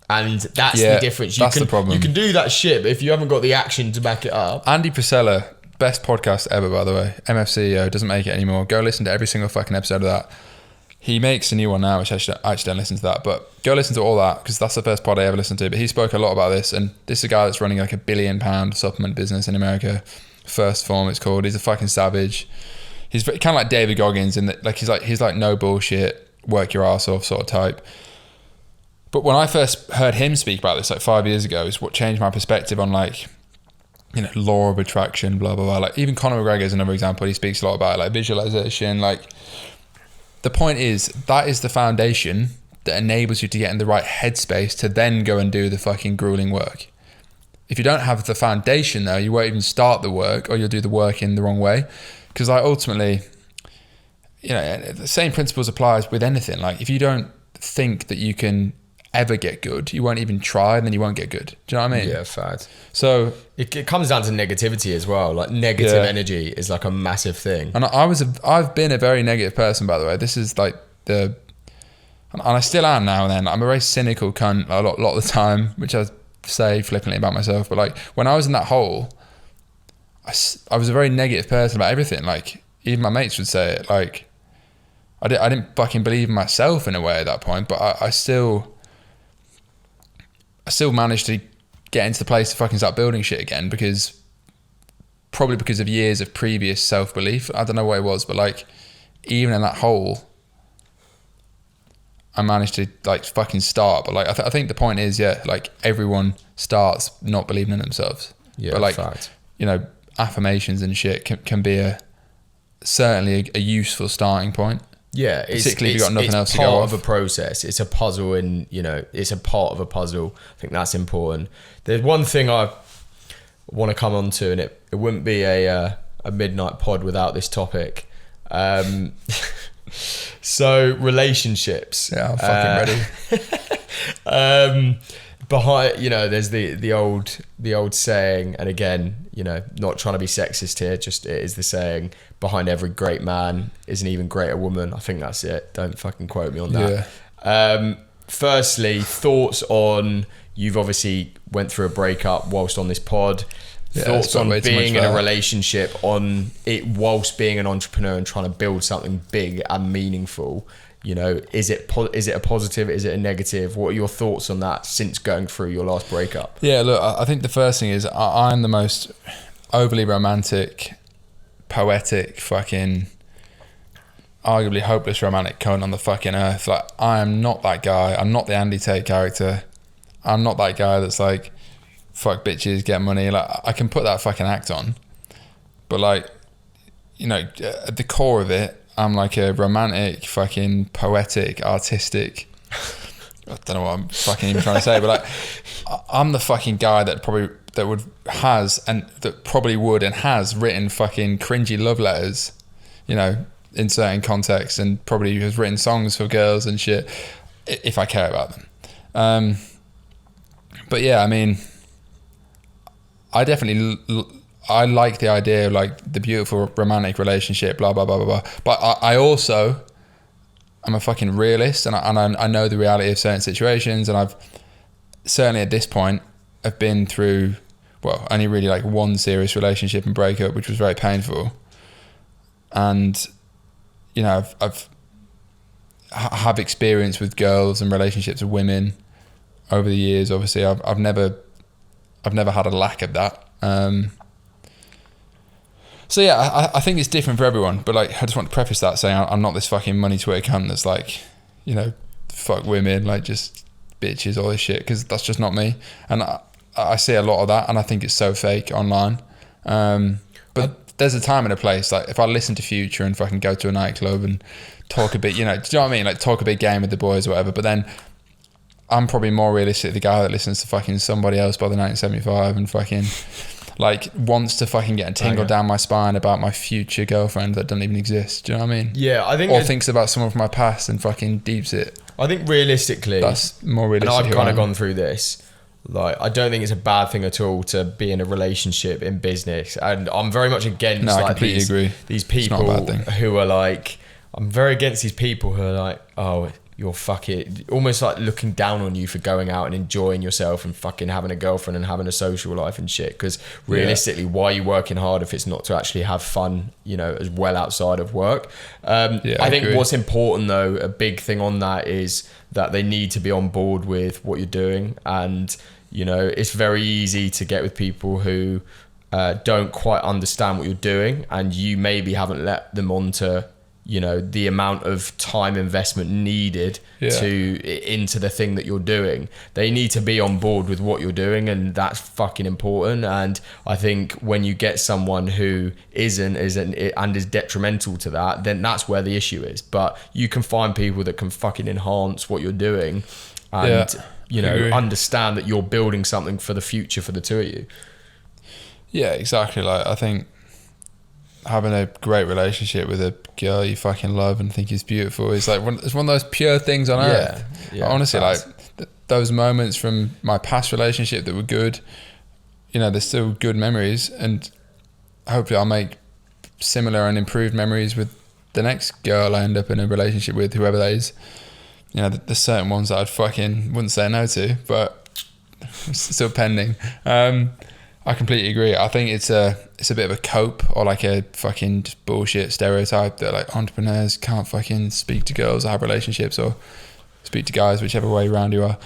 and that's the difference. That's the problem. You can do that shit, but if you haven't got the action to back it up. Andy Frisella, best podcast ever, by the way. MF CEO, doesn't make it anymore. Go listen to every single fucking episode of that. He makes a new one now, which I actually don't listen to that, but go listen to all that because that's the first pod I ever listened to. But he spoke a lot about this, and this is a guy that's running like £1 billion supplement business in America. First Form, it's called. He's a fucking savage. He's kind of like David Goggins in that, like he's like no bullshit, work your ass off sort of type. But when I first heard him speak about this like 5 years ago, is what changed my perspective on like, you know, law of attraction, blah blah blah. Like even Conor McGregor is another example. He speaks a lot about like visualization, like. The point is, that is the foundation that enables you to get in the right headspace to then go and do the fucking grueling work. If you don't have the foundation though, you won't even start the work, or you'll do the work in the wrong way. Because like ultimately, you know, the same principles applies with anything. Like if you don't think that you can ever get good, you won't even try, and then you won't get good. Do you know what I mean? Yeah, fact. So it comes down to negativity as well. Like negative energy is like a massive thing. And I've been a very negative person, by the way. This is like and I still am now and then. I'm a very cynical cunt a lot of the time, which I say flippantly about myself. But like when I was in that hole, I was a very negative person about everything. Like even my mates would say it. Like I didn't fucking believe in myself in a way at that point, but I still managed to get into the place to fucking start building shit again, probably because of years of previous self-belief. I don't know what it was, but like even in that hole, I managed to like fucking start. But like I think the point is, yeah, like everyone starts not believing in themselves. Yeah, but like fact. You know, affirmations and shit can be certainly a useful starting point. Yeah, particularly if you've got nothing else to go off. It's part of a process. It's a puzzle, and you know, it's a part of a puzzle. I think that's important. There's one thing I want to come on to, and it wouldn't be a midnight pod without this topic. So relationships. Yeah, I'm fucking ready. Behind, you know, there's the old saying, and again, you know, not trying to be sexist here, just it is the saying, behind every great man is an even greater woman. I think that's it. Don't fucking quote me on that. Yeah. Firstly, thoughts on, you've obviously went through a breakup whilst on this pod. thoughts got on way too much being in a for that. relationship, on it whilst being an entrepreneur and trying to build something big and meaningful. You know, is it a positive? Is it a negative? What are your thoughts on that since going through your last breakup? Yeah, look, I think the first thing is I'm the most overly romantic, poetic, fucking, arguably hopeless romantic cunt on the fucking earth. Like, I am not that guy. I'm not the Andy Tate character. I'm not that guy that's like, fuck bitches, get money. Like, I can put that fucking act on, but like, you know, at the core of it, I'm like a romantic, fucking poetic, artistic. I don't know what I'm fucking even trying to say, but like, I'm the fucking guy that probably would and has written fucking cringy love letters, you know, in certain contexts, and probably has written songs for girls and shit if I care about them. But yeah, I mean, I definitely I like the idea of like the beautiful romantic relationship, blah blah blah blah blah. But I also I'm a fucking realist, and I know the reality of certain situations, and I've certainly at this point I've been through, well, only really like one serious relationship and breakup, which was very painful. And you know, have experience with girls and relationships with women over the years. Obviously, I've never had a lack of that. So yeah, I think it's different for everyone, but like, I just want to preface that saying I'm not this fucking money Twitter cunt that's like, you know, fuck women, like just bitches, all this shit, because that's just not me. And I see a lot of that, and I think it's so fake online. But there's a time and a place. Like, if I listen to Future and fucking go to a nightclub and talk a bit, you know, do you know what I mean? Like, talk a big game with the boys or whatever. But then I'm probably more realistic, the guy that listens to fucking Somebody Else by the 1975 and fucking like wants to fucking get a tingle down my spine about my future girlfriend that doesn't even exist. Do you know what I mean? Yeah, I think. Or thinks about someone from my past and fucking deeps it. I think realistically, that's more realistic. And I've kind of gone through this. Like, I don't think it's a bad thing at all to be in a relationship in business, and I'm very much against I like completely agree. These people who are like, I'm very against these people who are like, oh, you're fucking, almost like looking down on you for going out and enjoying yourself and fucking having a girlfriend and having a social life and shit. Because realistically, why are you working hard if it's not to actually have fun, you know, as well outside of work? I think agree. What's important though, a big thing on that is that they need to be on board with what you're doing. And, you know, it's very easy to get with people who don't quite understand what you're doing, and you maybe haven't let them onto, you know, the amount of time investment needed into the thing that you're doing. They need to be on board with what you're doing, and that's fucking important. And I think when you get someone who isn't and is detrimental to that, then that's where the issue is. But you can find people that can fucking enhance what you're doing and you know, understand that you're building something for the future for the two of you. Yeah, exactly. Like, I think having a great relationship with a girl you fucking love and think is beautiful is like it's one of those pure things on earth. Yeah, honestly, like those moments from my past relationship that were good, you know, they're still good memories, and hopefully I'll make similar and improved memories with the next girl I end up in a relationship with, whoever that is. You know, there's certain ones that I'd fucking wouldn't say no to, but it's still pending. I completely agree. I think it's a bit of a cope, or like a fucking just bullshit stereotype that like entrepreneurs can't fucking speak to girls or have relationships or speak to guys, whichever way around you are.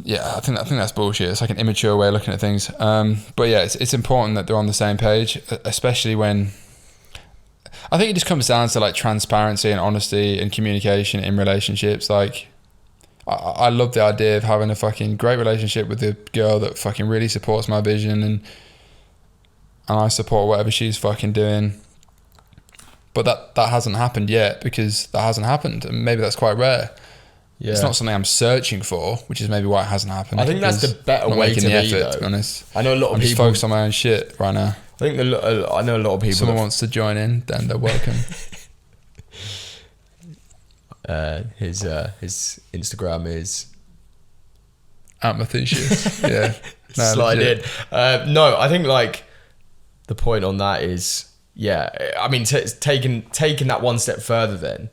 Yeah, I think that's bullshit. It's like an immature way of looking at things. But yeah, it's important that they're on the same page, especially when I think it just comes down to like transparency and honesty and communication in relationships. Like, I love the idea of having a fucking great relationship with a girl that fucking really supports my vision, and I support whatever she's fucking doing. But that hasn't happened yet, because that hasn't happened, and maybe that's quite rare. Yeah. It's not something I'm searching for, which is maybe why it hasn't happened. I think that's the better way to be, though. To be honest. I know a lot of people just focused on my own shit right now. I think I know a lot of people. If someone wants to join in, then they're welcome. His Instagram is @Mathusius. Yeah. No, slide in. No, I think like the point on that is, I mean, taking that one step further, then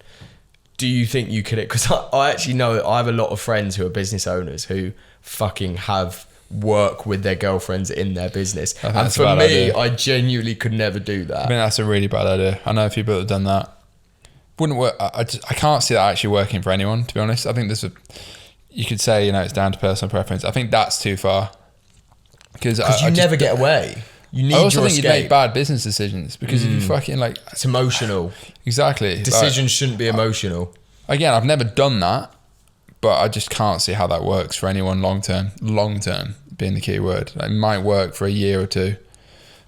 do you think you could, because I actually know I have a lot of friends who are business owners who fucking have work with their girlfriends in their business. think And that's a for bad me, idea. I genuinely could never do that. I think that's a really bad idea. I know a few people that have done that. Wouldn't work. I can't see that actually working for anyone, to be honest. I think you could say, it's down to personal preference. I think that's too far. Because you never get away. You need I also your think escape. you'd make bad business decisions because if you fucking It's emotional. exactly. Decisions shouldn't be emotional. Again, I've never done that, but I just can't see how that works for anyone long term. Long term being the key word. It might work for a year or two.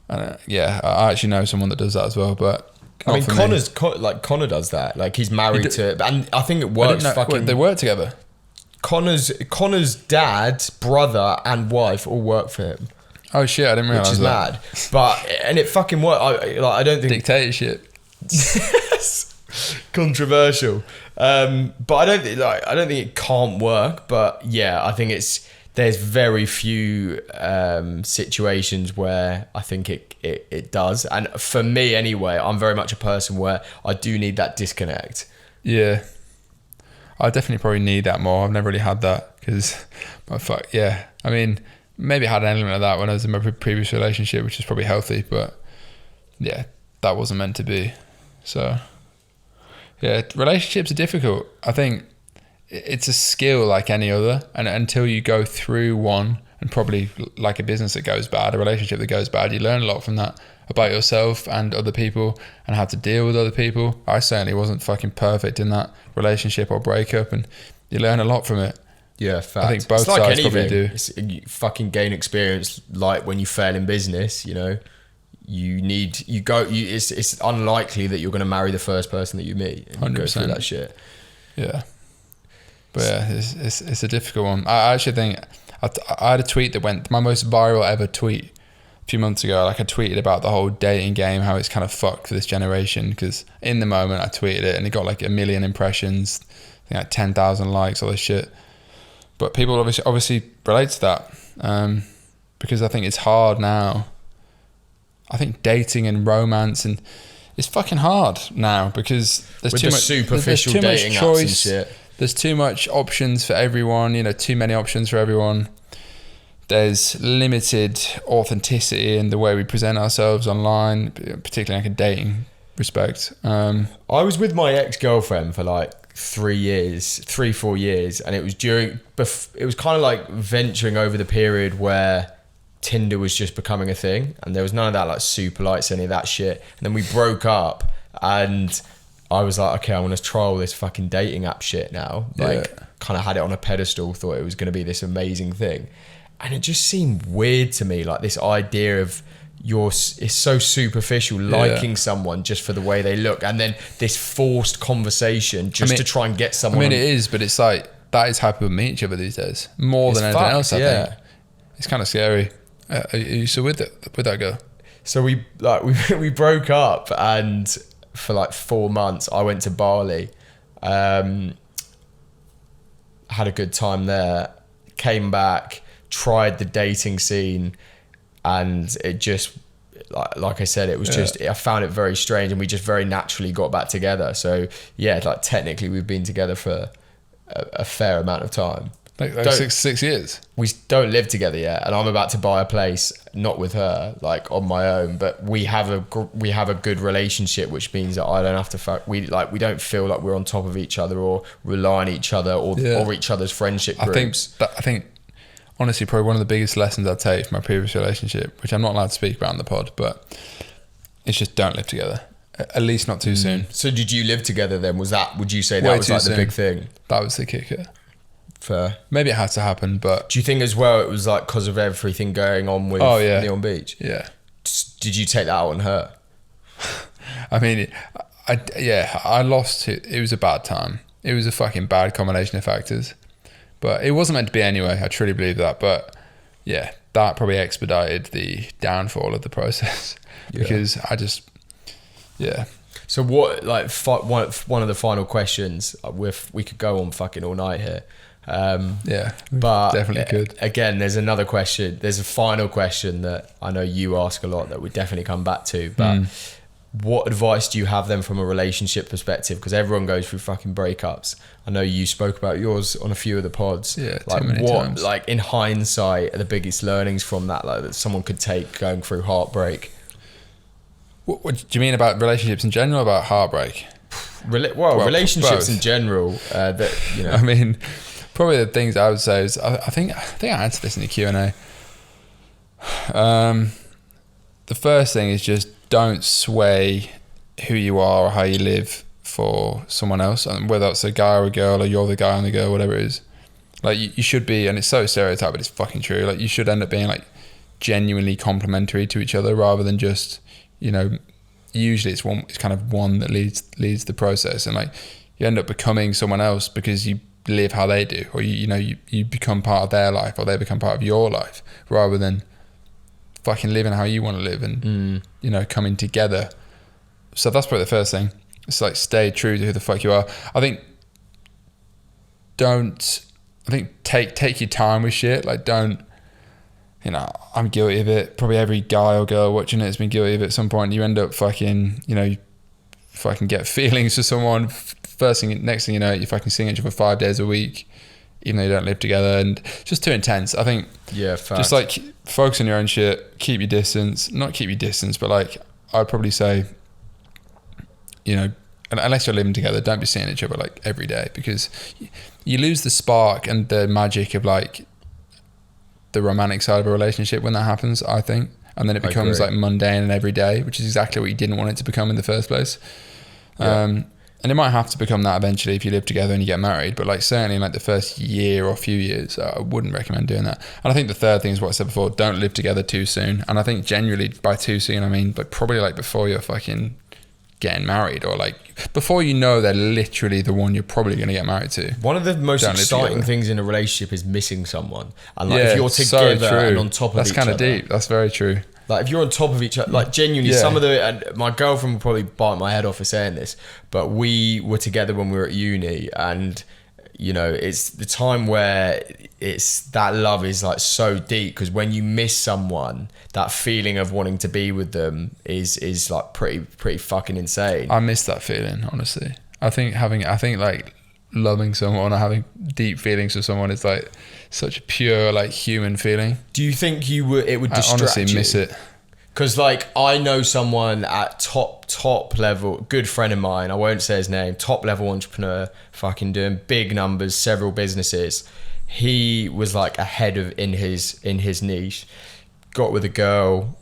And I actually know someone that does that as well, but I mean, not for me. Connor does that. Like, he's married to, and I think it I didn't works. know- Fucking, they work together. Connor's dad, brother, and wife all work for him, Oh shit! I didn't realize which is that. mad. But it fucking works. I don't think Dictatorship. controversial. But I don't think it can't work. But yeah, I think there's very few situations where I think it does. And for me anyway, I'm very much a person where I do need that disconnect. Yeah, I definitely probably need that more. I've never really had that because, I mean, maybe I had an element of that when I was in my previous relationship, which is probably healthy, but yeah, that wasn't meant to be. So yeah, relationships are difficult. I think it's a skill like any other, and until you go through one, and probably like a business that goes bad, a relationship that goes bad, you learn a lot from that about yourself and other people and how to deal with other people. I certainly wasn't fucking perfect in that relationship or breakup, and you learn a lot from it. Yeah, fact. I think both it's like sides anything. probably do. You fucking gain experience, like when you fail in business. It's unlikely that you're going to marry the first person that you meet and go through 100%. that shit. Yeah, but yeah, it's a difficult one. I actually think I had a tweet that went my most viral ever tweet a few months ago. Like I tweeted about the whole dating game, how it's kind of fucked for this generation. Because in the moment I tweeted it and it got like 1 million impressions, I think like 10,000 likes, all this shit. But people obviously relate to that because I think it's hard now. I think dating and romance and it's fucking hard now because there's With too the much superficial there's too dating much apps and choice. shit. There's too much options for everyone. Too many options for everyone. There's limited authenticity in the way we present ourselves online, particularly like a dating respect. I was with my ex-girlfriend for like 4 years, and it was kind of like venturing over the period where Tinder was just becoming a thing, and there was none of that like super lights, any of that shit. And then we broke up, and I was like, okay, I want to try all this fucking dating app shit now. Like, kind of had it on a pedestal, thought it was going to be this amazing thing, and it just seemed weird to me. Like this idea of it's so superficial, liking someone just for the way they look, and then this forced conversation just to try and get someone. I mean, it is, but it's like that is how people meet each other these days more than anything else. I think it's kind of scary. Are you still with that girl? So we broke up, and for like 4 months I went to Bali, had a good time there, came back, tried the dating scene, and it just like I said, it was just I found it very strange, and we just very naturally got back together. So yeah, like technically we've been together for a fair amount of time. Like 6 years. We don't live together yet, and I'm about to buy a place, not with her, like on my own. But we have a good relationship, which means that I don't have to we don't feel like we're on top of each other or rely on each other or each other's friendship groups. I think honestly, probably one of the biggest lessons I'd take from my previous relationship, which I'm not allowed to speak about on the pod, but it's just don't live together. At least not too soon. So did you live together then? Would you say that Way was too like soon. the big thing? That was the kicker. Fair. Maybe it had to happen, but Do you think as well it was like because of everything going on with Neon Beach? yeah. Did you take that out on her? I mean, I lost it. It was a bad time. It was a fucking bad combination of factors, but it wasn't meant to be anyway. I truly believe that. But yeah, that probably expedited the downfall of the process because I just, So what, like, one of the final questions, we could go on fucking all night here. But definitely could. Again, there's another question. There's a final question that I know you ask a lot that we definitely come back to. But what advice do you have then from a relationship perspective? Because everyone goes through fucking breakups. I know you spoke about yours on a few of the pods. Yeah, like too many what, times. like in hindsight, are the biggest learnings from that, like that someone could take going through heartbreak? What do you mean about relationships in general, about heartbreak? Well, relationships both. in general. That you know. I mean, probably the things I would say is, I think I answered this in the Q&A. The first thing is just don't sway who you are or how you live for someone else, and whether it's a guy or a girl, or you're the guy and the girl, whatever it is. Like you should be, and it's so stereotyped, but it's fucking true. Like you should end up being like genuinely complementary to each other, rather than just, you know, usually it's kind of one that leads the process, and like you end up becoming someone else because you live how they do, or you become part of their life, or they become part of your life, rather than fucking living how you want to live, and you know, coming together. So that's probably the first thing. It's like stay true to who the fuck you are. I think take your time with shit. Like don't, you know, I'm guilty of it. Probably every guy or girl watching it has been guilty of it at some point. You end up fucking, you know, you fucking get feelings for someone. Next thing you know, you're fucking seeing each other 5 days a week, even though you don't live together, and it's just too intense. I think just like focus on your own shit, keep your distance. Not keep your distance, but like I'd probably say, you know, unless you're living together, don't be seeing each other like every day, because you lose the spark and the magic of like the romantic side of a relationship when that happens, I think. And then it becomes like mundane and everyday, which is exactly what you didn't want it to become in the first place. And it might have to become that eventually if you live together and you get married, but like certainly in like the first year or few years, I wouldn't recommend doing that. And I think the third thing is what I said before: don't live together too soon. And I think generally by too soon, I mean like probably like before you're fucking getting married, or like before you know they're literally the one you're probably going to get married to. One of the most exciting things in a relationship is missing someone, and like if you're together and on top of each other. That's kind of deep. That's very true. Like if you're on top of each other, like genuinely, some of the, and my girlfriend will probably bite my head off for saying this, but we were together when we were at uni, and you know, it's the time where it's that love is like so deep, because when you miss someone, that feeling of wanting to be with them is like pretty fucking insane. I miss that feeling, honestly. I think like loving someone or having deep feelings for someone is like such a pure like human feeling. Do you think it would distract you? I honestly miss it. Because like I know someone at top level, good friend of mine, I won't say his name, top level entrepreneur, fucking doing big numbers, several businesses. He was like ahead of in his niche, got with a girl,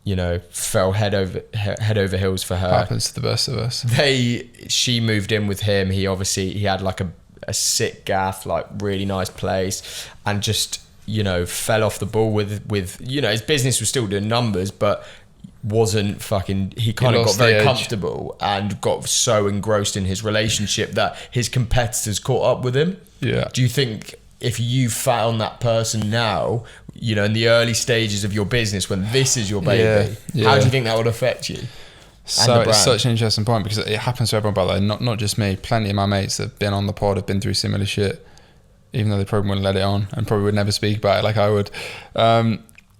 you know, fell head over heels for her. Happens to the best of us. She moved in with him. He had like a sick gaff, like really nice place, and just, you know, fell off the ball with you know, his business was still doing numbers, but wasn't fucking, he kind of got very comfortable and got so engrossed in his relationship that his competitors caught up with him. Yeah. Do you think if you found that person now, you know, in the early stages of your business, when this is your baby, how do you think that would affect you? So it's such an interesting point, because it happens to everyone, by the way, not just me. Plenty of my mates that have been on the pod have been through similar shit, even though they probably wouldn't let it on and probably would never speak about it like I would.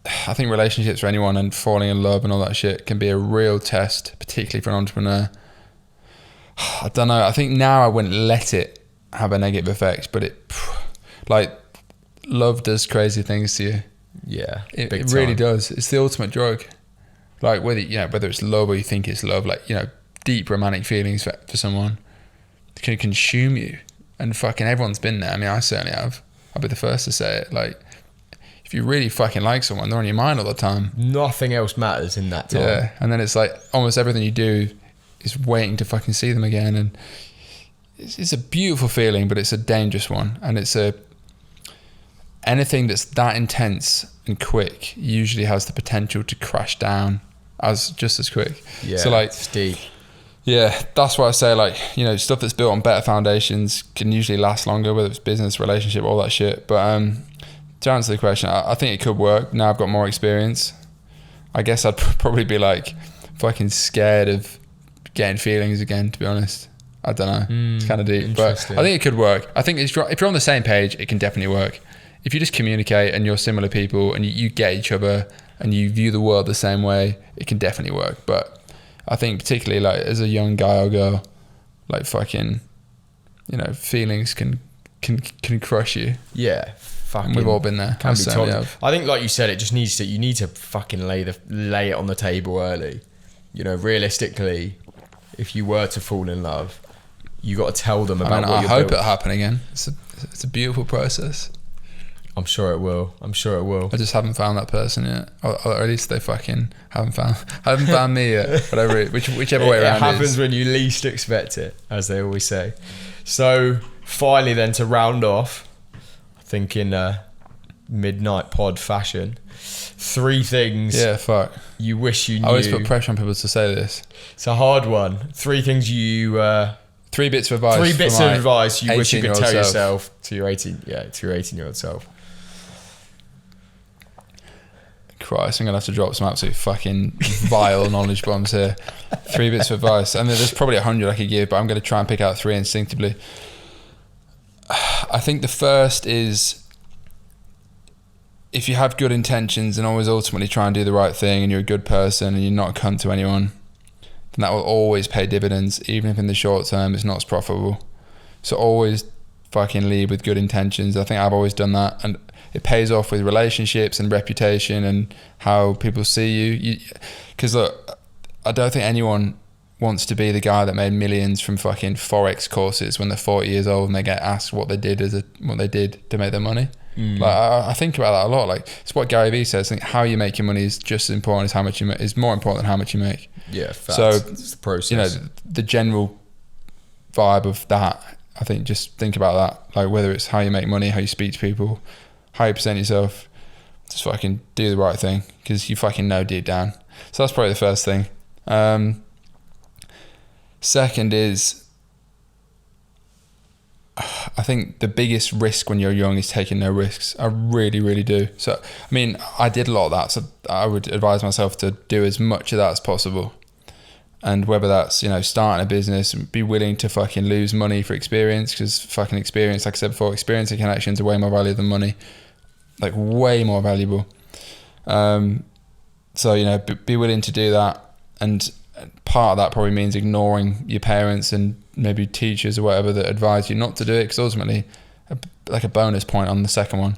I think relationships for anyone and falling in love and all that shit can be a real test, particularly for an entrepreneur. I don't know. I think now I wouldn't let it have a negative effect, but like love does crazy things to you. Yeah, it really does. It's the ultimate drug. Like whether it's love or you think it's love, like, you know, deep romantic feelings for someone can consume you. And fucking everyone's been there. I mean, I certainly have. I'll be the first to say it. Like, if you really fucking like someone, they're on your mind all the time. Nothing else matters in that time. Yeah, and then it's like almost everything you do is waiting to fucking see them again. And it's a beautiful feeling, but it's a dangerous one. And anything that's that intense and quick usually has the potential to crash down just as quick. Yeah, so like, it's deep. Yeah, that's why I say, like, you know, stuff that's built on better foundations can usually last longer, whether it's business, relationship, all that shit. But to answer the question, I think it could work. Now I've got more experience. I guess I'd probably be like fucking scared of getting feelings again, to be honest. I don't know. It's kind of deep, but I think it could work. I think if you're on the same page, it can definitely work. If you just communicate and you're similar people and you get each other and you view the world the same way, it can definitely work. But I think particularly like as a young guy or girl, like fucking, you know, feelings can crush you. Yeah, fucking. And we've all been there. Can be toxic. Have. I think, like you said, it just needs to. You need to fucking lay it on the table early. You know, realistically, if you were to fall in love, you got to tell them about what I you're hope building. it'll happen again. It's a beautiful process. I'm sure it will. I'm sure it will. I just haven't found that person yet, or at least they fucking haven't found me yet. Whatever, whichever way around. It happens when you least expect it, as they always say. So finally, then to round off, I think in midnight pod fashion, 3 things. Yeah, fuck. You wish you knew. I always put pressure on people to say this. It's a hard one. 3 things you. 3 bits of advice. 3 bits of advice you wish you could tell 18-year-old yourself to your 18-year-old self. Christ, I'm gonna have to drop some absolute fucking vile knowledge bombs here. 3 bits of advice, and there's probably 100 I could give, but I'm gonna try and pick out 3 instinctively. I think the first is, if you have good intentions and always ultimately try and do the right thing, and you're a good person and you're not a cunt to anyone, then that will always pay dividends, even if in the short term it's not as profitable. So always fucking lead with good intentions. I think I've always done that, and it pays off with relationships and reputation and how people see you. Because look, I don't think anyone wants to be the guy that made millions from fucking Forex courses when they're 40 years old and they get asked what they did to make their money. Like I think about that a lot. Like it's what Gary Vee says. I think how you make your money is just as important as how much you make. Is more important than how much you make. Yeah, facts. So it's the process. You know, the general vibe of that. I think just think about that. Like whether it's how you make money, how you speak to people, how you present yourself, just fucking do the right thing, because you fucking know deep down. So that's probably the first thing. Second is, I think the biggest risk when you're young is taking no risks. I really, really do. So, I mean, I did a lot of that. So I would advise myself to do as much of that as possible. And whether that's, you know, starting a business, be willing to fucking lose money for experience, because fucking experience, like I said before, experience and connections are way more valuable than money. Like way more valuable. So, you know, be willing to do that. And part of that probably means ignoring your parents and maybe teachers or whatever that advise you not to do it, because ultimately, like a bonus point on the second one,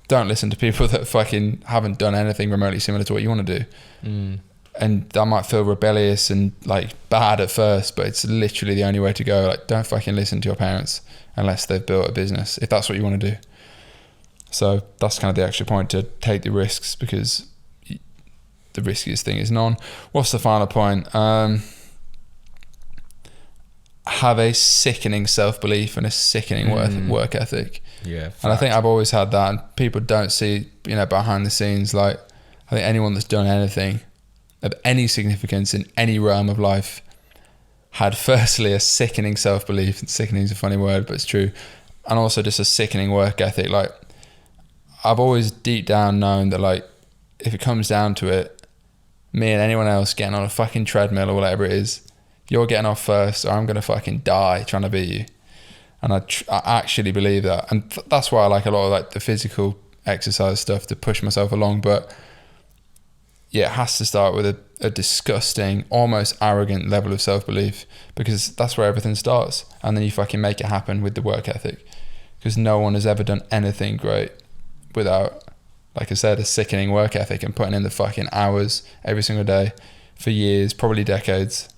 don't listen to people that fucking haven't done anything remotely similar to what you want to do. And that might feel rebellious and like bad at first, but it's literally the only way to go. Like, don't fucking listen to your parents unless they've built a business, if that's what you want to do. So that's kind of the extra point, to take the risks, because the riskiest thing is none. What's the final point? Have a sickening self-belief and a sickening work ethic. Yeah, and I think I've always had that, and people don't see, you know, behind the scenes. Like, I think anyone that's done anything of any significance in any realm of life had firstly a sickening self-belief, and sickening is a funny word, but it's true, and also just a sickening work ethic. Like, I've always deep down known that, like, if it comes down to it, me and anyone else getting on a fucking treadmill or whatever it is, you're getting off first, or I'm gonna fucking die trying to beat you. And I actually believe that, and that's why I like a lot of like the physical exercise stuff to push myself along. But yeah, it has to start with a disgusting, almost arrogant level of self-belief, because that's where everything starts. And then you fucking make it happen with the work ethic, because no one has ever done anything great without, like I said, a sickening work ethic and putting in the fucking hours every single day for years, probably decades.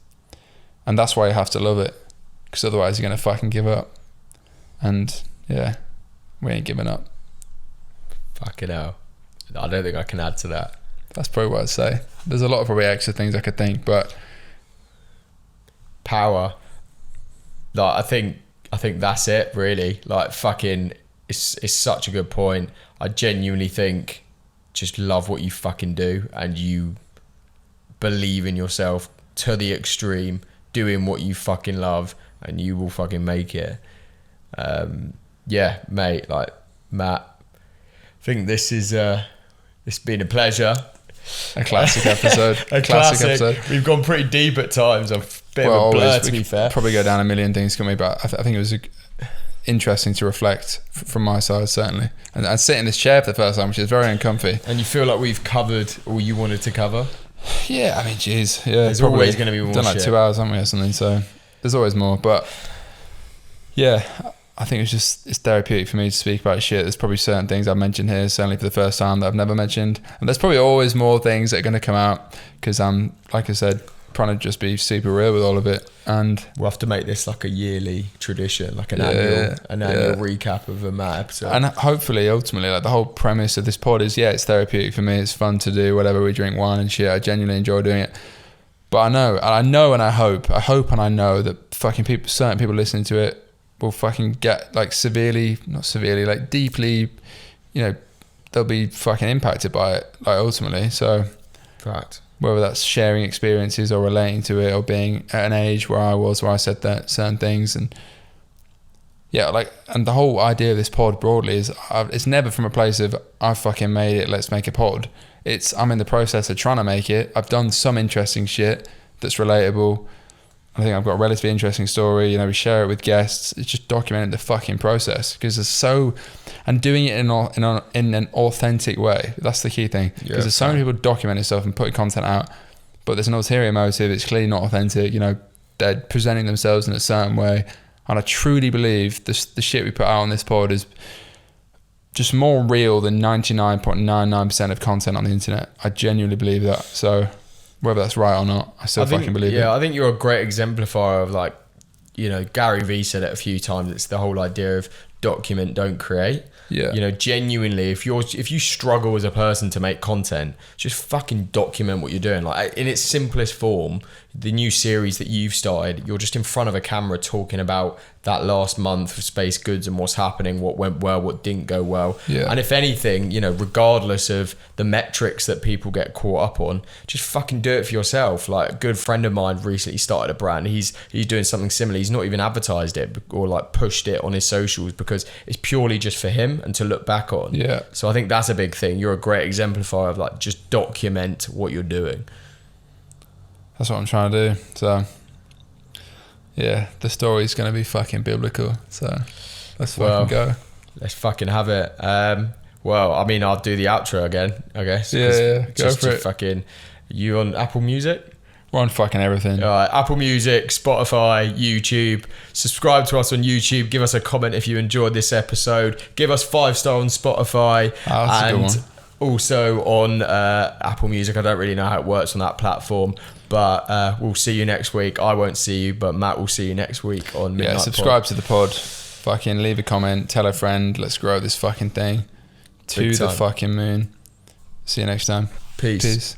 And that's why you have to love it, because otherwise you're going to fucking give up. And yeah, we ain't giving up. Fucking hell. I don't think I can add to that. That's probably what I'd say. There's a lot of probably extra things I could think, but power. Like, I think that's it, really. Like, fucking, it's such a good point. I genuinely think just love what you fucking do, and you believe in yourself to the extreme, doing what you fucking love, and you will fucking make it. Yeah, mate, like, Matt, I think this is it's been a pleasure. A classic episode. A classic episode. We've gone pretty deep at times. A bit of a blur, to be fair. Probably go down a million things, can we? But I think it was interesting to reflect from my side, certainly. And I sit in this chair for the first time, which is very uncomfy. And you feel like we've covered all you wanted to cover? Yeah, I mean, geez. Yeah, There's always going to be more done like shit. 2 hours, haven't we, or something? So there's always more. But yeah, I think it's therapeutic for me to speak about shit. There's probably certain things I've mentioned here, certainly for the first time, that I've never mentioned. And there's probably always more things that are going to come out because I'm, like I said, trying to just be super real with all of it. And we'll have to make this like a yearly tradition, like an annual recap of a Matt episode. And hopefully, ultimately, like the whole premise of this pod is, it's therapeutic for me. It's fun to do whatever. We drink wine and shit. I genuinely enjoy doing it. But I know and I hope and I know that fucking certain people listening to it will fucking get like not severely, like deeply, they'll be fucking impacted by it, like ultimately. So fact. Whether that's sharing experiences or relating to it or being at an age where I was, where I said that certain things. And and the whole idea of this pod broadly is it's never from a place of I fucking made it, let's make a pod. I'm in the process of trying to make it. I've done some interesting shit that's relatable. I think I've got a relatively interesting story. We share it with guests. It's just documenting the fucking process because and doing it in an authentic way. That's the key thing. Because there's so many people documenting stuff and putting content out, but there's an ulterior motive. It's clearly not authentic. They're presenting themselves in a certain way. And I truly believe the shit we put out on this pod is just more real than 99.99% of content on the internet. I genuinely believe that. So whether that's right or not, I fucking believe it. Yeah, I think you're a great exemplifier of like, Gary Vee said it a few times. It's the whole idea of document, don't create. Yeah. Genuinely, if you struggle as a person to make content, just fucking document what you're doing. Like in its simplest form, the new series that you've started, you're just in front of a camera talking about that last month of Space Goods and what's happening, what went well, what didn't go well. Yeah. And if anything, regardless of the metrics that people get caught up on, just fucking do it for yourself. Like a good friend of mine recently started a brand. He's doing something similar. He's not even advertised it or like pushed it on his socials because it's purely just for him and to look back on. Yeah. So I think that's a big thing. You're a great exemplifier of like just document what you're doing. That's what I'm trying to do. So yeah, the story's going to be fucking biblical. So let's fucking go. Let's fucking have it. Well, I mean, I'll do the outro again, I guess. Yeah. Go for it. Fucking, you on Apple Music? We're on fucking everything. All right, Apple Music, Spotify, YouTube. Subscribe to us on YouTube. Give us a comment if you enjoyed this episode. Give us 5-star on Spotify. That's a good one. Also on Apple Music. I don't really know how it works on that platform, but we'll see you next week. I won't see you, but Matt will see you next week on Midnight Pod. Subscribe to the pod. Fucking leave a comment. Tell a friend. Let's grow this fucking thing to the fucking moon. See you next time. Peace.